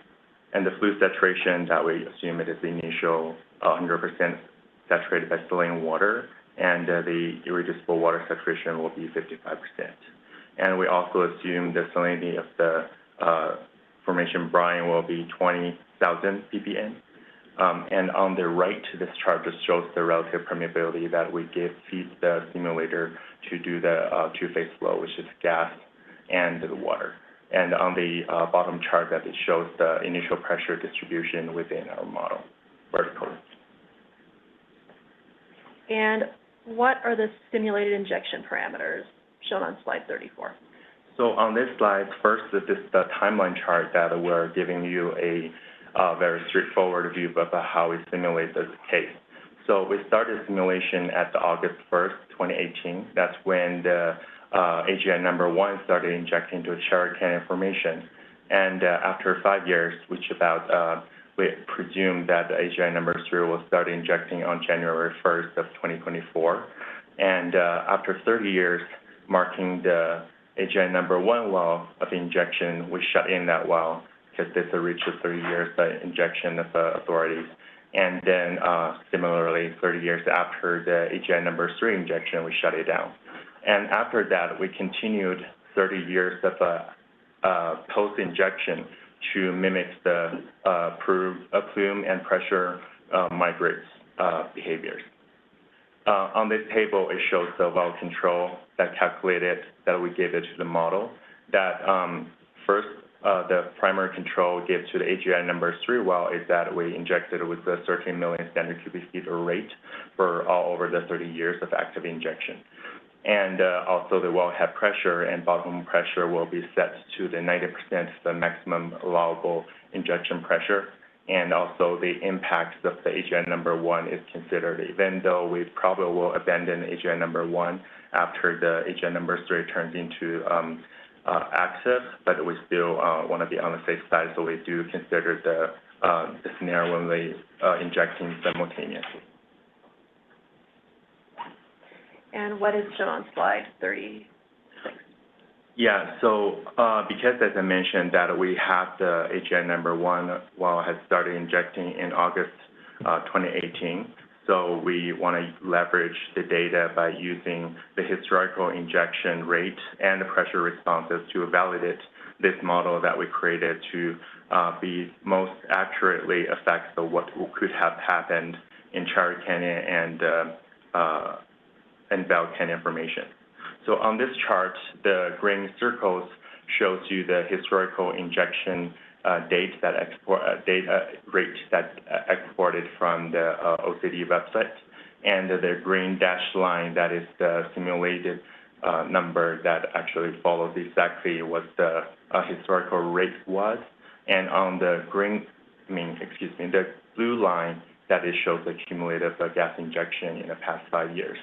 And the fluid saturation that we assume it is the initial 100% saturated by saline water, and the irreducible water saturation will be 55%. And we also assume the salinity of the formation brine will be 20,000 ppm. And on the right, this chart just shows the relative permeability that we feed the simulator to do the two-phase flow, which is gas and the water. And on the bottom chart, that it shows the initial pressure distribution within our model vertically.
And what are the simulated injection parameters shown on slide 34?
So on this slide, first, this is the timeline chart that we're giving you a very straightforward view of how we simulate this case. So we started simulation at August 1st, 2018. That's when the AGI number 1 started injecting into Cherry Canyon formation. And after 5 years, which about we presume that the AGI number 3 will start injecting on January 1st of 2024. And after 30 years, marking the AGI number 1 well of injection, we shut in that well because this reached 30 years by injection of authorities. And then similarly, 30 years after the AGI number 3 injection, we shut it down. And after that, we continued 30 years of post-injection to mimic the plume and pressure migrates behaviors. On this table, it shows the well control that calculated that we gave it to the model. That first, the primary control given to the AGI number 3 well is that we injected with the 13 million standard cubic feet rate for all over the 30 years of active injection. And also the wellhead pressure and bottom pressure will be set to the 90% of the maximum allowable injection pressure. And also the impacts of the AGI number 1 is considered, even though we probably will abandon AGI number 1 after the AGI number 3 turns into active, but we still want to be on the safe side, so we do consider the scenario when we injecting simultaneously.
And what is shown on slide 36?
Yeah, so because as I mentioned that we have the AGI number 1 well has started injecting in August 2018, so we want to leverage the data by using the historical injection rate and the pressure responses to validate this model that we created to be most accurately affect what could have happened in Cherry Canyon and Bell Canyon formation. So on this chart, the green circles shows you the historical injection rate that exported from the OCD website, and the green dashed line that is the simulated number that actually follows exactly what the historical rate was. And on the the blue line, that it shows the cumulative gas injection in the past 5 years.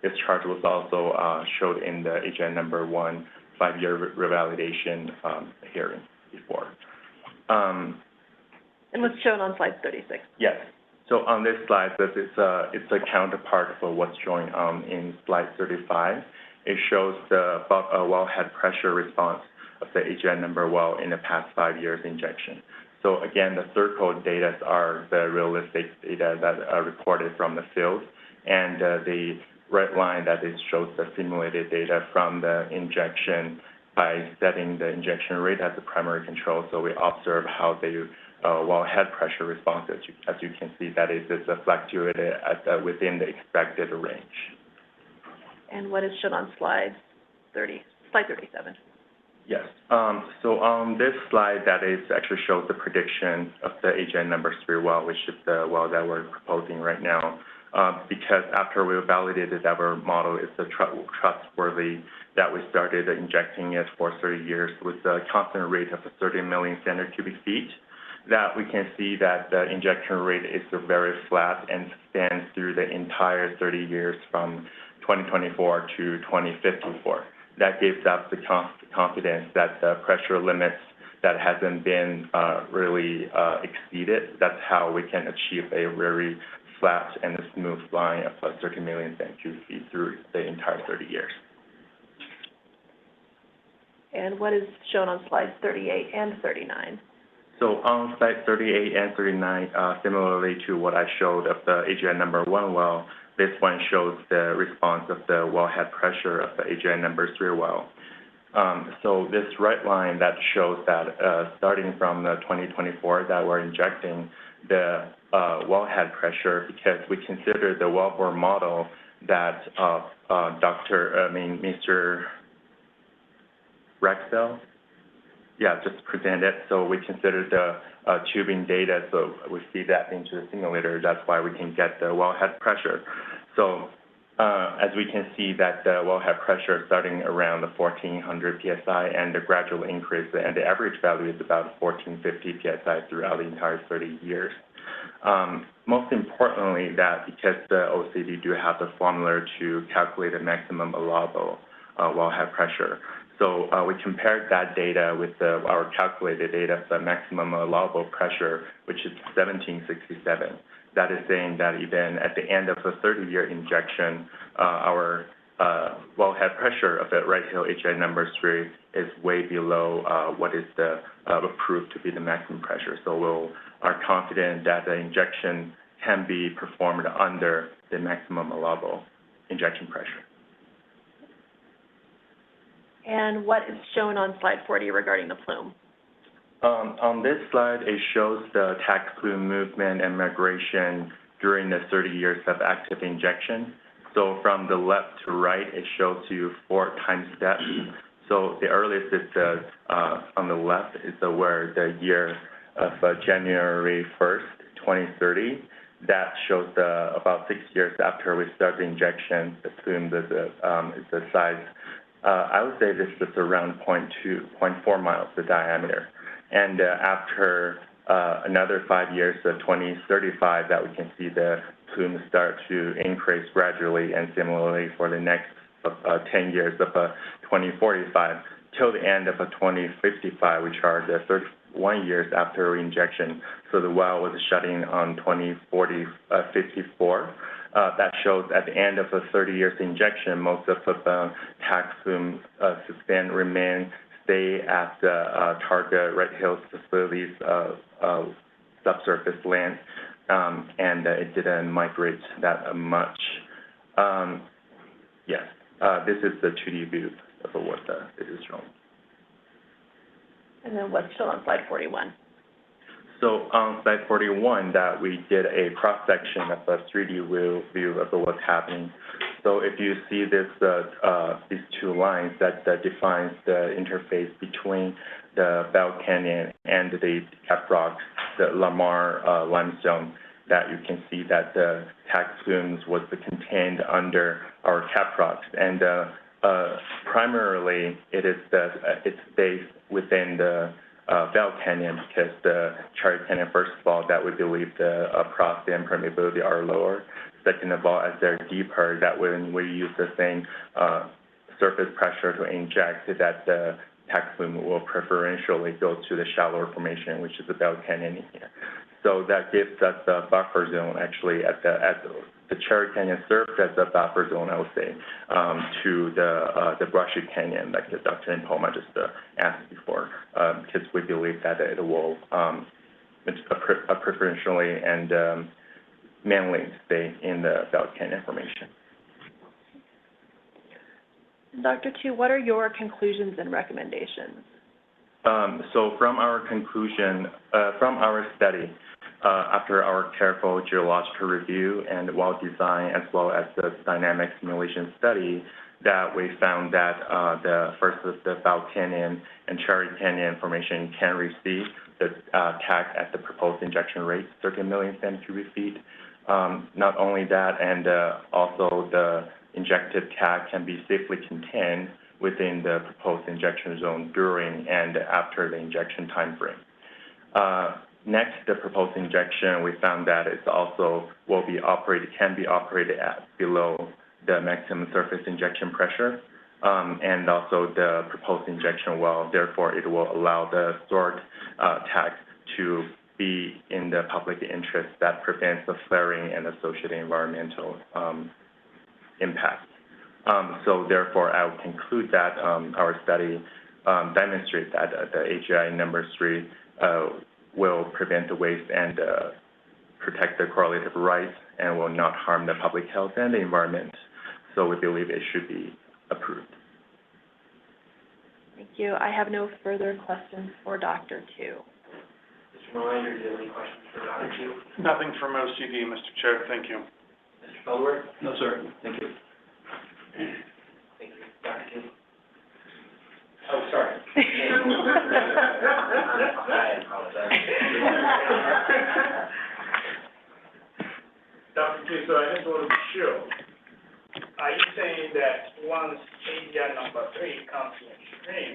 This chart was also showed in the HN number 1 5-year revalidation hearing before.
And what's shown on slide 36?
Yes. So on this slide, it's a counterpart of what's showing in slide 35. It shows the wellhead pressure response of the HN number well in the past 5 years injection. So again, the circled data are the realistic data that are reported from the field, and the red line that it shows the simulated data from the injection by setting the injection rate as the primary control. So we observe how the wellhead pressure response, as you can see, that is fluctuated within the expected range.
And what is shown on slide 37?
Yes. So on this slide, that is actually shows the prediction of the HN number 3 well, which is the well that we're proposing right now. Because after we validated that our model is trustworthy, that we started injecting it for 30 years with a constant rate of 30 million standard cubic feet, that we can see that the injection rate is very flat and spans through the entire 30 years from 2024 to 2054. That gives us the confidence that the pressure limits that hasn't been really exceeded. That's how we can achieve a very flat and a smooth line of 30 million standard cubic feet through the entire 30 years.
And what is shown on slides 38 and 39?
So on slide 38 and 39, similarly to what I showed of the HN number 1 well, this one shows the response of the wellhead pressure of the HN number 3 well. So this red line that shows that starting from 2024 that we're injecting the wellhead pressure, because we consider the wellbore model that Mr. Rexel, just presented. So we consider the tubing data, so we feed that into the simulator. That's why we can get the wellhead pressure. So as we can see that the wellhead pressure starting around the 1400 psi and the gradual increase, and the average value is about 1450 psi throughout the entire 30 years. Most importantly, that because the OCD do have the formula to calculate the maximum allowable wellhead pressure. So we compared that data with our calculated data, the maximum allowable pressure, which is 1767. That is saying that even at the end of the 30-year injection, our wellhead pressure of the Wright Hill HI number 3 is way below what is approved to be the maximum pressure. So we are confident that the injection can be performed under the maximum allowable injection pressure.
And what is shown on slide 40 regarding the plume?
On this slide, it shows the tax plume movement and migration during the 30 years of active injection. So from the left to right, it shows you 4 time steps. So the earliest is on the left is where the year of January 1st, 2030. That shows about 6 years after we start the injection, the plume is the size. I would say this is around 0.4 miles the diameter. And after another 5 years of 2035, that we can see the plume start to increase gradually, and similarly for the next 10 years of 2045 till the end of 2055, which are the 31 years after injection. So the well was shutting on 54. That shows at the end of the 30 years injection, most of the tax plume stay at the target Wright Hill facilities subsurface land, and it didn't migrate that much. Yes, this is the 2D view of what it is showing.
And then what's shown on slide 41?
So on slide 41, that we did a cross-section of a 3D view of what's happening. So if you see this, these 2 lines that defines the interface between the Bell Canyon and the cap rock, the Lamar limestone, that you can see that the tax plumes was contained under our cap rocks. And Primarily, it's based within the Bell Canyon, because the Cherry Canyon, first of all, that we believe the porosity and permeability are lower. Second of all, as they're deeper, that when we use the same surface pressure to inject, that the tax plume will preferentially go to the shallower formation, which is the Bell Canyon here. So that gives us a buffer zone, actually, at the Cherry Canyon serves as a buffer zone, I would say, to the Brushy Canyon, like Dr. Impoma just asked before, because we believe that it will preferentially and mainly stay in the Bell Canyon formation.
Dr. Tu, what are your conclusions and recommendations?
So from our conclusion, from our study, after our careful geological review and well-designed as well as the dynamic simulation study, that we found that the Bell Canyon and Cherry Canyon formation can receive the TAG at the proposed injection rate, 30 million standard cubic feet. Not only that, and also the injected TAG can be safely contained within the proposed injection zone during and after the injection time frame. Next, the proposed injection, we found that it also can be operated at below the maximum surface injection pressure, and also the proposed injection well. Therefore, it will allow the stored TAG to be in the public interest that prevents the flaring and associated environmental impact. So therefore, I would conclude that our study demonstrates that the AGI number 3 will prevent the waste and protect the correlative rights and will not harm the public health and the environment. So we believe it should be approved.
Thank you. I have no further questions for Dr. Tu.
Mr. Malinder, do you have any questions for Dr. Tu?
Nothing from OCD, Mr. Chair. Thank you.
Mr. Bellworth?
No, sir. Thank you.
Thank you. Dr. Tu? Oh, sorry. I apologize.
Dr. Tu, so I just want to be sure, are you saying that once AGI number 3 comes in stream,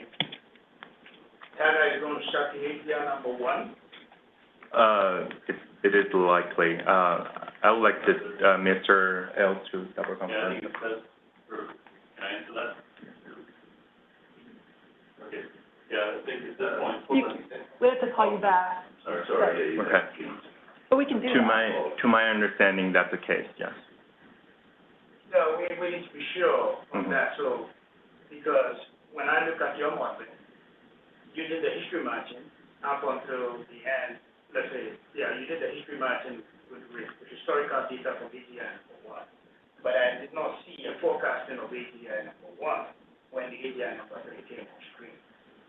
TAGA is going to shut the AGI number 1?
It is likely. I would like to, Mr. L to double confirm.
Yeah, can I answer that? Okay. Yeah, I think at that point.
We have to call you back,
Sorry.
Okay.
but we can do that.
To my understanding, that's the case, yes.
No, we need to be sure on that, so, because when I look at your modeling, you did the history matching up until the end, let's say, you did the history matching with historical data from AGI number 1, but I did not see a forecasting of AGI number 1 when the AGI number 3 came on screen.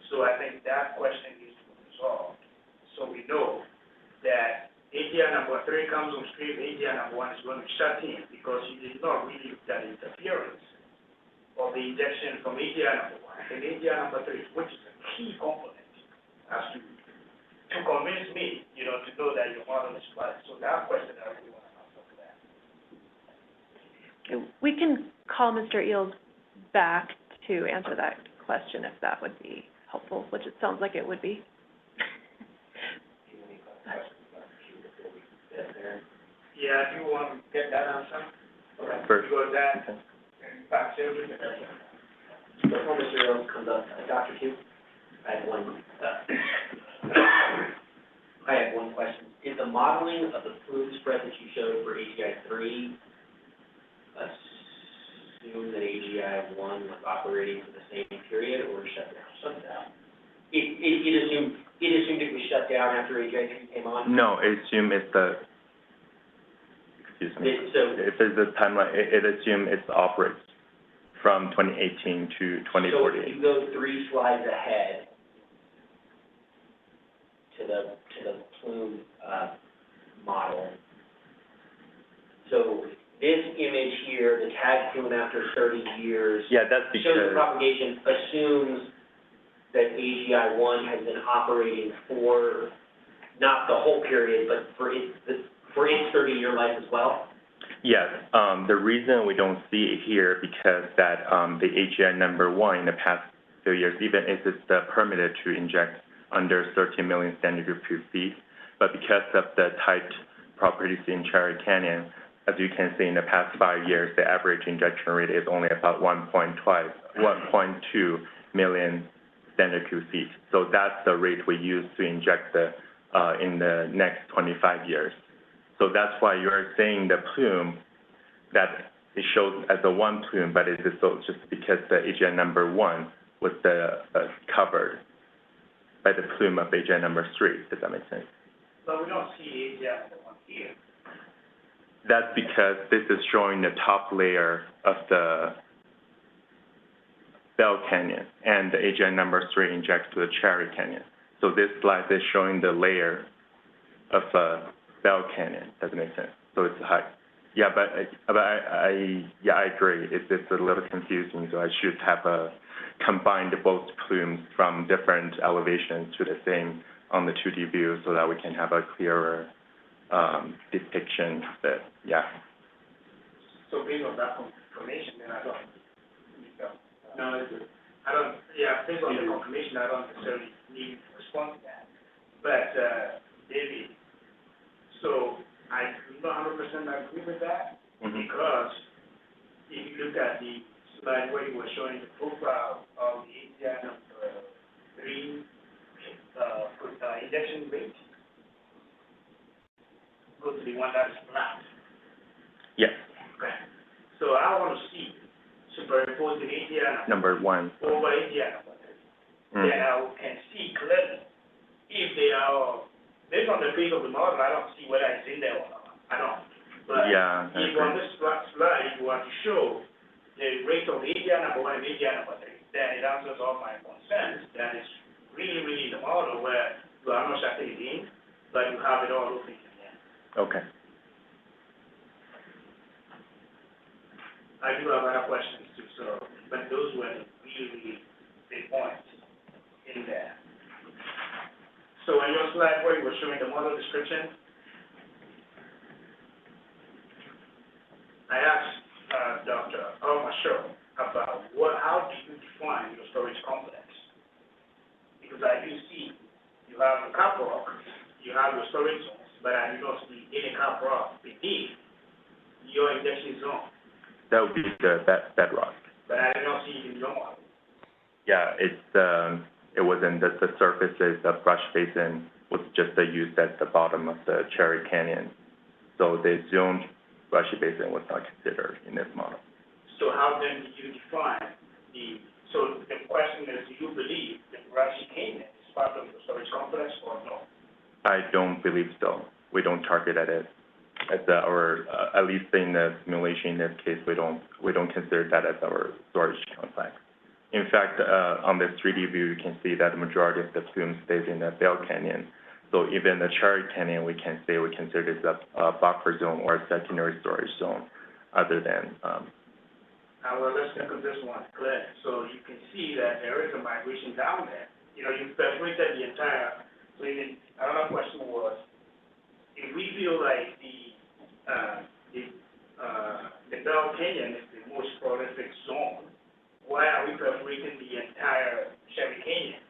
So I think that question needs to be resolved, so we know that AGI number 3 comes on stream, AGI number 1 is going to shut in because you did not really look at the interference of the injection from AGI number 1 and AGI number 3, which is a key component as to convince me, to know that your model is right. So that question I really want to answer for that.
Okay, we can call Mr. Eels back to answer that question if that would be helpful, which it sounds like it would be.
Yeah, if you want to get that answer. Okay.
First.
Because that impacts everything.
Before Mr. Earls comes up, Dr. Tu, I have one question. Is the modeling of the fluid spread that you showed for AGI 3 assume that AGI 1 was operating for the same period or shut down? It assumed it was shut down after AGI 3 came on?
No, it assumes if there's a timeline, it assumes it operates from 2018 to 2048.
So if you go 3 slides ahead to the plume model, so this image here, the TAG plume after 30 years,
that's because
shows the propagation, assumes that AGI 1 has been operating for not the whole period, but for its 30-year life as well?
Yes, the reason we don't see it here because that, the AGI number 1 in the past few years, even if it's permitted to inject under 13 million standard cubic feet, but because of the tight properties in Cherry Canyon, as you can see in the past 5 years, the average injection rate is only about 1.2 million standard cubic feet. So that's the rate we use to inject in the next 25 years. So that's why you're saying the plume that it shows as a one plume, but it is so just because the AGI number 1 was covered by the plume of AGI number 3. Does that make sense?
But we don't see AGI number 1 here.
That's because this is showing the top layer of the Bell Canyon, and the AGI number 3 injects to the Cherry Canyon. So this slide is showing the layer of Bell Canyon. Does it make sense? So it's high. Yeah, but I agree. It's a little confusing. So I should have combined both plumes from different elevations to the same on the 2D view, so that we can have a clearer depiction of it. Yeah.
So based on that confirmation, then based on the confirmation, I don't necessarily need to respond to that. But, David, so I do not 100% agree with that, because if you look at the slide where you were showing the profile of the AGI number 3 injection rate, go to the one that's flat.
Yes.
Okay. So I want to see superimpose the AGI
Number 1.
over AGI number 3. Then I can see clearly if they are, based on the face of the model, I don't see whether it's in there or not. I don't. But
Yeah, I
if on this slide you want to show the rate of AGI number 1 and AGI number 3, then it answers all my concerns. That is really the model where you are not shutting it in, but you have it all open in there.
Okay.
I do have other questions too, but those were really big points in there. So on your slide where you were showing the model description, I asked Dr. Almasho about how do you define your storage complex? Because I do see you have the cap rock, you have your storage zones, but I do not see any cap rock beneath your injection zone.
That would be the bedrock.
But I do not see it in your model.
Yeah, it was in the surfaces of brush basin was just used at the bottom of the Cherry Canyon. So the zoned brushy basin was not considered in this model.
So how then do you define so the question is, do you believe the brushy canyon is part of the storage complex or no?
I don't believe so. We don't target at it. At least in the simulation in this case, we don't consider that as our storage complex. In fact, on this 3D view, you can see that the majority of the plume stays in the Bell Canyon. So even the Cherry Canyon, we can say we consider this a buffer zone or a secondary storage zone, other than.
Well, let's look at this one, clear. So you can see that there is a migration down there. You know, you've perforated the entire. So another question was, if we feel like the Bell Canyon is the most prolific zone, why are we perforating the entire Cherry Canyon?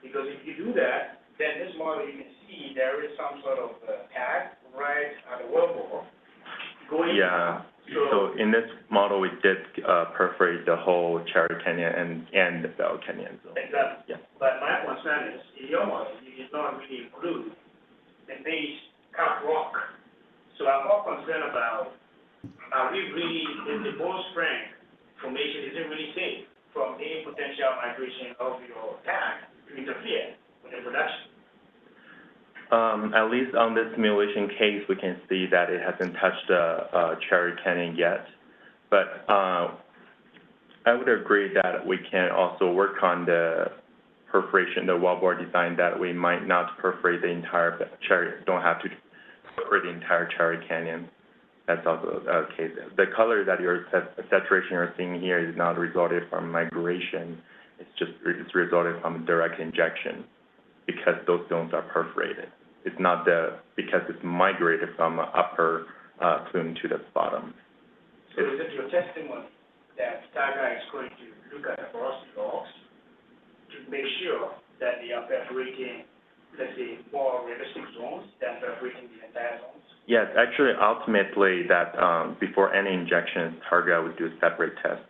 Because if you do that, then this model you can see there is some sort of tag right at the wellbore going.
Yeah. So in this model, we did perforate the whole Cherry Canyon and the Bell Canyon zone.
Exactly.
Yeah.
But my concern is, in your model, you did not really include the base cap rock. So I'm more concerned about, is the bone spring formation, is it really safe from any potential migration of your tag to interfere with the production?
At least on this simulation case, we can see that it hasn't touched Cherry Canyon yet. But I would agree that we can also work on the perforation, the wellbore design, that we might not perforate the entire don't have to perforate the entire Cherry Canyon. That's also the case. The color that saturation you're seeing here is not resulted from migration. It's resulted from direct injection, because those zones are perforated. It's not because it's migrated from upper plume to the bottom.
So is it your testimony that Tiger is going to look at the porosity logs to make sure that they are perforating, let's say, more realistic zones than perforating the entire zones?
Yes, actually, ultimately, that before any injection, Targa would do a separate test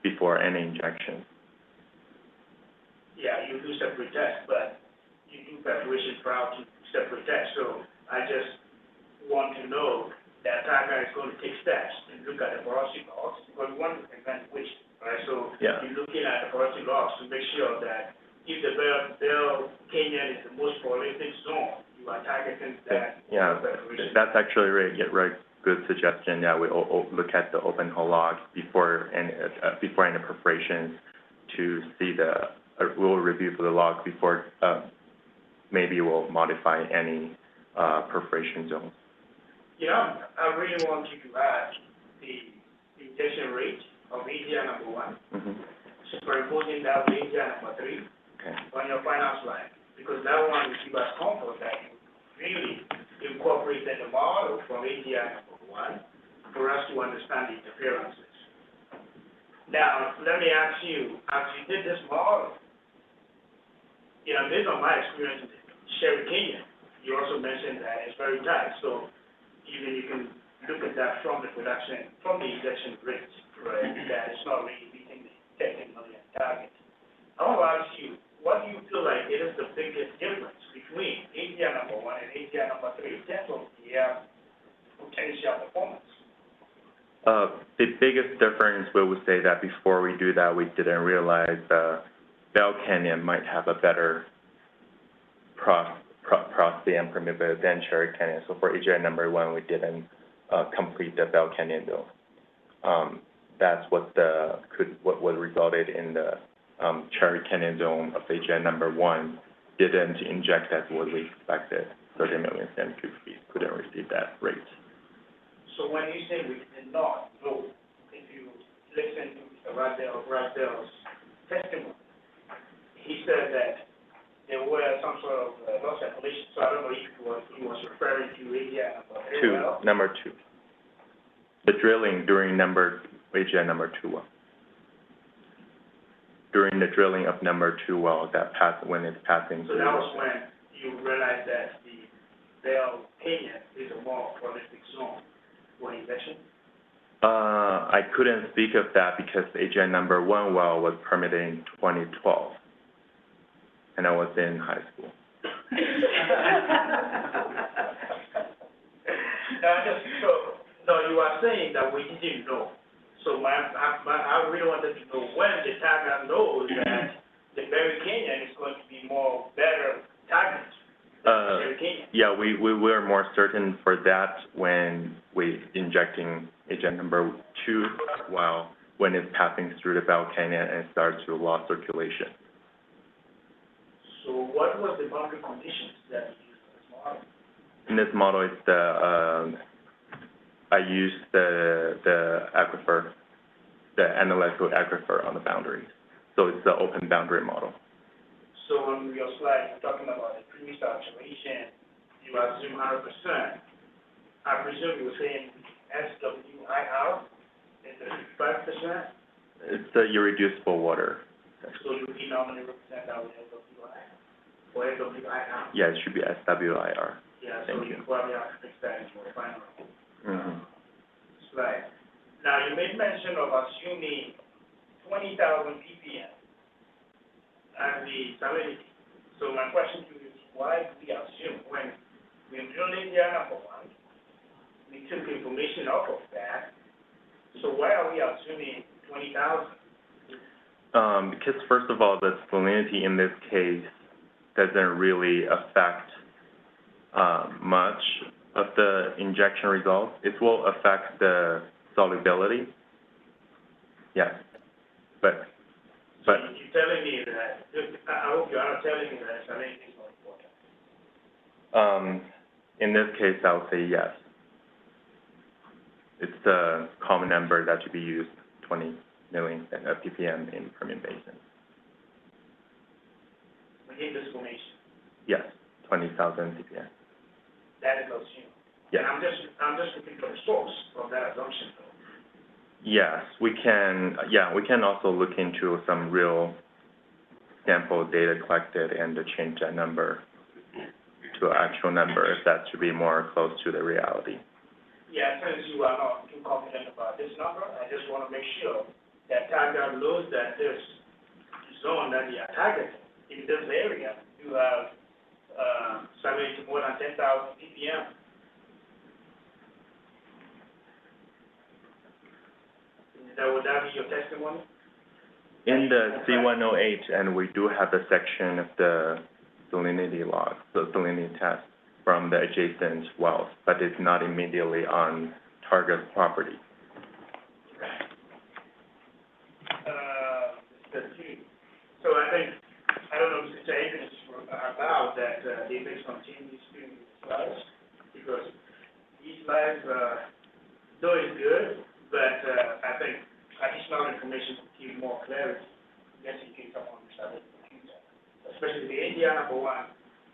before any injection.
Yeah, you do separate tests, but you do perforation prior to separate tests. So I just want to know that Tiger is going to take steps and look at the porosity logs, because we want to prevent waste, right? So
Yeah.
you're looking at the porosity logs to make sure that if the Bell Canyon is the most prolific zone, you are targeting that.
Yeah,
perforation.
that's actually very good suggestion. Yeah, we look at the open hole log before any perforations to see we'll review the log before maybe we'll modify any perforation zones.
Yeah, I really want you to add the injection rate of AGI number 1, superimposing that with AGI number 3 on your final slide, because that one will give us comfort that you really incorporated the model from AGI number 1 for us to understand the interferences. Now, let me ask you, as you did this model, based on my experience in Sherry Canyon, you also mentioned that it's very tight, so even you can look at that from the injection rate, right, that it's not really meeting the 10 million target. I want to ask you, what do you feel like it is the biggest difference between AGI number 1 and AGI number 3 in terms of the potential performance?
The biggest difference, we would say that before we do that, we didn't realize Bell Canyon might have a better porosity and permeability than Cherry Canyon. So for AGI number 1, we didn't complete the Bell Canyon zone. That's what resulted in the Cherry Canyon zone of AGI number 1 didn't inject as what we expected. 30 million standard cubic feet couldn't receive that rate.
So when you say we did not know, if you listen to Razdell's testimony, he said that there were some sort of loss calculation. So I don't know if he was referring to AGI number 3 well.
Number 2. The drilling during AGI number 2 well. During the drilling of number 2 well, when it's passing
So
through.
that was when you realized that the Bell Canyon is a more prolific zone for injection?
I couldn't speak of that because AGI number 1 well was permitted in 2012, and I was in high school.
You are saying that we didn't know. So I really wanted to know when the target knows that the Berry Canyon is going to be better target than the Berry Canyon.
Yeah, we were more certain for that when we injecting AGI number 2 well when it's passing through the Bell Canyon and starts to lose circulation.
So what was the boundary conditions that you used in this model?
In this model, it's I used the aquifer, the analytical aquifer on the boundaries. So it's the open boundary model.
So on your slide, you're talking about the pre-saturation, you assume 100%. I presume you were saying SWIR is 55%?
It's the irreducible water.
So you can normally represent that with SWI or SWIR?
Yeah, it should be SWIR.
Yeah, so
Thank
you
you.
probably have to fix that in your final slide.
Mm-hmm.
Now, you made mention of assuming 20,000 ppm as the salinity. So my question to you is, why do we assume when we drilled AGI number 1, we took information off of that, so why are we assuming 20,000?
Because first of all, the salinity in this case doesn't really affect much of the injection results. It will affect the solubility. Yes, but
you're telling me that, I hope you are not telling me that salinity is not important.
in this case, I would say yes. It's the common number that should be used, 20 million ppm in Permian Basin.
Within this formation,
Yes, 20,000 ppm.
that is assumed.
Yes.
And I'm just looking for the source of that assumption.
Yes, we can also look into some real sample data collected and to change that number to an actual number, if that should be more close to the reality.
Yeah, since you are not too confident about this number, I just want to make sure that Tiger knows that this zone that they are targeting, in this area, you have, subject to more than 10,000 ppm. Would that be your testimony?
In the C-108, and we do have the section of the salinity log, the salinity test from the adjacent wells, but it's not immediately on Targa's property.
So I think, I don't know if Mr. Abrams allowed that they make some changes to the slides, because these slides, though it's good, but I think additional information to give more clarity, just in case someone started to confuse that. Especially the India number 1,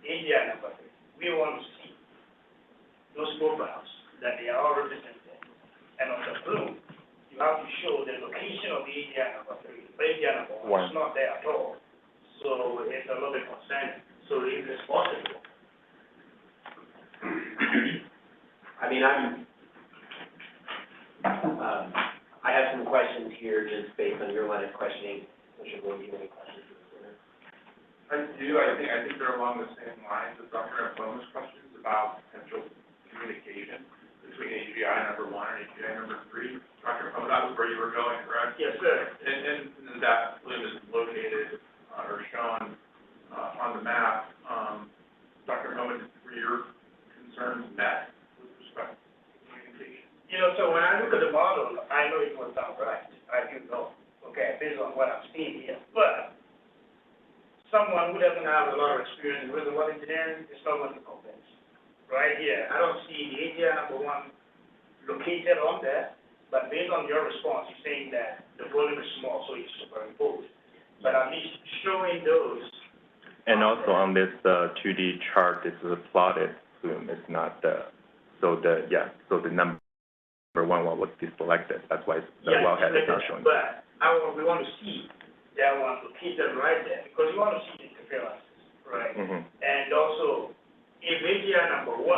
India number 3. We want to see those profiles that they are all represented. And on the blue, you have to show the location of the India number 3. But India number 1 is not there at all. So it's a little bit concerning. So if it's possible.
I mean, I have some questions here just based on your line of questioning. Commissioner Boyle, do you have any questions for the center?
I do. I think they're along the same lines as Dr. Aploma's questions about potential communication between AGI number 1 and AGI number 3. Dr. Aploma, that was where you were going, correct?
Yes, sir.
And that plume is located or shown on the map. Dr. Aploma, were your concerns met with respect to communication?
You know, so when I look at the model, I know it was done right. I do know, okay, based on what I'm seeing here. But someone who doesn't have a lot of experience in reservoir engineering is not going to convince. Right here, I don't see the AGI number 1 located on there, but based on your response, you're saying that the volume is small, so it's superimposed. But at least showing those.
And also on this 2D chart, this is a plotted plume, it's not so the number 1 well would be selected, that's why the wellhead is not showing.
But we want to see that one located right there, because we want to see the interferences, right?
Mm-hmm.
And also, if AGI number 3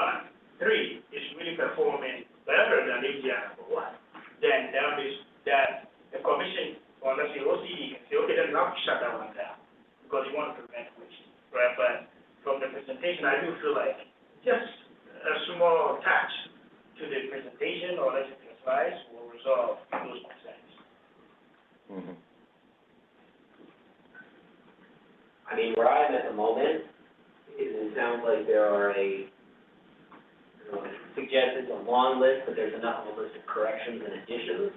is really performing better than AGI number 1, then that means that the commission, or let's say OCD, can say, okay, then we have to shut that one down, because you want to prevent wasting, right? But from the presentation, I do feel like just a small touch to the presentation or let's say the slides will resolve those concerns.
Mm-hmm.
I mean, where I'm at the moment, it sounds like there are suggested a long list, but there's enough of a list of corrections and additions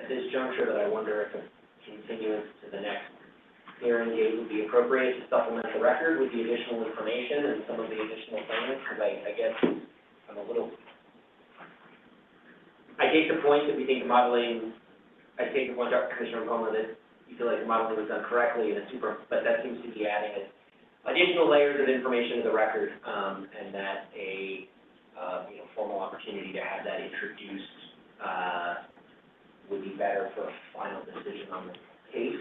at this juncture that I wonder if a continuance to the next hearing date would be appropriate to supplement the record with the additional information and some of the additional things, because I guess I'm a little, I take the point that we think the modeling, I take the point, Commissioner Apploma, that you feel like the modeling was done correctly and but that seems to be adding additional layers of information to the record, and that a formal opportunity to have that introduced would be better for a final decision on the case.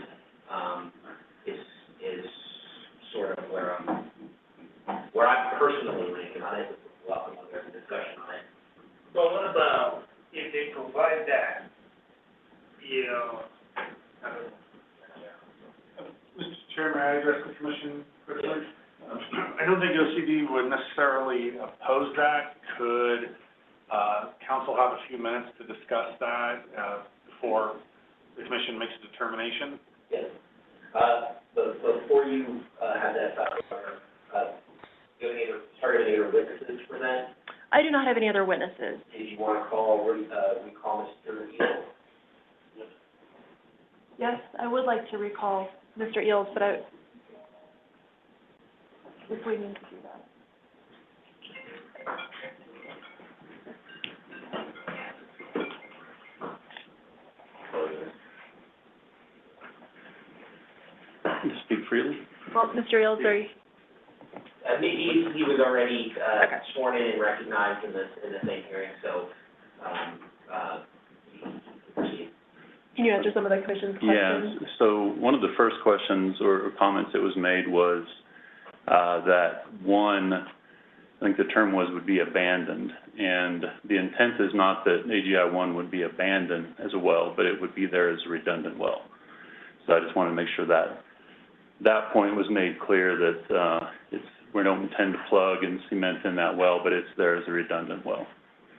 Is sort of where I'm personally leaning on it. Welcome to the discussion on it.
But what about if they provide that,
Mr. Chair, may I address the commission quickly? I don't think OCD would necessarily oppose that. Could council have a few minutes to discuss that before the commission makes a determination?
Yes. But before you have that, do you have any other witnesses to present?
I do not have any other witnesses.
Did you want to recall Mr. Eels?
Yes, I would like to recall Mr. Eels, but if we need to do that.
Speak freely.
Well, Mr. Eels, are you?
He was already, sworn in and recognized in the same hearing, so, he can proceed.
Can you answer some of the commission's questions?
Yeah, so one of the first questions or comments that was made was that one, I think the term would be abandoned. And the intent is not that AGI 1 would be abandoned as a well, but it would be there as a redundant well. So I just want to make sure that that point was made clear that we don't intend to plug and cement in that well, but it's there as a redundant well,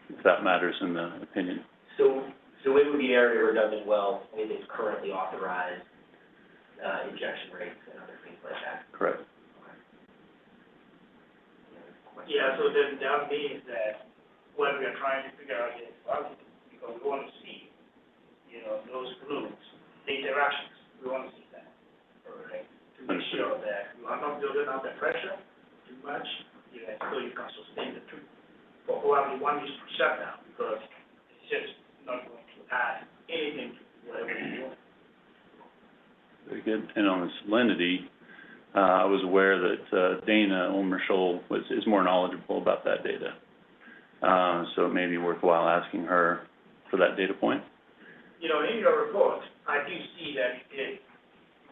if that matters in the opinion.
So it would be there a redundant well with its currently authorized, injection rates and other things like that?
Correct.
Yeah, so then that means that what we are trying to figure out is positive, because we want to see, those groups, the interactions, we want to see that, all right? To make sure that you are not building up the pressure too much, so you can sustain the truth. For probably 1 year shutdown, because it's just not going to add anything to whatever you want.
Very good. And on the salinity, I was aware that Dana Olmer-Scholl is more knowledgeable about that data. So it may be worthwhile asking her for that data point.
In your report, I do see that you did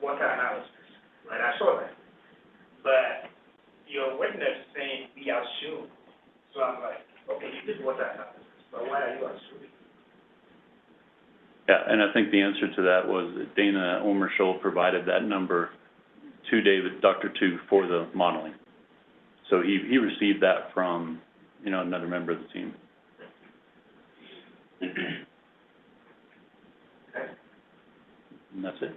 water analysis, right? I saw that. But your witness saying we assume. So I'm like, okay, you did water analysis, but why are you assuming?
Yeah, and I think the answer to that was that Dana Olmer-Scholl provided that number to Dr. Tu for the modeling. So he received that from, another member of the team.
Okay.
And that's it.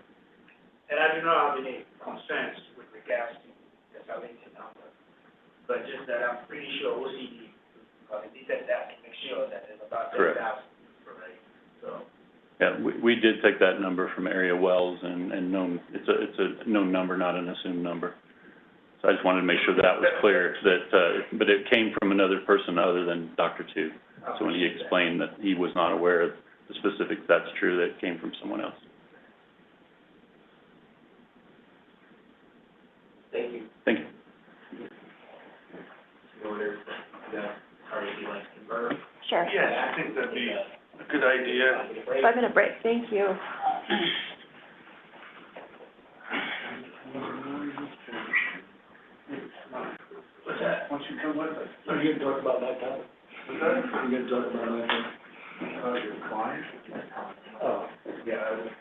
And I do not have any concerns with regards to the salinity number, but just that I'm pretty sure OCD, because they did that to make sure that there's about 10,000, right? So.
Yeah, we did take that number from area wells and known, it's a known number, not an assumed number. So I just wanted to make sure that was clear, that, but it came from another person other than Dr. Tu. So when he explained that he was not aware of the specifics, that's true, that it came from someone else.
Thank you.
Thank you.
Sorry, if you'd like to convert.
Sure.
Yes, I think that'd be a good idea.
5-minute break, thank you.
What's that? Once you come with us. Are you gonna talk about that topic? What's that? Are you gonna talk about that topic? Your client? Oh, yeah, I would.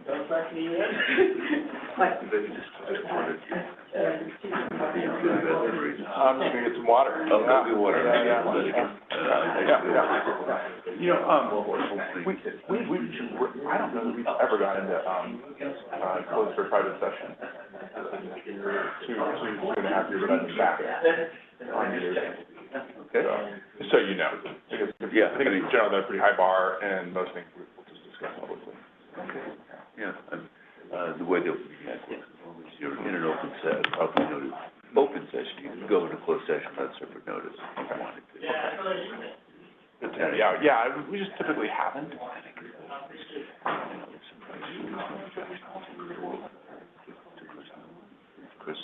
Don't suck me in.
I'm just gonna get some water.
Oh, go get water.
Yeah. I don't know that we've ever got into, closed for private session. Two and a half years that I've been back.
Okay.
So you know, because,
Yeah,
I think in general, they're a pretty high bar, and most things we'll just discuss publicly.
Yeah, the way that we had, you're in an open session, open session, you can go into closed session, that's separate notice. If you wanted to.
Good to know. Yeah, we just typically haven't.
Chris.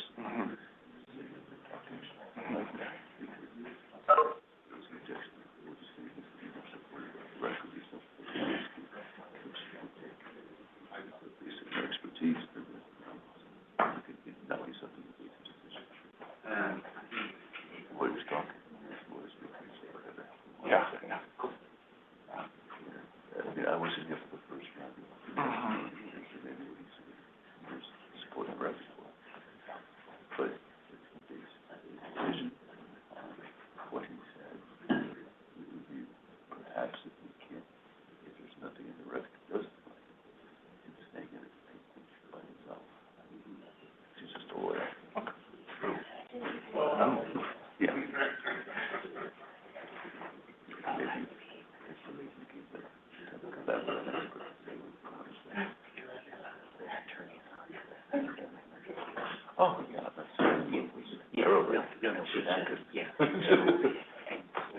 Expertise. That would be something that we can
I wasn't here for the first round. Supporting Reservoir. But his vision, what he said, perhaps if we can't, if there's nothing in the record that doesn't like it, it's negative thinking by himself. He's just a lawyer. Well, yeah. Maybe it's the reason to keep it. That was an expert. Oh, yeah, that's, yeah, really, yeah, no, she's that good. Yeah.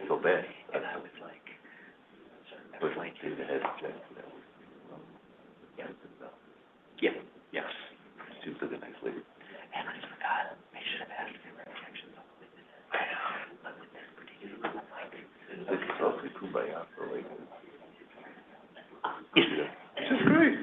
So bad. And I was like, the head object, that was, yeah. Yeah, yes. Seems like a nice lady. And I forgot, I should have asked for objections. But with this particular one, like, it's also kumbaya for like. Yeah. This is great.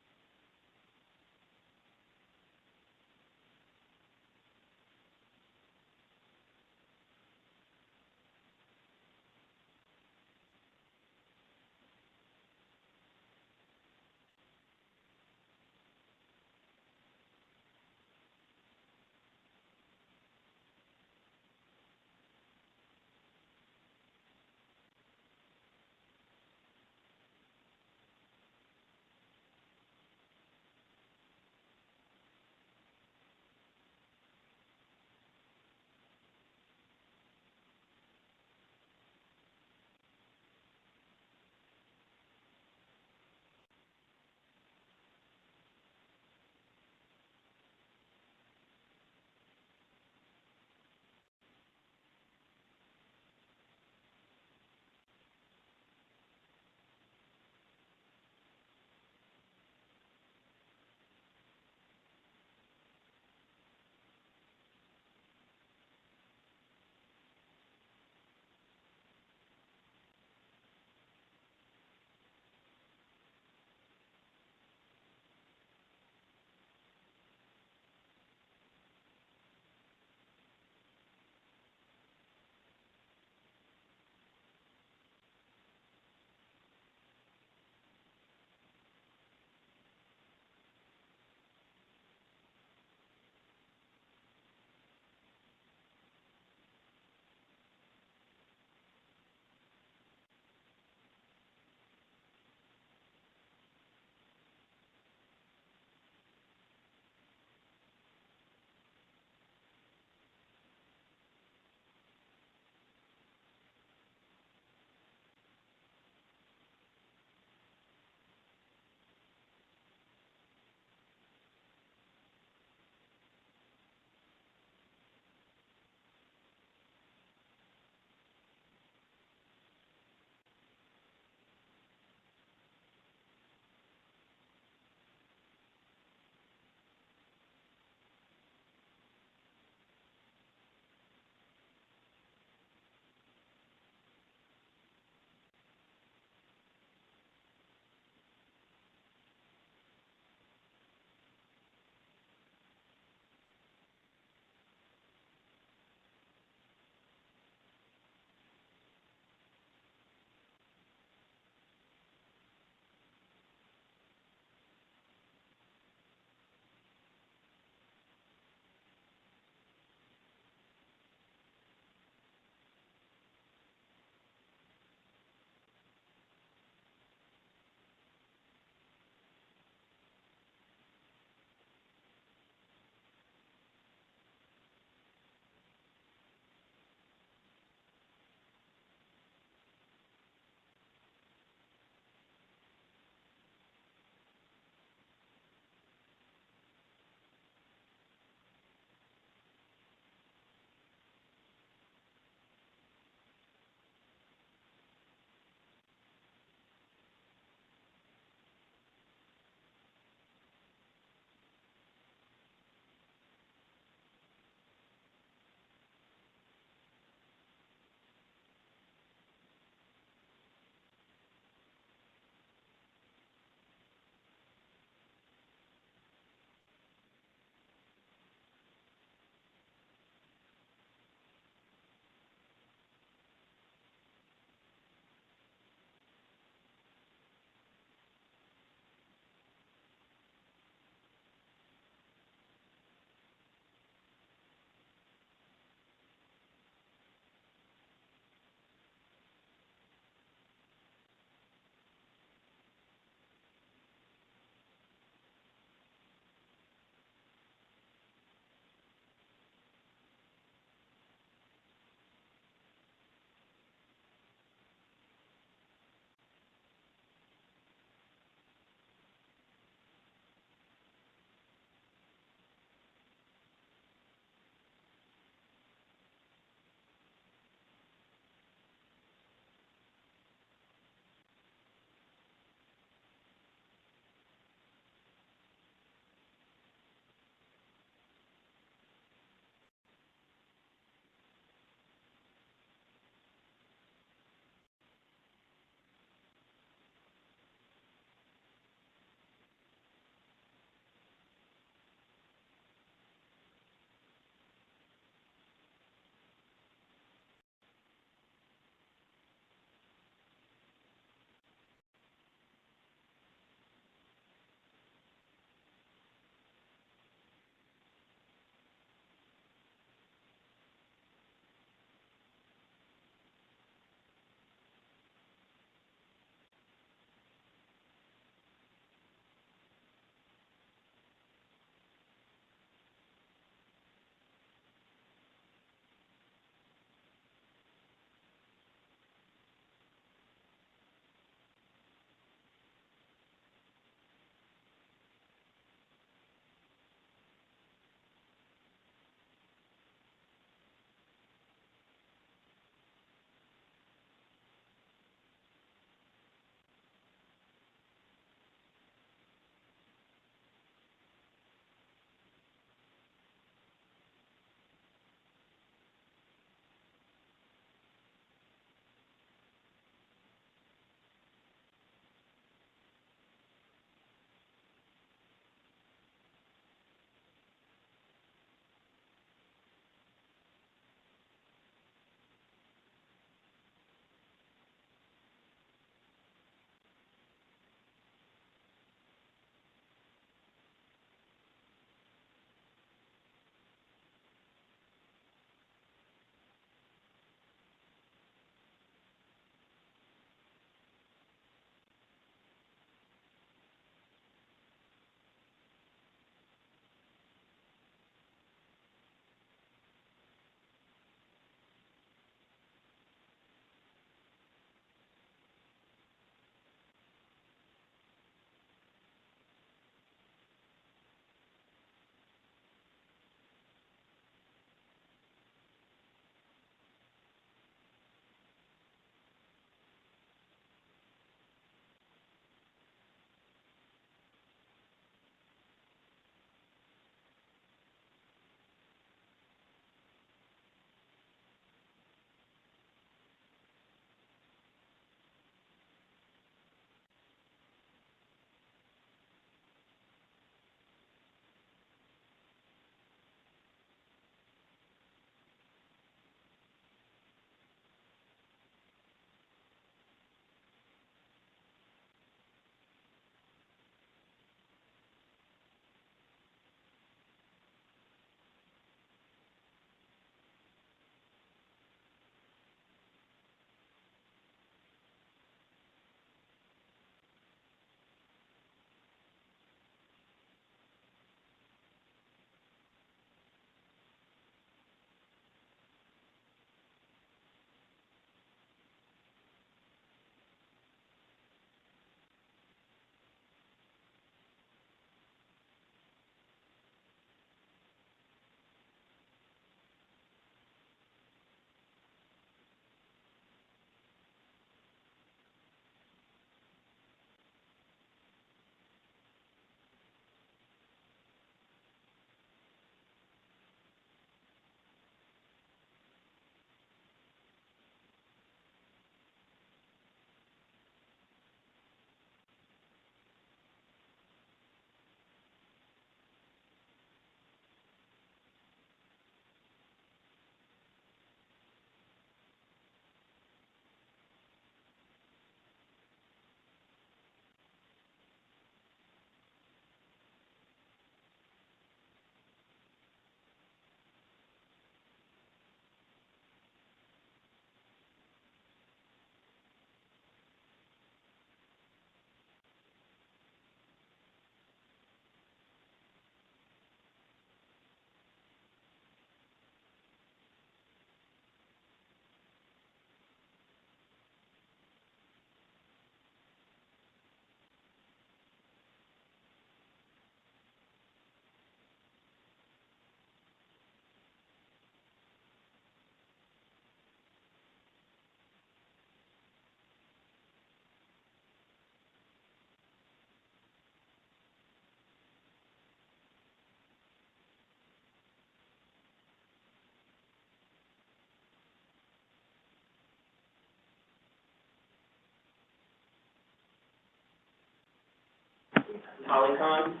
Polycon.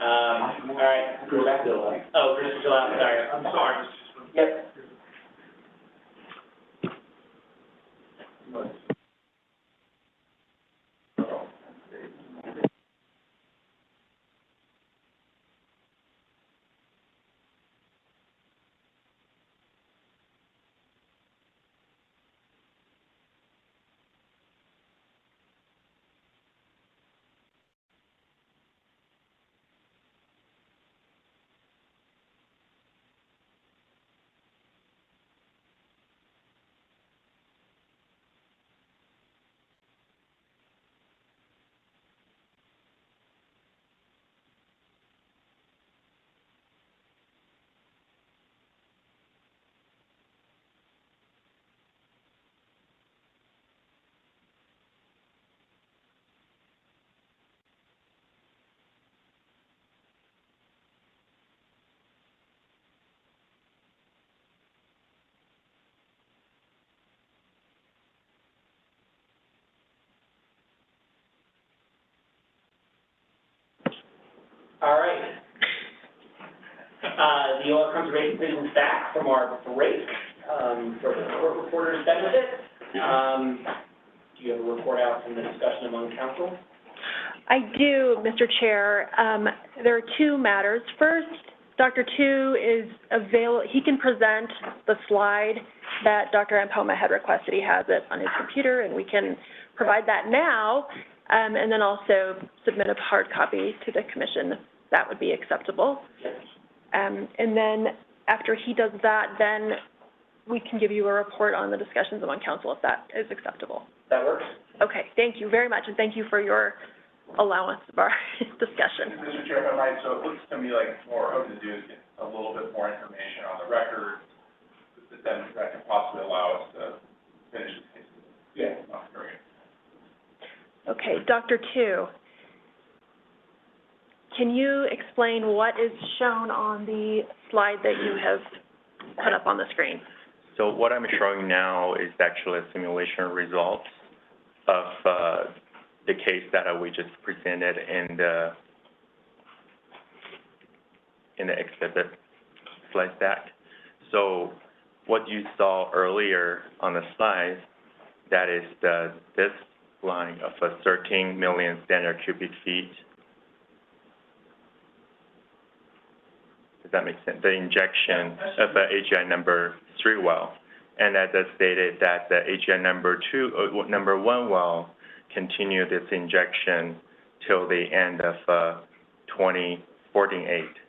All right. Oh, Chris is still out, sorry.
I'm sorry,
Yep. All right. The Oil Conservation Division's back from our break, for the court reporter's benefit. Do you have a report out from the discussion among council?
I do, Mr. Chair. There are two matters. First, Dr. Tu is he can present the slide that Dr. Ampoma had requested. He has it on his computer, and we can provide that now, and then also submit a hard copy to the commission. That would be acceptable. And then after he does that, then we can give you a report on the discussions among council if that is acceptable.
That works.
Okay, thank you very much, and thank you for your allowance of our discussion.
Mr. Chair, if I might, so it looks to me like more of the do is get a little bit more information on the record, that then that could possibly allow us to finish the case.
Yeah.
Oh, very good.
Okay, Dr. Tu, can you explain what is shown on the slide that you have put up on the screen?
So what I'm showing now is actually a simulation results of the case that we just presented in the exhibit slide deck. So what you saw earlier on the slide, that is this line of 13 million standard cubic feet. Does that make sense? The injection of the AGI number 3 well. And as I stated that the AGI number 1 well continued its injection till the end of 2014-8.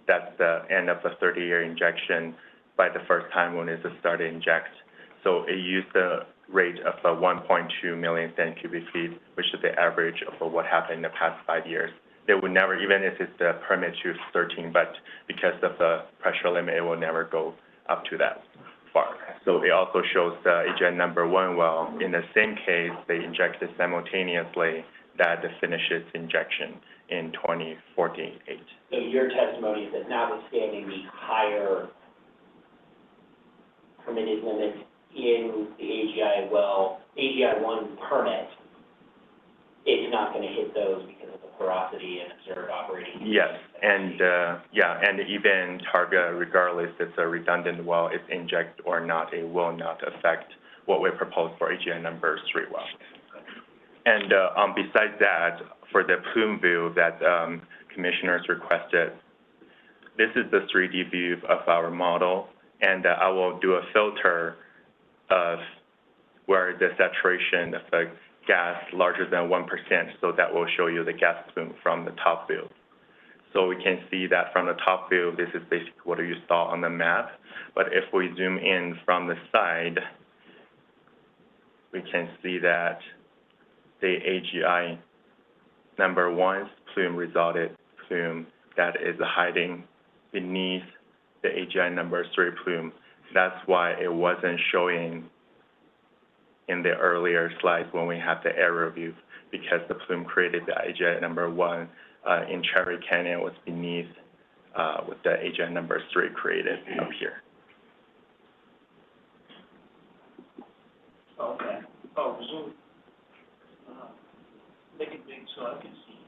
That's the end of the 30-year injection by the first time when it started inject. So it used the rate of 1.2 million standard cubic feet, which is the average of what happened in the past 5 years. They would never, even if it's the permit to 13, but because of the pressure limit, it will never go up to that far. So it also shows the AGI number 1 well. In the same case, they injected simultaneously that finishes injection in 2014-8.
So your testimony is that notwithstanding the higher permitted limits in the AGI well, AGI 1 permit, it's not going to hit those because of the porosity and observed operating.
Yes, and and even Targa, regardless if it's a redundant well, if inject or not, it will not affect what we propose for AGI number 3 well. And besides that, for the plume view that commissioners requested, this is the 3D view of our model, and I will do a filter of where the saturation of the gas larger than 1%, so that will show you the gas plume from the top view. So we can see that from the top view, this is basically what you saw on the map. But if we zoom in from the side, we can see that the AGI number 1's plume resulted plume that is hiding beneath the AGI number 3 plume. That's why it wasn't showing in the earlier slides when we had the aerial view, because the plume created the AGI number 1 in Cherry Canyon was beneath with the AGI number 3 created up here.
Okay. Oh, zoom. Make it big so I can see.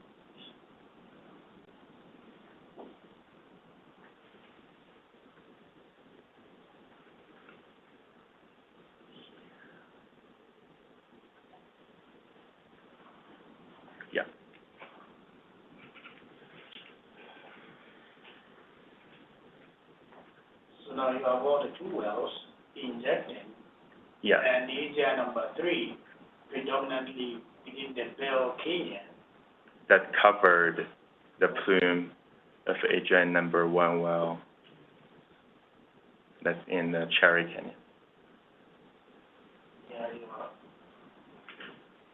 know, you have all the two wells injecting.
Yes,
And the AGI number 3 predominantly within the Bell Canyon.
that covered the plume of AGI number 1 well that's in the Cherry Canyon.
Yeah, you are.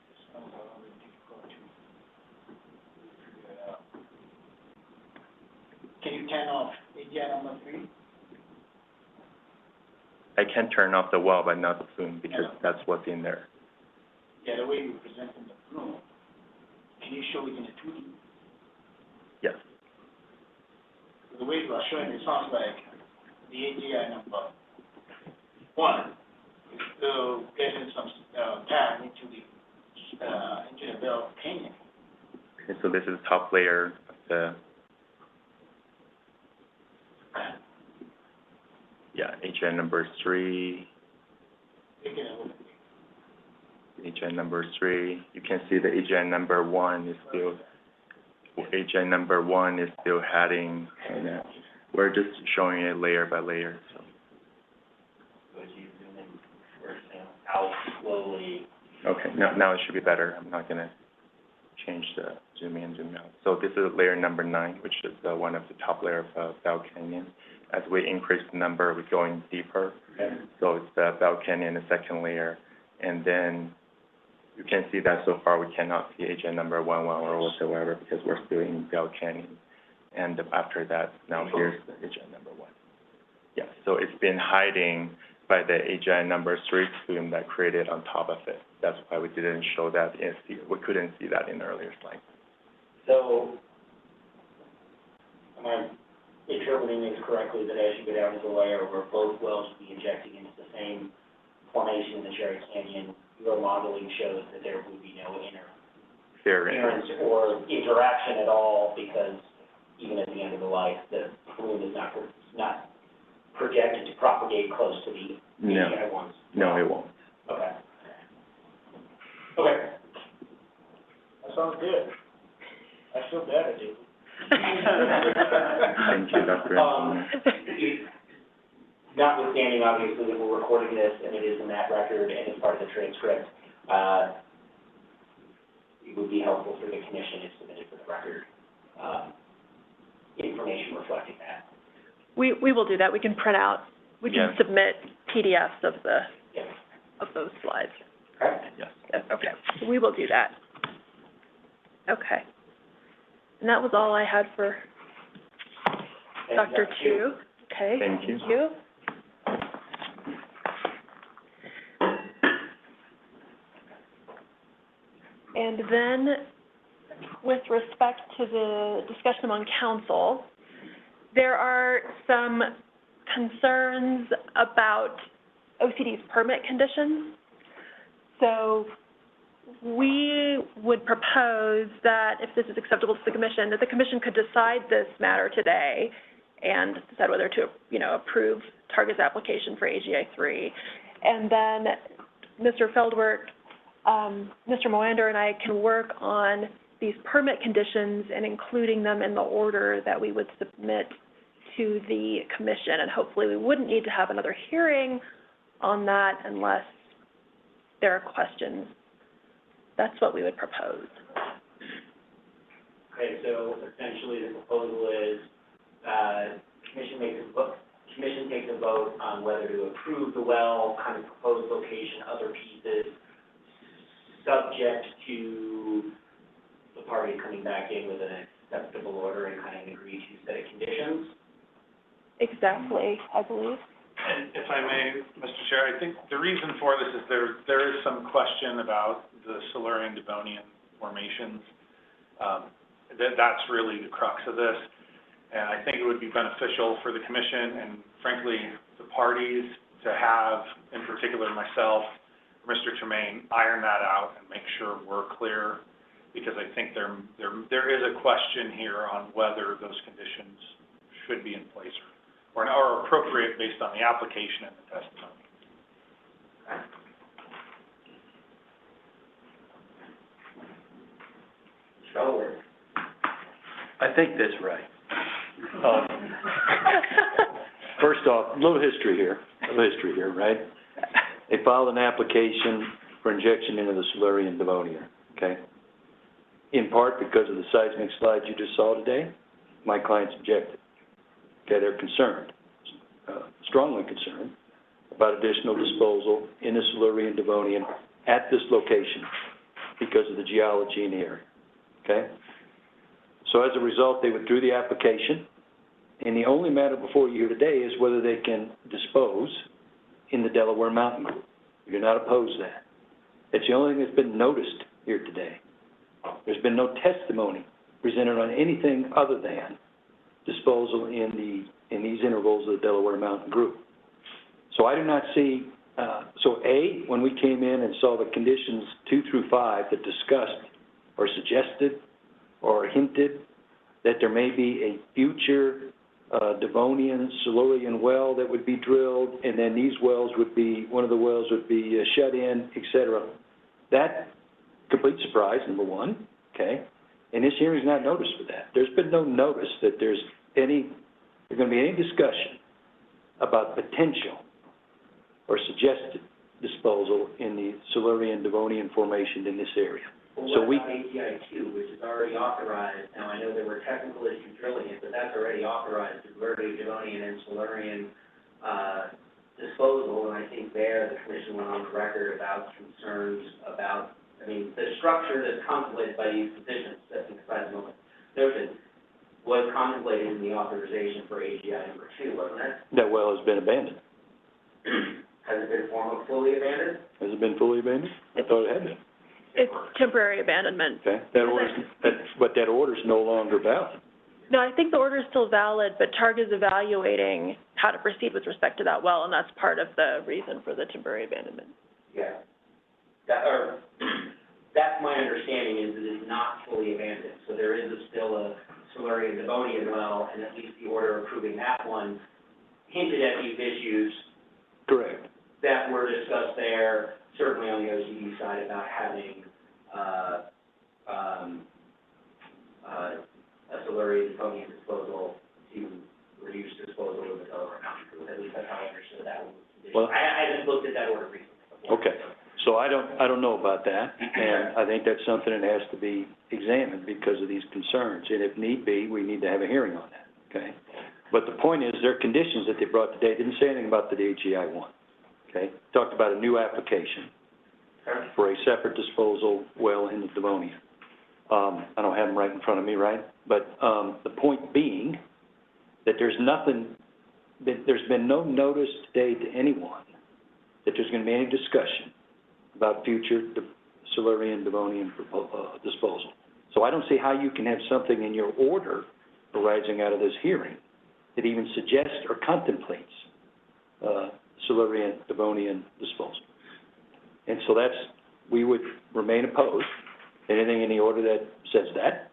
It's not very difficult to figure it out. Can you turn off AGI number 3?
I can turn off the well, but not the plume, because that's what's in there.
Yeah, the way you present in the room, can you show it in a 2D?
Yes.
The way you are showing it sounds like the AGI number 1 is still getting some, time into the Bell Canyon.
Okay, so this is the top layer of the, AGI number 3,
Take it a look.
AGI number 3. You can see the AGI number 1 is still, AGI number 1 is still heading, and we're just showing it layer by layer, so.
So as you zoom in, for example, out slowly.
Okay, now it should be better. I'm not gonna change the zoom in, zoom out. So this is layer number 9, which is one of the top layer of Bell Canyon. As we increase the number, we're going deeper. So it's the Bell Canyon, the second layer. And then you can see that so far we cannot see AGI number 1 well or whatsoever, because we're still in Bell Canyon. And after that, now here's the AGI number 1. Yeah, so it's been hiding by the AGI number 3 plume that created on top of it. That's why we didn't show that, we couldn't see that in the earlier slide.
So, am I interpreting this correctly, that as you go down to the layer where both wells will be injecting into the same formation in the Cherry Canyon, your modeling shows that there would be no interference or interaction at all, because even at the end of the life, the plume is not projected to propagate close to the AGI ones?
No, it won't.
Okay. Okay.
That sounds good. I feel better, dude.
Thank you, Dr.
Notwithstanding, obviously, that we're recording this, and it is in that record, and it's part of the transcript, it would be helpful for the commission if submitted for the record, information reflecting that.
We will do that. We can print out, we can submit PDFs of of those slides.
Yes.
Okay, we will do that. Okay. And that was all I had for Dr. Chu. Okay.
Thank you.
Thank you. And then, with respect to the discussion among council, there are some concerns about OCD's permit conditions. So we would propose that if this is acceptable to the commission, that the commission could decide this matter today and decide whether to, approve Target's application for AGI 3. And then Mr. Feldwerk, Mr. Moander and I can work on these permit conditions and including them in the order that we would submit to the commission. And hopefully we wouldn't need to have another hearing on that unless there are questions. That's what we would propose.
Okay, so essentially the proposal is, commission takes a vote on whether to approve the well, kind of proposed location, other pieces, subject to the party coming back in with an acceptable order and kind of agree to set of conditions.
Exactly, I believe.
And if I may, Mr. Chair, I think the reason for this is there is some question about the Silurian Devonian formations. That's really the crux of this. And I think it would be beneficial for the commission and frankly, the parties to have, in particular myself, Mr. Tremaine, iron that out and make sure we're clear, because I think there is a question here on whether those conditions should be in place or are appropriate based on the application and the testimony.
I think that's right.
First off, a little history here, right? They filed an application for injection into the Silurian Devonian, okay? In part because of the seismic slides you just saw today, my clients objected. Okay, they're concerned, strongly concerned, about additional disposal in the Silurian Devonian at this location because of the geology in the area, okay? So as a result, they withdrew the application, and the only matter before you here today is whether they can dispose in the Delaware Mountain Group. We do not oppose that. It's the only thing that's been noticed here today. There's been no testimony presented on anything other than disposal in these intervals of the Delaware Mountain Group. So I do not see, when we came in and saw the conditions 2 through 5 that discussed or suggested or hinted that there may be a future Devonian, Silurian well that would be drilled, and then these wells would be, one of the wells would be shut in, et cetera. That, complete surprise, number one, okay? And this hearing is not noticed for that. There's been no notice that there's going to be any discussion about potential or suggested disposal in the Silurian Devonian formation in this area.
Well,
So
what about ATI 2, which is already authorized? Now, I know there were technical issues drilling it, but that's already authorized, the Verde, Devonian, and Silurian disposal, and I think there the commission went on the record about concerns about, I mean, the structure that's contemplated by these petitions, setting aside the moment, noted, was contemplated in the authorization for AGI number 2, wasn't it?
That well has been abandoned.
Has it been fully abandoned?
Has it been fully abandoned? I thought it had been.
It's temporary abandonment.
Okay, but that order's no longer valid.
No, I think the order is still valid, but TARG is evaluating how to proceed with respect to that well, and that's part of the reason for the temporary abandonment.
Yeah. That's my understanding, is that it's not fully abandoned. So there is still a Silurian Devonian well, and at least the order approving that one hinted at these issues.
Correct.
That were discussed there, certainly on the OCD side, about having a Silurian Devonian disposal to reduce disposal of the Delaware Mountain Group. At least that's how I understood that one.
Well,
I haven't looked at that order recently.
okay, so I don't know about that, and I think that's something that has to be examined because of these concerns, and if need be, we need to have a hearing on that, okay? But the point is, their conditions that they brought today didn't say anything about the AGI one, okay? Talked about a new application for a separate disposal well in the Devonian. I don't have them right in front of me, right? But the point being that there's been no notice today to anyone that there's going to be any discussion about future Silurian Devonian disposal. So I don't see how you can have something in your order arising out of this hearing that even suggests or contemplates Silurian Devonian disposal. And so we would remain opposed to anything in the order that says that.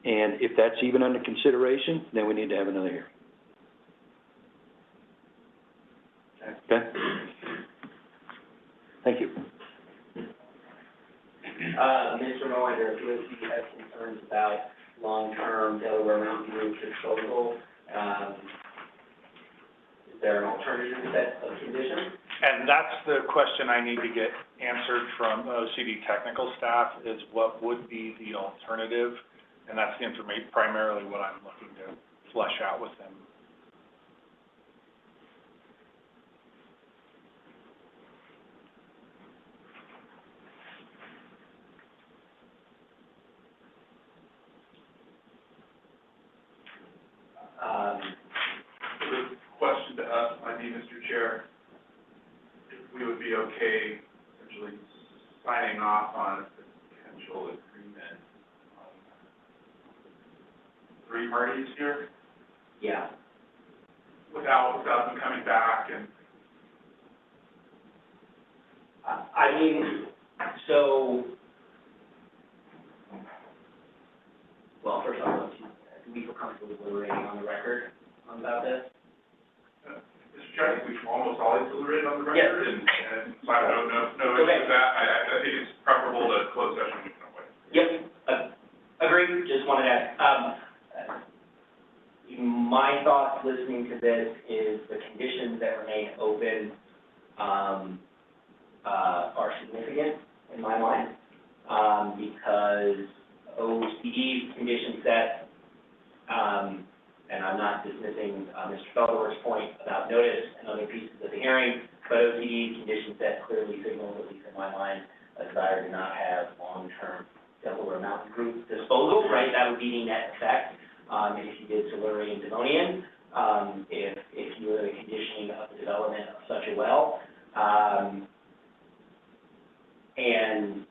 And if that's even under consideration, then we need to have another hearing. Okay? Thank you.
Mr. Molitor, if you have concerns about long-term Delaware Mountain Group disposal, is there an alternative set of conditions?
And that's the question I need to get answered from OCD technical staff, is what would be the alternative? And that's the information, primarily what I'm looking to flesh out with them.
Question to us, I mean, Mr. Chair, if we would be okay essentially signing off on a potential agreement on 3 parties here?
Yeah.
Without them coming back and.
I mean, so, well, first off, do we feel comfortable deliberating on the record about this?
Mr. Chair, I think we've almost always deliberated on the record, and so I don't know, no issue with that. I think it's preferable to close session.
Yep, agreed, just wanted to ask. You
my thoughts listening to this is the conditions that remain open, are significant in my mind, because OCD's condition set, and I'm not dismissing, Mr. Feldorf's point about notice and other pieces of the hearing, but OCD's condition set clearly signals, at least in my mind, a desire to not have long-term Delaware Mountain Group disposal, right? That would be the net effect, if you did Silurian Devonian, if you were the conditioning of the development of such a well. And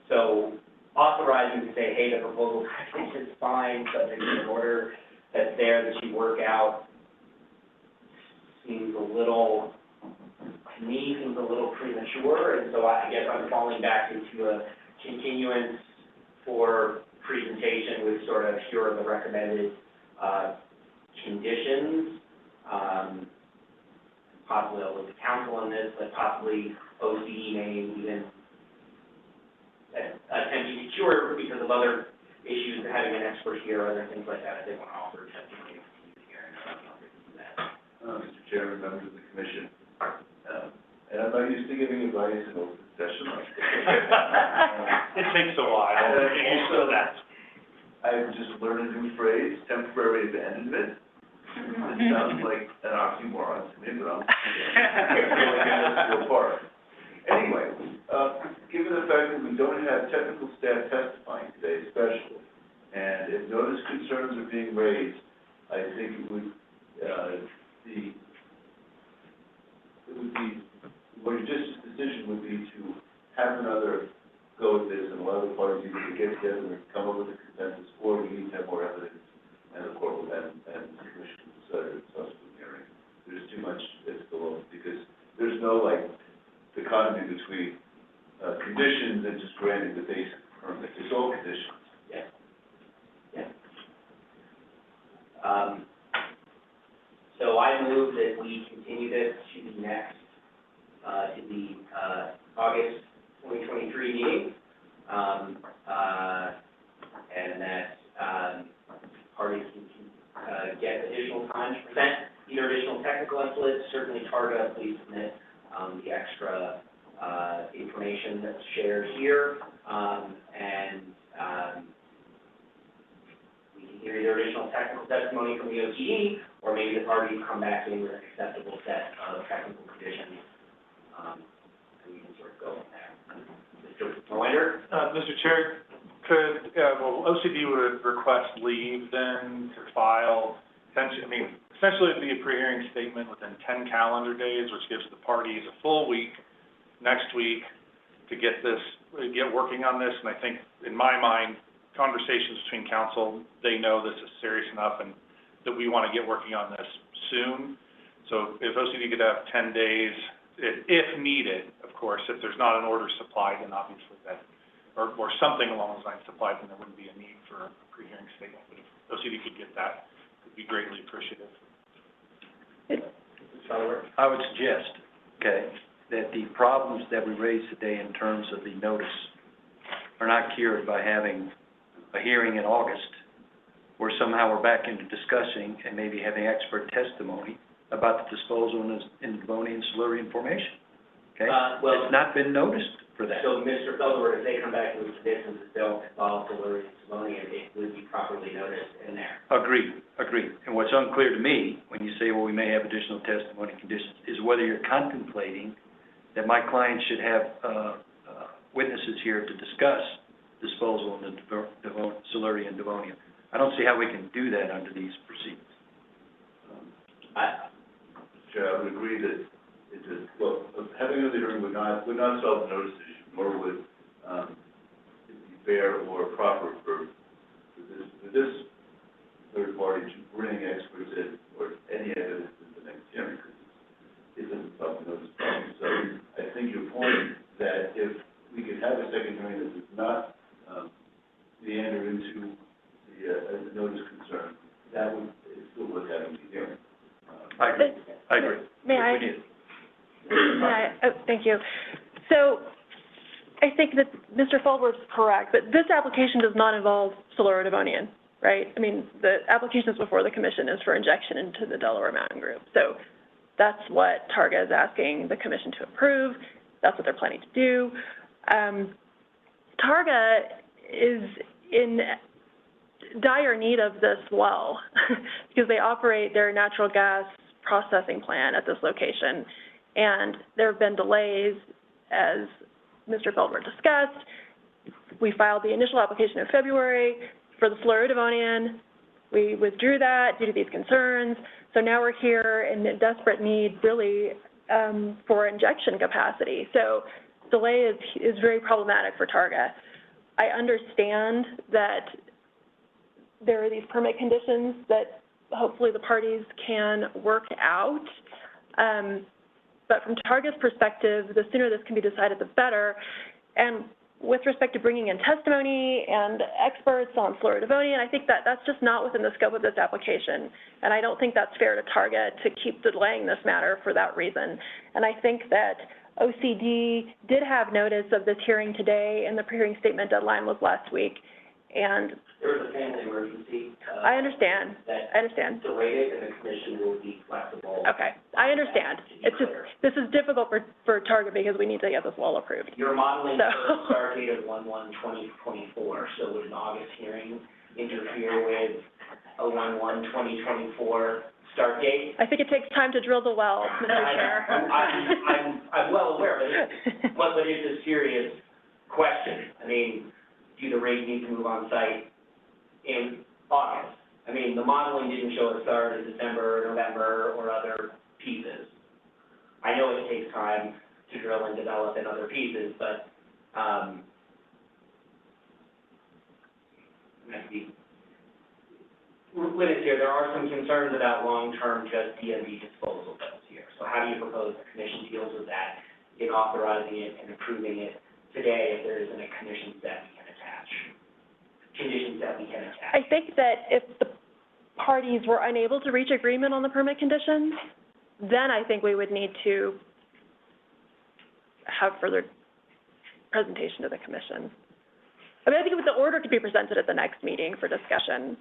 so authorizing to say, hey, the proposal package is fine, subject to an order that's there that you work out, seems a little, to me, seems a little premature, and so I guess I'm falling back into a continuance for presentation with sort of here are the recommended conditions. Possibly I'll look at council on this, but possibly OCD may even attempt to secure because of other issues, having an expert here, other things like that, if they want to offer testimony here.
Mr. Chairman, members of the commission, and I'm not used to giving advice in open session.
It takes a while.
Also, I've just learned a new phrase, temporary abandonment. It sounds like an oxymoron to me, but I'm going to apart. Anyway, given the fact that we don't have technical staff testifying today especially, and if notice concerns are being raised, I think it would be, your decision would be to have another go at this and allow the parties either to get together and come up with a consensus, or we need to have more evidence, and the court will and the commission will decide at subsequent hearing. There's too much that's below, because there's no, like, dichotomy between conditions and just granting the basic permit. It's all conditions.
Yeah. Yeah. So I move that we continue this to the next, to the August 2023 meeting, and that parties can get additional time to present either additional technical inputs. Certainly Targa, please submit the extra information that's shared here, and we can hear either additional technical testimony from the OTE, or maybe the parties come back in with an acceptable set of technical conditions, and we can sort of go from there. Mr. Moinder?
Mr. Chair, could, OCD would request leave then to file, essentially it'd be a pre-hearing statement within 10 calendar days, which gives the parties a full week next week to get working on this. And I think, in my mind, conversations between council, they know this is serious enough and that we want to get working on this soon. So if OCD could have 10 days, if needed, of course, if there's not an order supplied, then obviously that, or something along those lines supplied, then there wouldn't be a need for a pre-hearing statement. But if OCD could get that, it would be greatly appreciative.
I would suggest, okay, that the problems that we raised today in terms of the notice are not cured by having a hearing in August, where somehow we're back into discussing and maybe having expert testimony about the disposal in the Devonian Silurian formation. Okay? It's not been noticed for that.
So, Mr. Feldorf, if they come back with conditions that don't involve Silurian, it would be properly noticed in there.
Agreed. And what's unclear to me, when you say, well, we may have additional testimony conditions, is whether you're contemplating that my client should have witnesses here to discuss disposal in the Silurian Devonian. I don't see how we can do that under these proceedings.
Chair, I would agree that having another hearing would not solve the notice issue, nor would it be fair or proper for this third party to bring experts in or any evidence in the next hearing, because it doesn't solve the notice problem. So I think your point that if we could have a second hearing that does not meander into the notice concern, that would still worth having the hearing.
I agree.
Thank you. So I think that Mr. Feldorf's correct, but this application does not involve Silurian Devonian. right? I mean, the application is before the commission is for injection into the Delaware Mountain Group. So that's what Targa is asking the commission to approve. That's what they're planning to do. Targa is in dire need of this well because they operate their natural gas processing plant at this location. And there have been delays, as Mr. Feldward discussed. We filed the initial application in February for the Fleur Devonian. We withdrew that due to these concerns. So now we're here in desperate need, really, for injection capacity. So delay is very problematic for Targa. I understand that there are these permit conditions that hopefully the parties can work out. But from Targa's perspective, the sooner this can be decided, the better. And with respect to bringing in testimony and experts on Fleur Devonian, I think that that's just not within the scope of this application. And I don't think that's fair to Targa to keep delaying this matter for that reason. And I think that OCD did have notice of this hearing today, and the pre-hearing statement deadline was last week. And
There was a family emergency.
I understand. I understand.
Delayed it, and the commission will be flexible.
Okay, I understand. It's just, this is difficult for Targa because we need to get this well approved.
You're modeling
So-
for a start date of 1/1/2024, so would an August hearing interfere with a 1/1/2024 start date?
I think it takes time to drill the well, Mr. Chair.
I'm well aware, but it's a serious question. I mean, do the rigs need to move on site in August? I mean, the modeling didn't show a start in December, November, or other pieces. I know it takes time to drill and develop in other pieces, but, limits here, there are some concerns about long-term just DMV disposal bills here. So how do you propose the commission deals with that in authorizing it and approving it today if there isn't a conditions that we can attach? Conditions that we can attach.
I think that if the parties were unable to reach agreement on the permit conditions, then I think we would need to have further presentation to the commission. I mean, I think the order could be presented at the next meeting for discussion.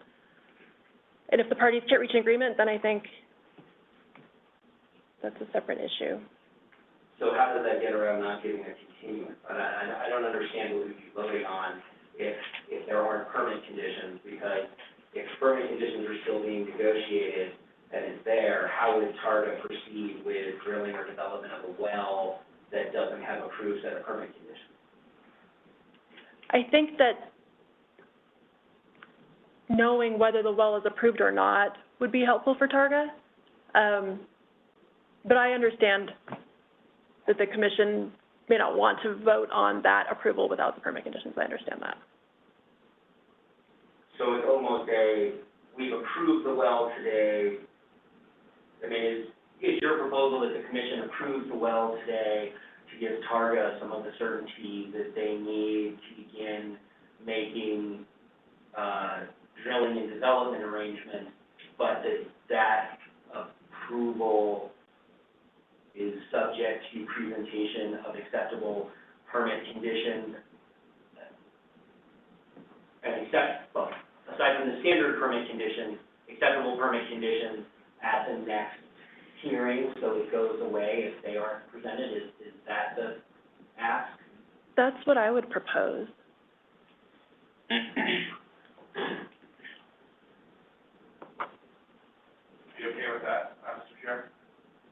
And if the parties can't reach an agreement, then I think that's a separate issue.
So how does that get around not giving a continuance? I don't understand what we'd be voting on if there aren't permit conditions, because if permit conditions are still being negotiated and it's there, how would Targa proceed with drilling or development of a well that doesn't have approved set of permit conditions?
I think that knowing whether the well is approved or not would be helpful for Targa. But I understand that the commission may not want to vote on that approval without the permit conditions. I understand that.
So it's almost we've approved the well today. I mean, is your proposal that the commission approves the well today to give Targa some of the certainty that they need to begin making drilling and development arrangements, but that approval is subject to presentation of acceptable permit conditions and aside from the standard permit conditions, acceptable permit conditions at the next hearing, so it goes away if they aren't presented? Is that the ask?
That's what I would propose.
You okay with that, Mr. Chair?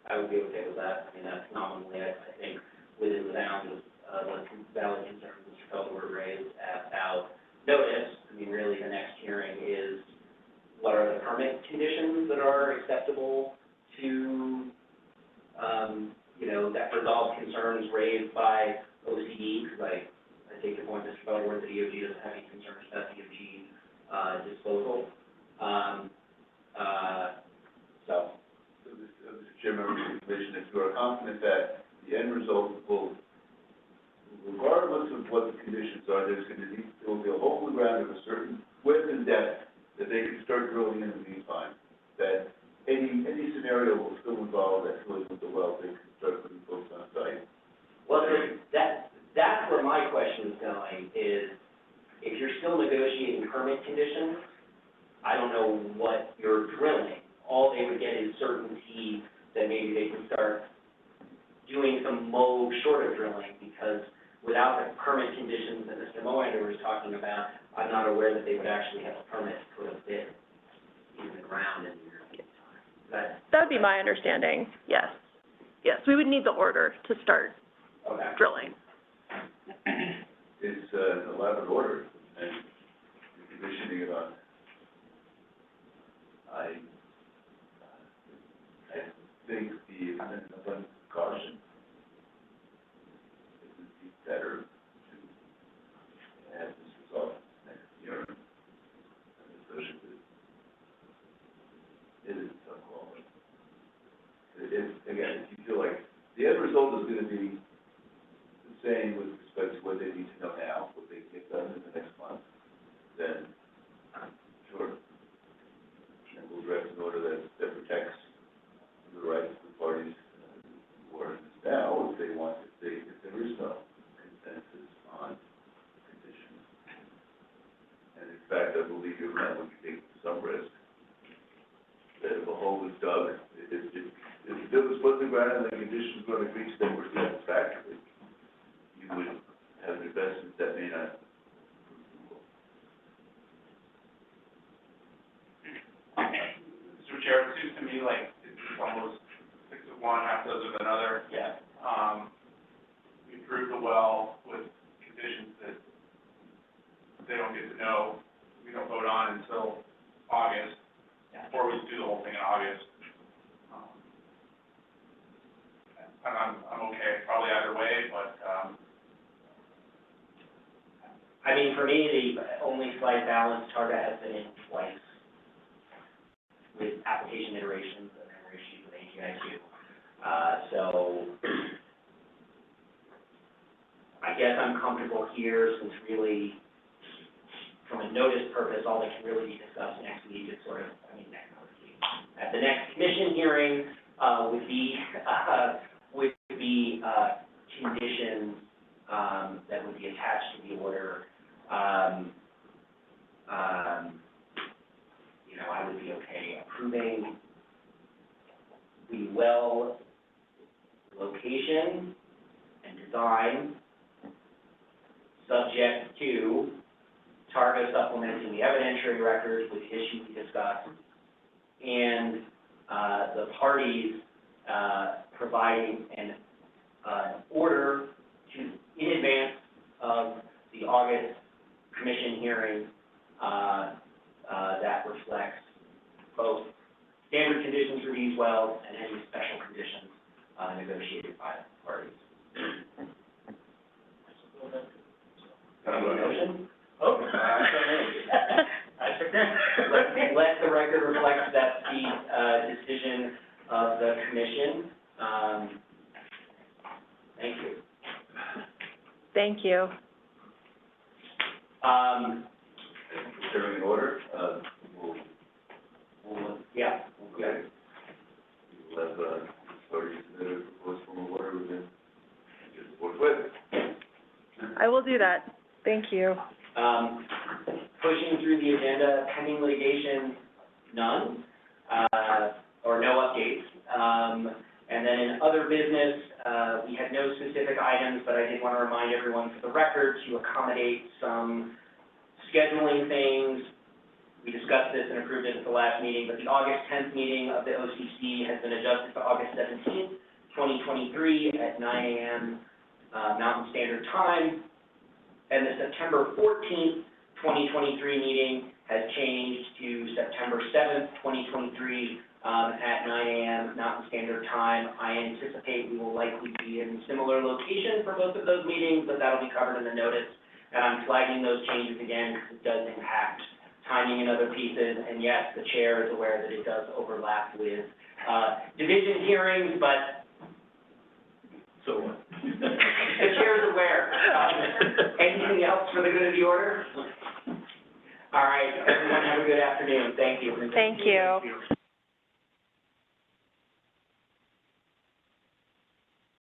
I would be okay with that. I mean, that's nominally, I think, within the bounds of what valid concerns Mr. Feldward raised about notice. I mean, really, the next hearing is what are the permit conditions that are acceptable to, that resolve concerns raised by OCD, because I take the point, Mr. Feldward, that EOG doesn't have any concerns about DOG disposal.
Mr. Chair, members of the commission, if you are confident that the end result will, regardless of what the conditions are, there will be a hole in the ground of a certain width and depth that they can start drilling in the meantime, that any scenario will still involve that filling with the well, they can start putting folks on site.
Well, that's where my question is going, is if you're still negotiating permit conditions, know what you're drilling. All they would get is certainty that maybe they can start doing some mow short of drilling, because without the permit conditions that Mr. Moander was talking about, I'm not aware that they would actually have a permit to put a bit in the ground in the intermediate time.
That would be my understanding, yes. Yes, we would need the order to start drilling.
It's an elaborate order, and the conditioning it on. I think the extent of caution, it would be better to have this resolved next year, and especially with, it is a tough call. Again, if you feel like the end result is gonna be the same with respect to what they need to know now, what they get done in the next month, then, sure. And we'll draft an order that protects the rights of the parties who are in this now, if they want, if there is no consensus on conditions. And in fact, I believe you're right, when you take some risk, that if a hole was dug, if it was put in the ground and the conditions were reached that were satisfactory, you would have an investment that may not.
Mr. Chair, it seems to me like it's almost 6 of one, half dozen of another.
Yeah.
We approved the well with conditions that they don't get to know, we don't vote on until August, or we do the whole thing in August. And I'm okay, probably either way, but,
I mean, for me, the only slight balance, Targa has been in twice with application iterations, and there were issues with AGI2. So I guess I'm comfortable here, since really, from a notice purpose, all that can really be discussed next week is sort of, at the next commission hearing, would be conditions, that would be attached to the order. You know, I would be okay approving the well location and design, subject to Targa supplementing the evidentiary records with the issues we discussed, and the parties providing an order in advance of the August commission hearing that reflects both standard conditions for these wells and any special conditions negotiated by the parties. Motion? Oh, let the record reflect that the decision of the commission. Thank you.
Thank you.
Considering an order,
Yeah.
okay. We'll have, parties submit a proposed form of order within, just forthwith.
I will do that. Thank you.
Pushing through the agenda, pending litigation, none, or no updates. And then in other business, we had no specific items, but I did want to remind everyone for the record to accommodate some scheduling things. We discussed this and approved it at the last meeting, but the August 10th meeting of the OCC has been adjusted to August 17th, 2023 at 9 a.m. Mountain Standard Time. And the September 14th, 2023 meeting has changed to September 7th, 2023 at 9 a.m. Mountain Standard Time. I anticipate we will likely be in similar location for both of those meetings, but that'll be covered in the notice. And I'm flagging those changes again because it does impact timing and other pieces. And yes, the chair is aware that it does overlap with division hearings, but
so what?
the chair is aware. Anything else for the good of the order? All right, everyone have a good afternoon. Thank you.
Thank you.